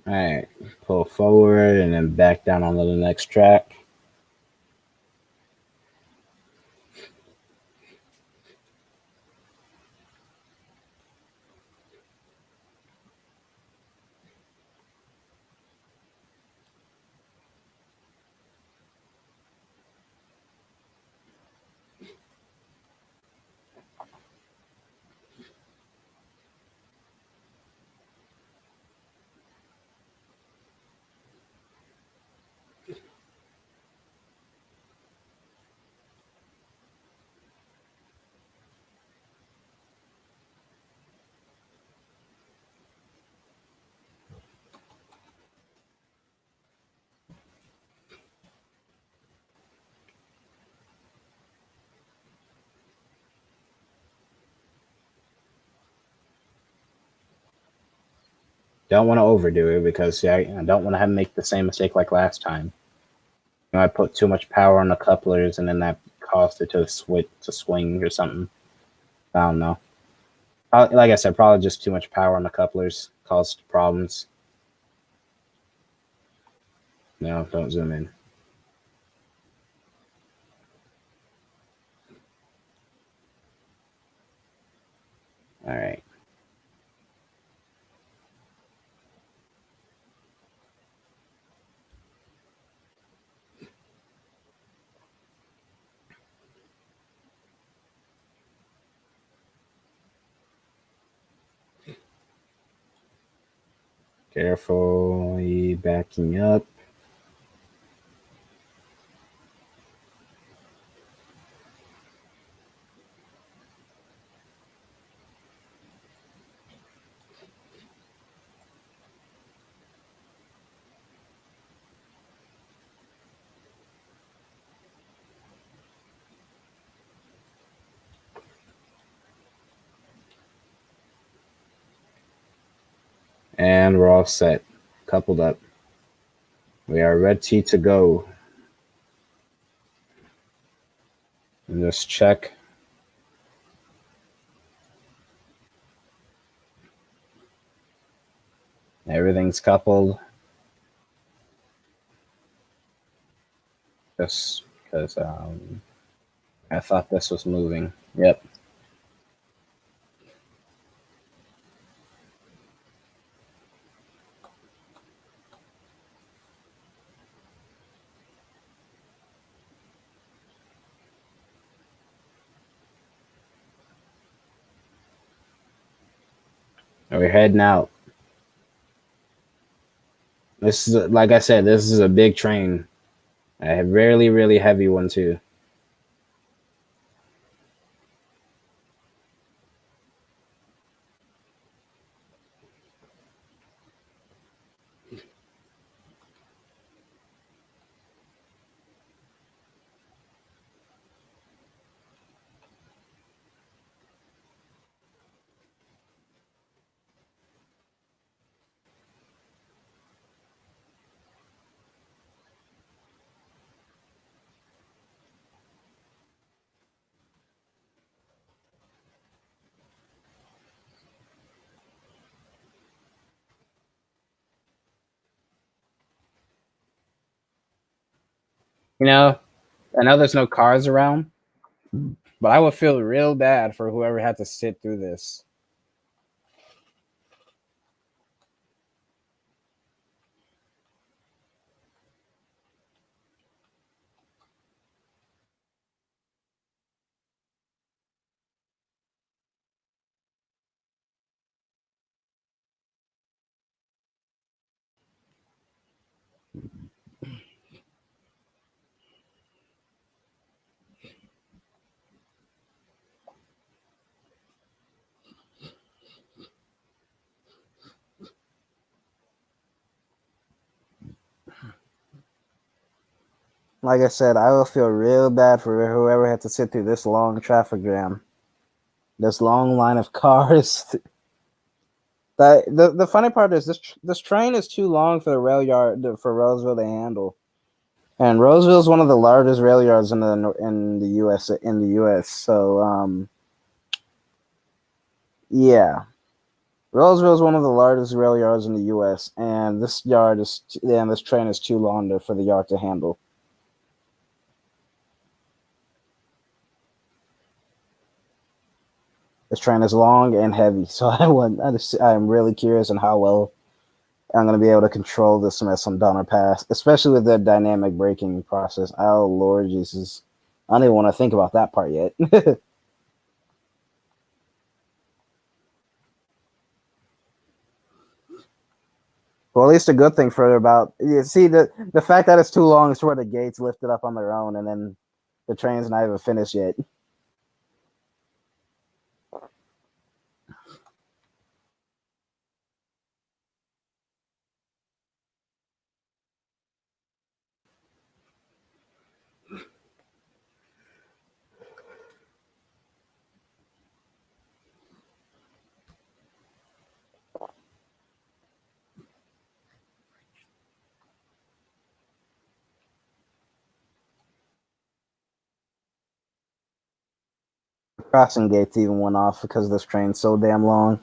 All right, pull forward and then back down onto the next track. Don't want to overdo it because yeah, I don't want to have to make the same mistake like last time. I put too much power on the couplers and then that caused it to switch to swing or something. I don't know. Like I said, probably just too much power on the couplers caused problems. No, don't zoom in. All right. Carefully backing up. And we're all set. Coupled up. We are ready to go. And just check. Everything's coupled. Just because I thought this was moving. Yep. We're heading out. This is like I said. This is a big train. A really, really heavy one too. You know, I know there's no cars around, but I would feel real bad for whoever had to sit through this. Like I said, I will feel real bad for whoever had to sit through this long traffic jam, this long line of cars. The funny part is this train is too long for the rail yard for Roseville to handle. And Roseville is one of the largest rail yards in the U.S. So yeah, Roseville is one of the largest rail yards in the U.S. And this train is too long for the yard to handle. This train is long and heavy, so I'm really curious on how well I'm going to be able to control this mess on Donner Pass, especially with the dynamic braking process. Oh Lord Jesus, I don't even want to think about that part yet. Well, at least a good thing for about you see the fact that it's too long is where the gates lifted up on their own, and then the train's not even finished yet. Crossing gates even went off because this train's so damn long.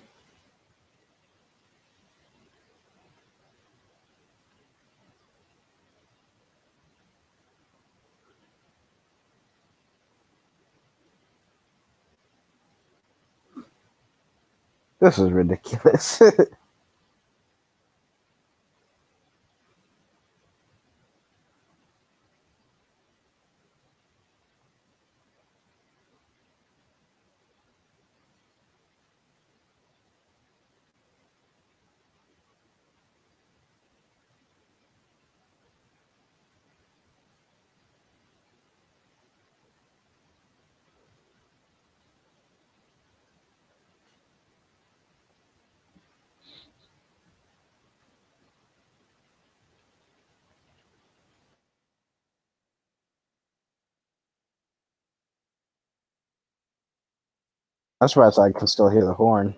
This is ridiculous. I'm surprised I can still hear the horn.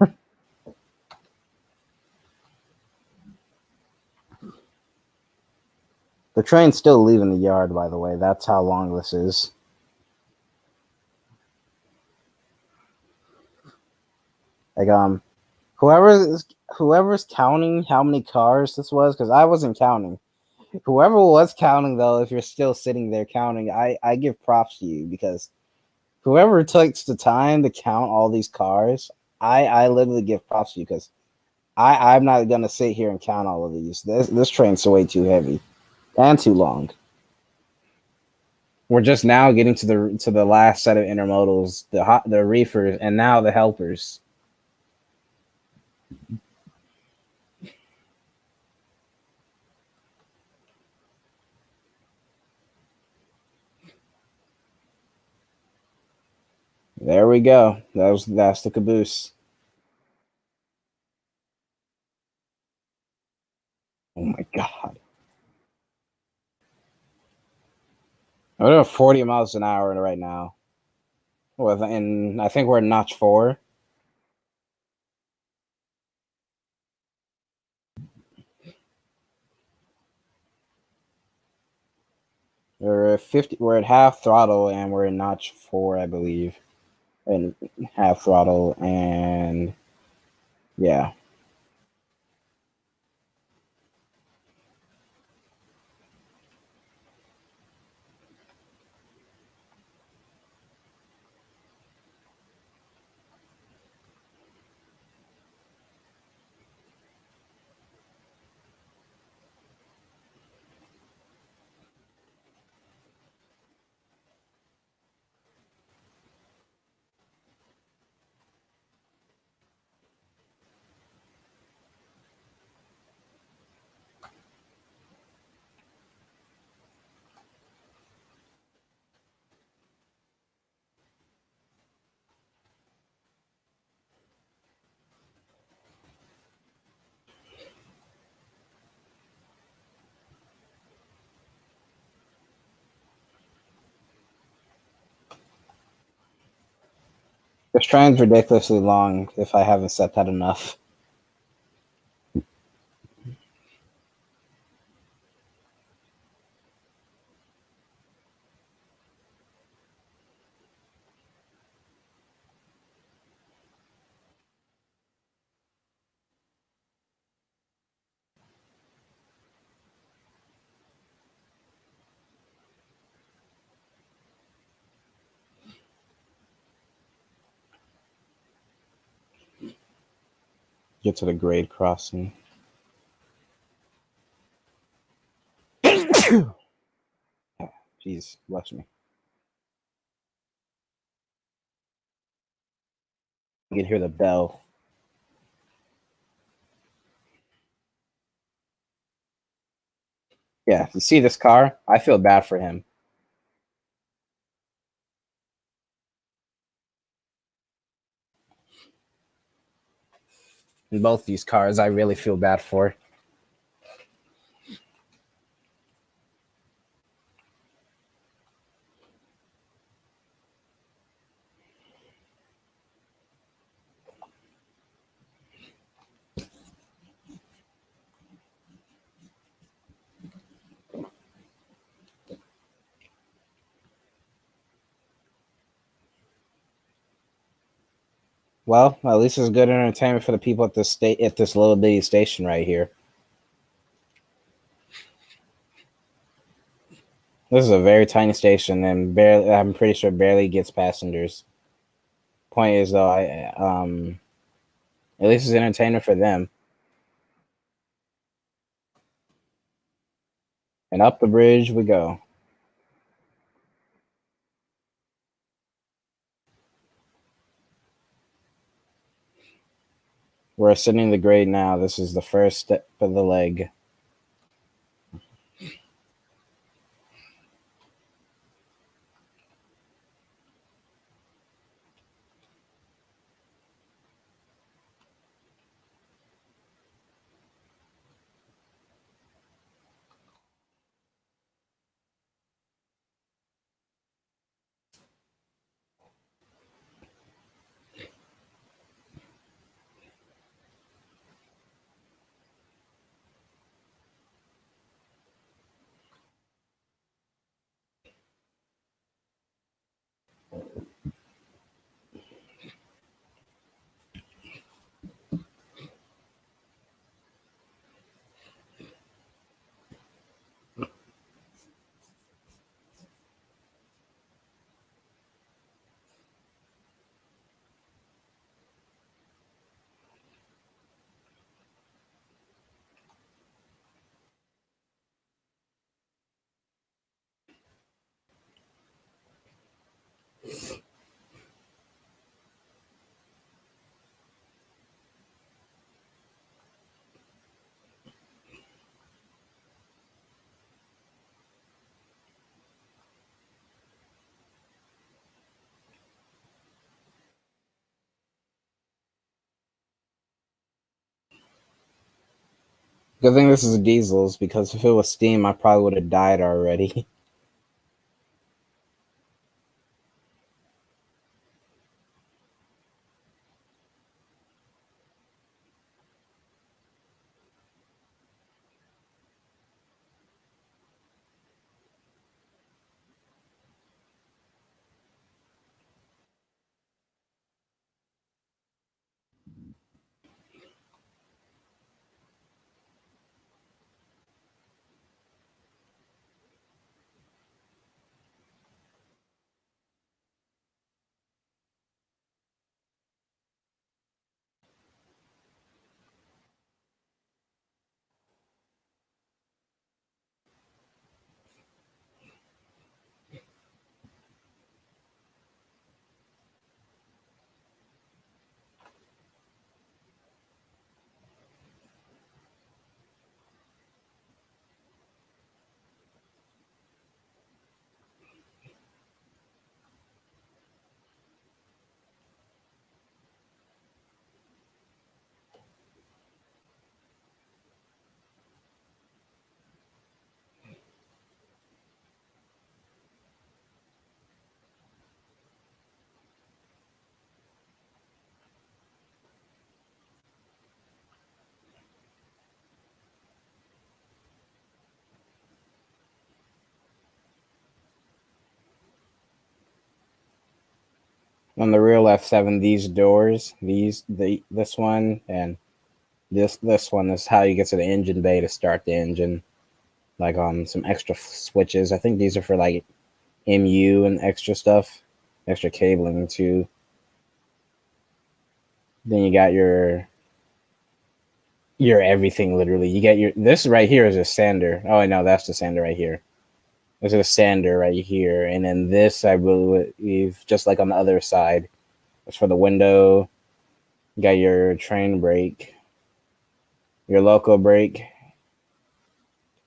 The train's still leaving the yard, by the way. That's how long this is. Like whoever whoever's counting how many cars this was, because I wasn't counting. Whoever was counting though, if you're still sitting there counting, I give props to you because Whoever takes the time to count all these cars, I literally give props to you because I'm not gonna sit here and count all of these. This train's way too heavy and too long. We're just now getting to the last set of intermodals, the reefers, and now the helpers. There we go. That's the caboose. Oh my god. We're doing 40 miles an hour right now. And I think we're in notch 4. We're at 50. We're at half throttle, and we're in notch 4, I believe. And half throttle, and yeah. This train's ridiculously long. If I haven't said that enough. Get to the grade crossing. Jeez, bless me. You can hear the bell. Yeah, you see this car? I feel bad for him. In both these cars, I really feel bad for. Well, at least it's good entertainment for the people at this little bitty station right here. This is a very tiny station, and barely. I'm pretty sure barely gets passengers. Point is, though, at least it's entertainment for them. And up the bridge we go. We're ascending the grade now. This is the first step of the leg. Good thing this is diesels because if it was steam, I probably would have died already. On the real F7, these doors, this one and this one is how you get to the engine bay to start the engine. Like some extra switches. I think these are for like MU and extra stuff, extra cabling too. Then you got your everything literally. You get your this right here is a sander. Oh, I know that's the sander right here. There's a sander right here, and then this I believe just like on the other side. It's for the window. You got your train brake, your loco brake.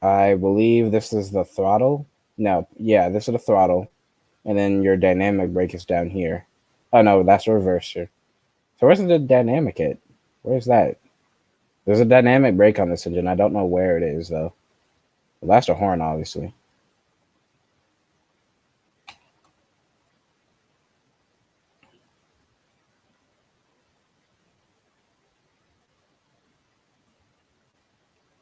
I believe this is the throttle. No, yeah, this is the throttle, and then your dynamic brake is down here. Oh no, that's a reverser. So where's the dynamic at? Where's that? There's a dynamic brake on this engine. I don't know where it is though. Well, that's the horn, obviously.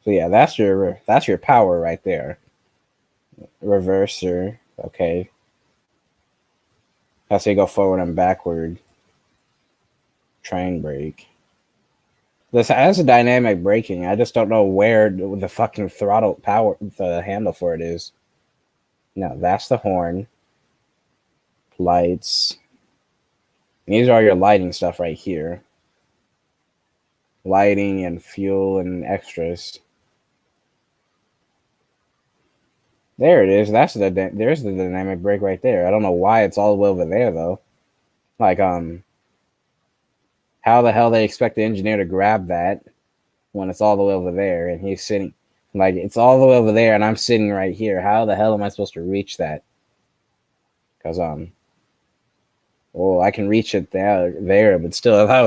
So yeah, that's your power right there. Reverser. Okay. That's how you go forward and backward. Train brake. This has a dynamic braking. I just don't know where the fucking throttle power, the handle for it is. No, that's the horn. Lights. These are your lighting stuff right here. Lighting and fuel and extras. There it is. There's the dynamic brake right there. I don't know why it's all the way over there though. Like how the hell they expect the engineer to grab that when it's all the way over there and he's sitting like it's all the way over there and I'm sitting right here. How the hell am I supposed to reach that? Because well, I can reach it there, but still, if I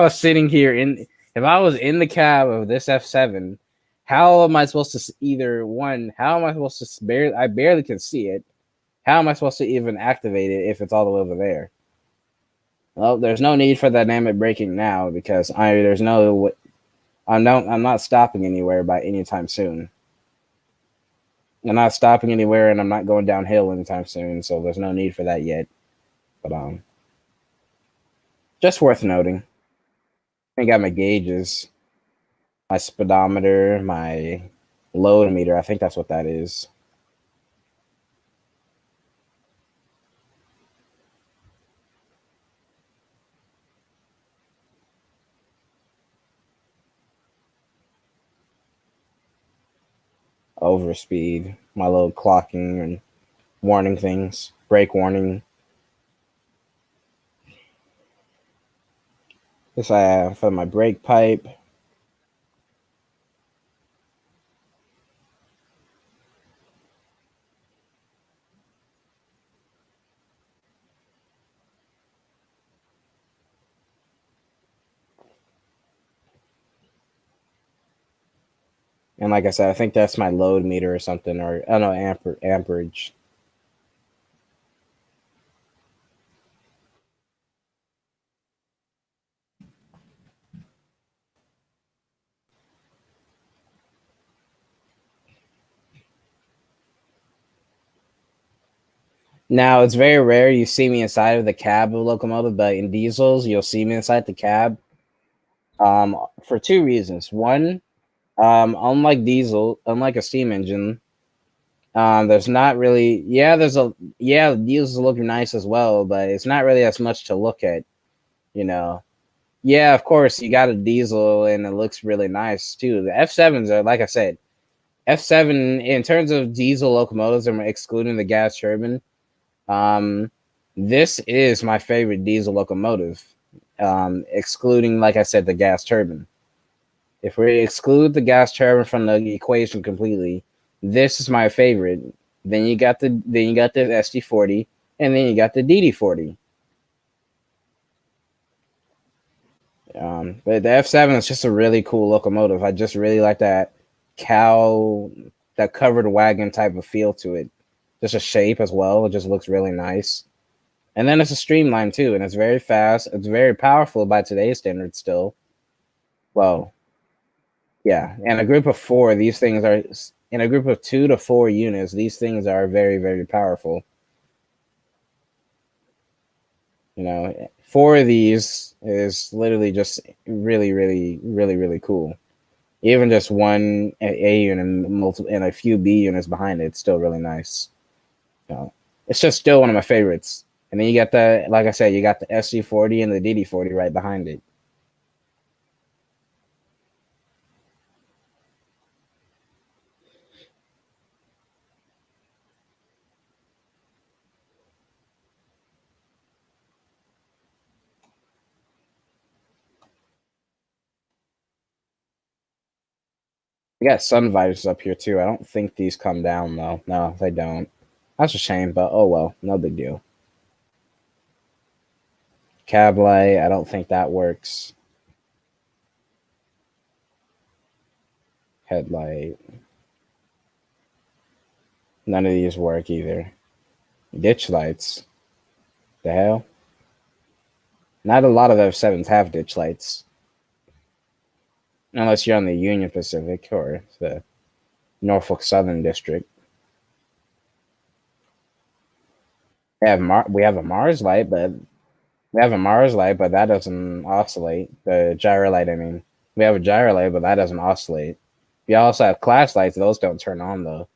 was sitting here if I was in the cab of this F7, how am I supposed to either one? How am I supposed to barely? I barely can see it. How am I supposed to even activate it if it's all the way over there? Well, there's no need for dynamic braking now because there's no I'm not stopping anywhere by anytime soon. I'm not stopping anywhere, and I'm not going downhill anytime soon. So there's no need for that yet. But just worth noting. I got my gauges, my speedometer, my load meter. I think that's what that is. Overspeed, my little clocking and warning things, brake warning. This I have for my brake pipe. And like I said, I think that's my load meter or something, or I don't know, amperage. Now it's very rare you see me inside of the cab of a locomotive, but in diesels you'll see me inside the cab. For two reasons. One, unlike a steam engine, there's not really diesels look nice as well, but it's not really as much to look at, you know. Yeah, of course you got a diesel and it looks really nice too. The F7s are, like I said, F7 in terms of diesel locomotives, I'm excluding the gas turbine. Um, this is my favorite diesel locomotive, excluding, like I said, the gas turbine. If we exclude the gas turbine from the equation completely, this is my favorite. Then you got the SD40, and then you got the DD40. But the F7 is just a really cool locomotive. I just really like cow, that covered wagon type of feel to it. Just a shape as well. It just looks really nice. And then it's a streamline too, and it's very fast. It's very powerful by today's standards still. Well, yeah. In a group of four, these things are in a group of 2 to 4 units. These things are very, very powerful. Four of these is literally just really, really, really, really cool. Even just one A unit and a few B units behind it, it's still really nice. It's just still one of my favorites. And then you got like I said, you got the SC40 and the DD40 right behind it. We got sun visors up here too. I don't think these come down though. No, they don't. That's a shame, but oh well, no big deal. Cab light, I don't think that works. Headlight, none of these work either. Ditch lights, the hell? Not a lot of F7s have ditch lights, unless you're on the Union Pacific or the Norfolk Southern District. We have a Mars light, but that doesn't oscillate. The gyro light, I mean. We have a gyro light, but that doesn't oscillate. We also have class lights. Those don't turn on, though.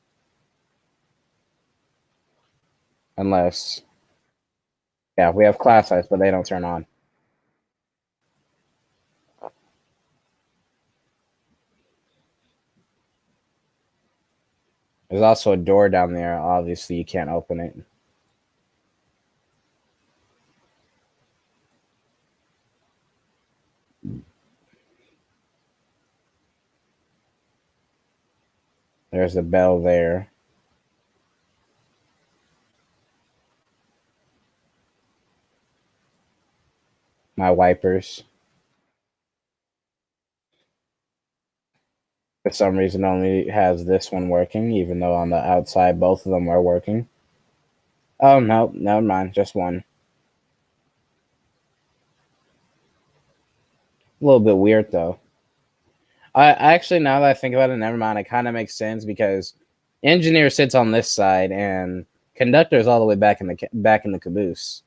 Unless, yeah, we have class lights, but they don't turn on. There's also a door down there. Obviously, you can't open it. There's a bell there. My wipers. For some reason, only has this one working, even though on the outside, both of them are working. Oh, no, never mind. Just one. A little bit weird, though. I actually, now that I think about it, never mind. It kind of makes sense because engineer sits on this side and conductor is all the way back in the caboose.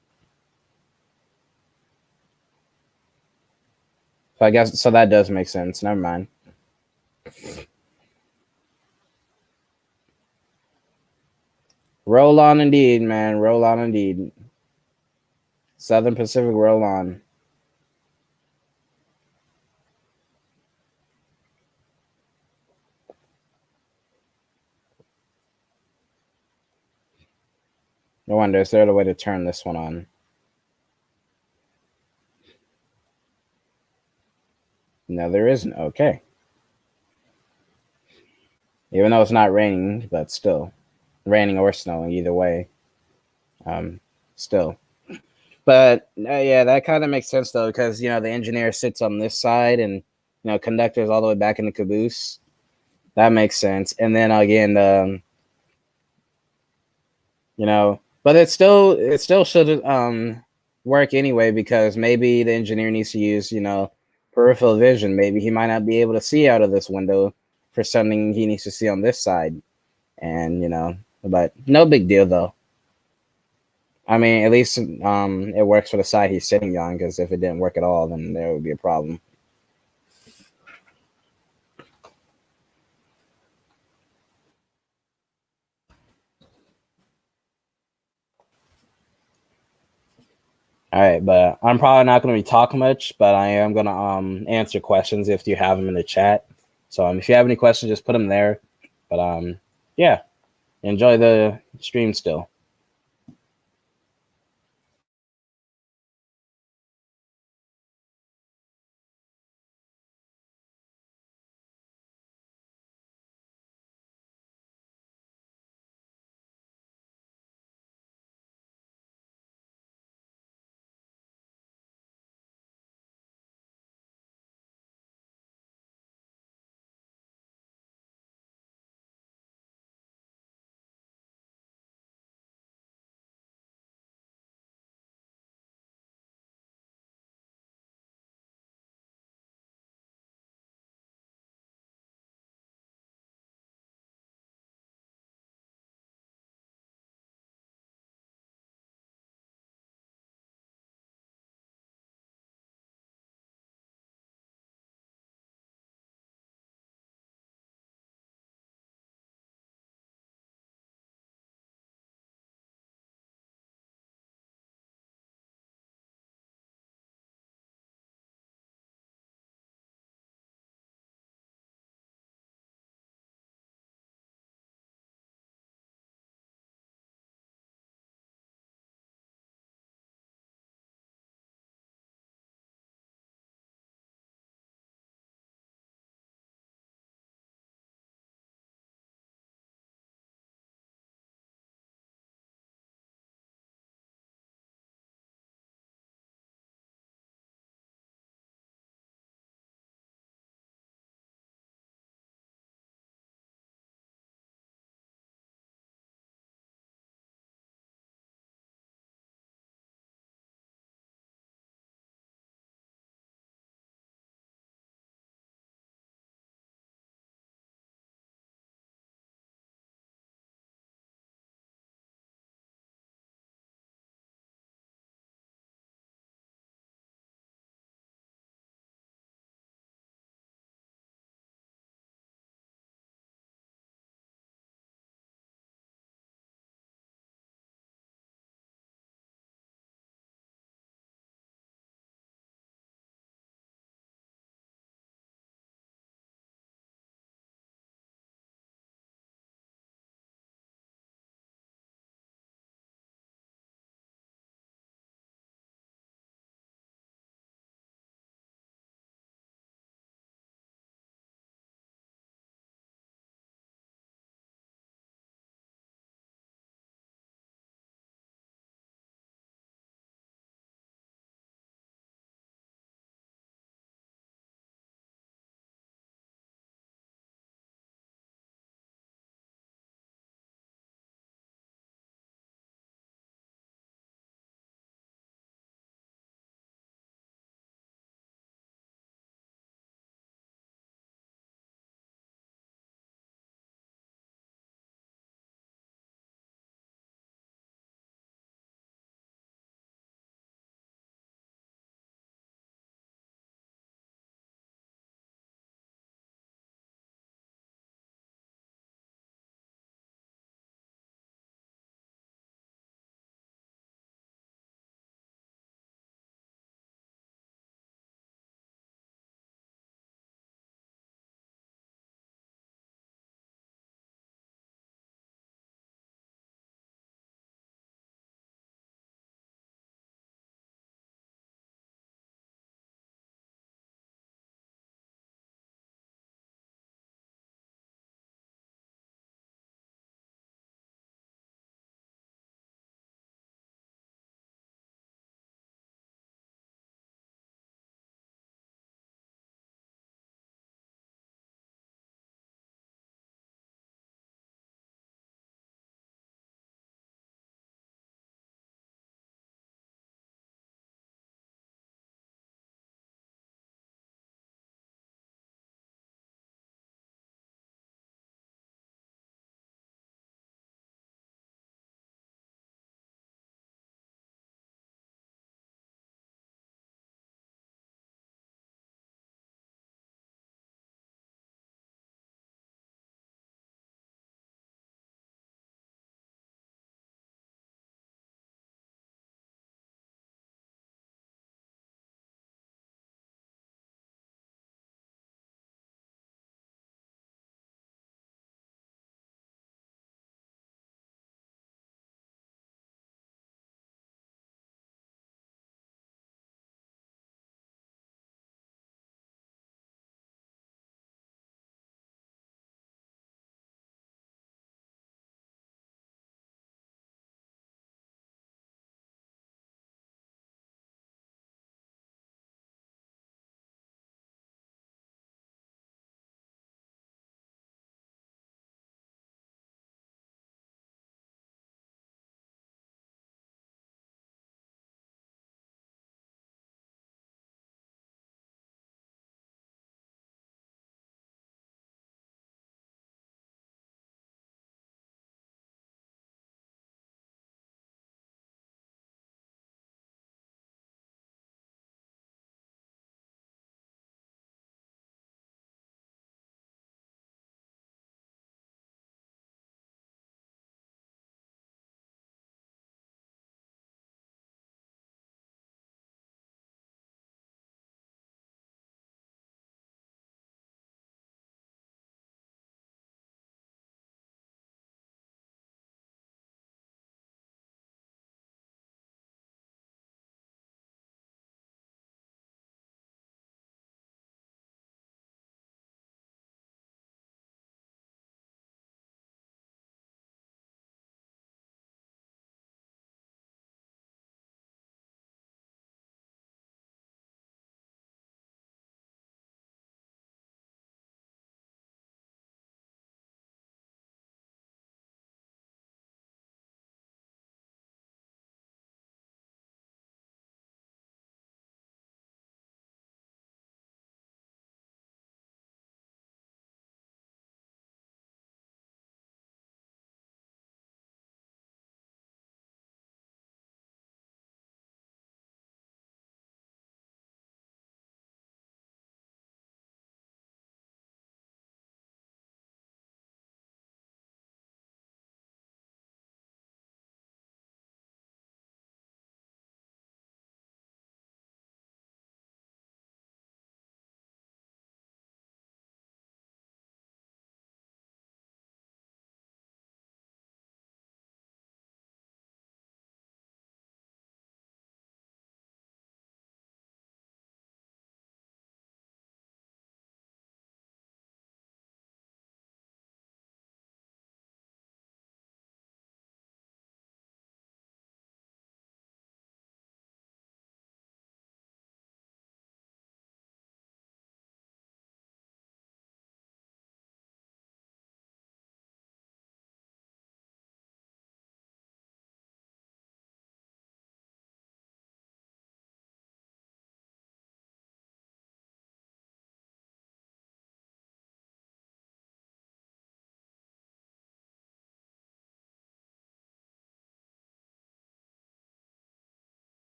So I guess that does make sense. Never mind. Roll on indeed, man. Roll on indeed. Southern Pacific, roll on. No wonder. Is there a way to turn this one on? No, there isn't. Okay. Even though it's not raining, but still. Raining or snowing, either way. Still. But yeah, that kind of makes sense though, because the engineer sits on this side, and conductors all the way back in the caboose. That makes sense. And then again, but it still should work anyway because maybe the engineer needs to use peripheral vision. Maybe he might not be able to see out of this window for something he needs to see on this side, and but no big deal though. I mean, at least it works for the side he's sitting on. Because if it didn't work at all, then there would be a problem. All right, but I'm probably not going to be talking much, but I am going to answer questions if you have them in the chat. So if you have any questions, just put them there. But yeah, enjoy the stream still.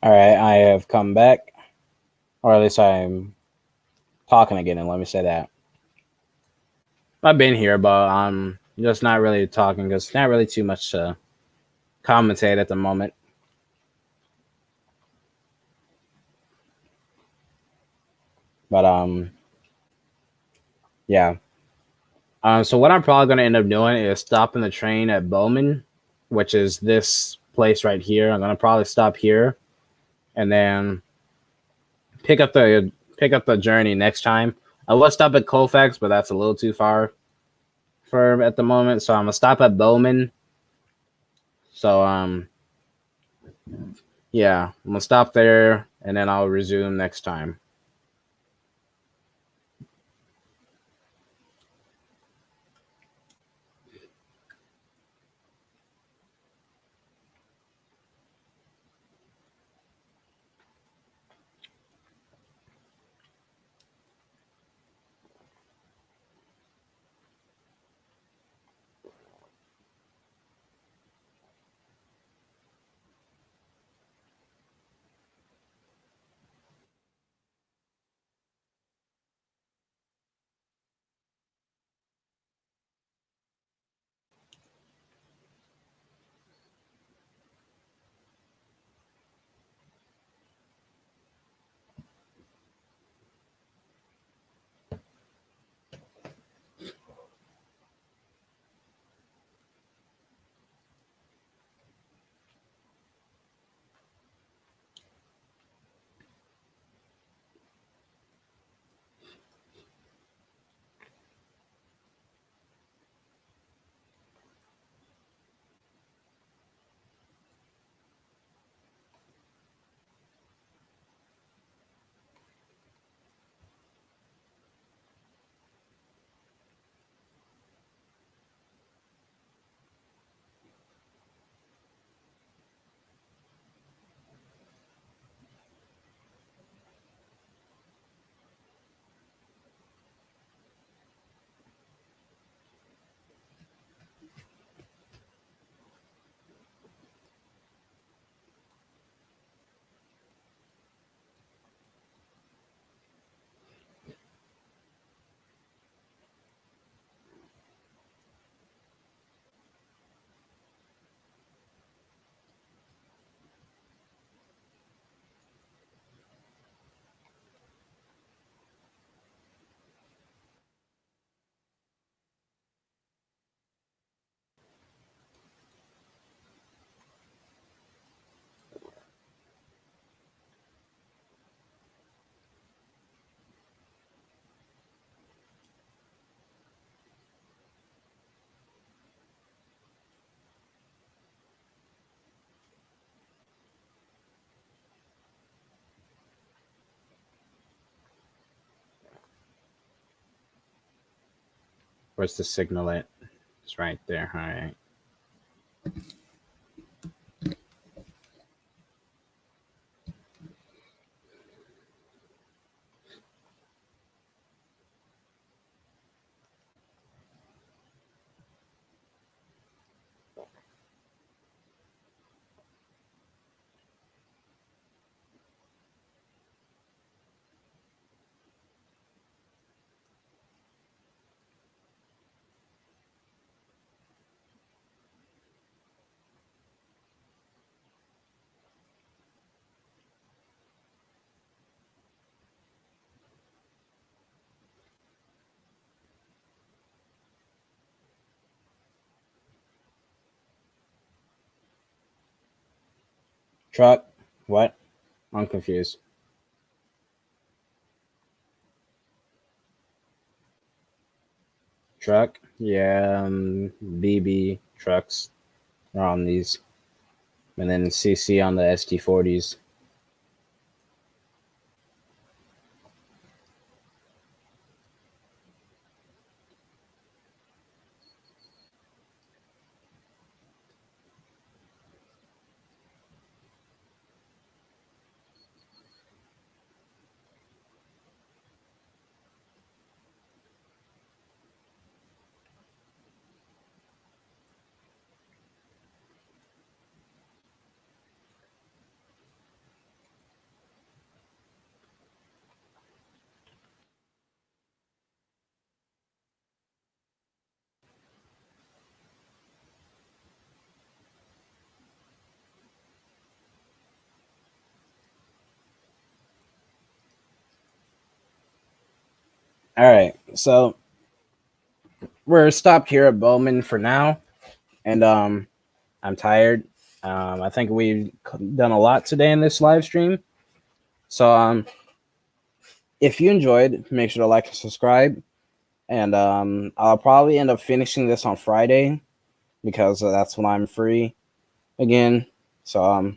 All right, I have come back, or at least I'm talking again. And let me say that I've been here, but I'm just not really talking because not really too much to commentate at the moment. But yeah. So what I'm probably gonna end up doing is stopping the train at Bowman, which is this place right here. I'm gonna probably stop here and then pick up the journey next time. I will stop at Colfax, but that's a little too far for at the moment. So I'm gonna stop at Bowman. So yeah, I'm gonna stop there and then I'll resume next time. Where's the signal at? It's right there. All right. Truck. What? I'm confused. Truck. Yeah. BB trucks are on these, and then CC on the ST40s. All right, so we're stopped here at Bowman for now, and I'm tired. I think we've done a lot today in this live stream. So if you enjoyed, make sure to like and subscribe. And I'll probably end up finishing this on Friday because that's when I'm free again. So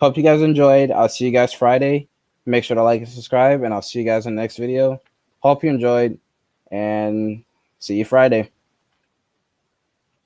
hope you guys enjoyed. I'll see you guys Friday. Make sure to like and subscribe, and I'll see you guys in the next video. Hope you enjoyed, and see you Friday.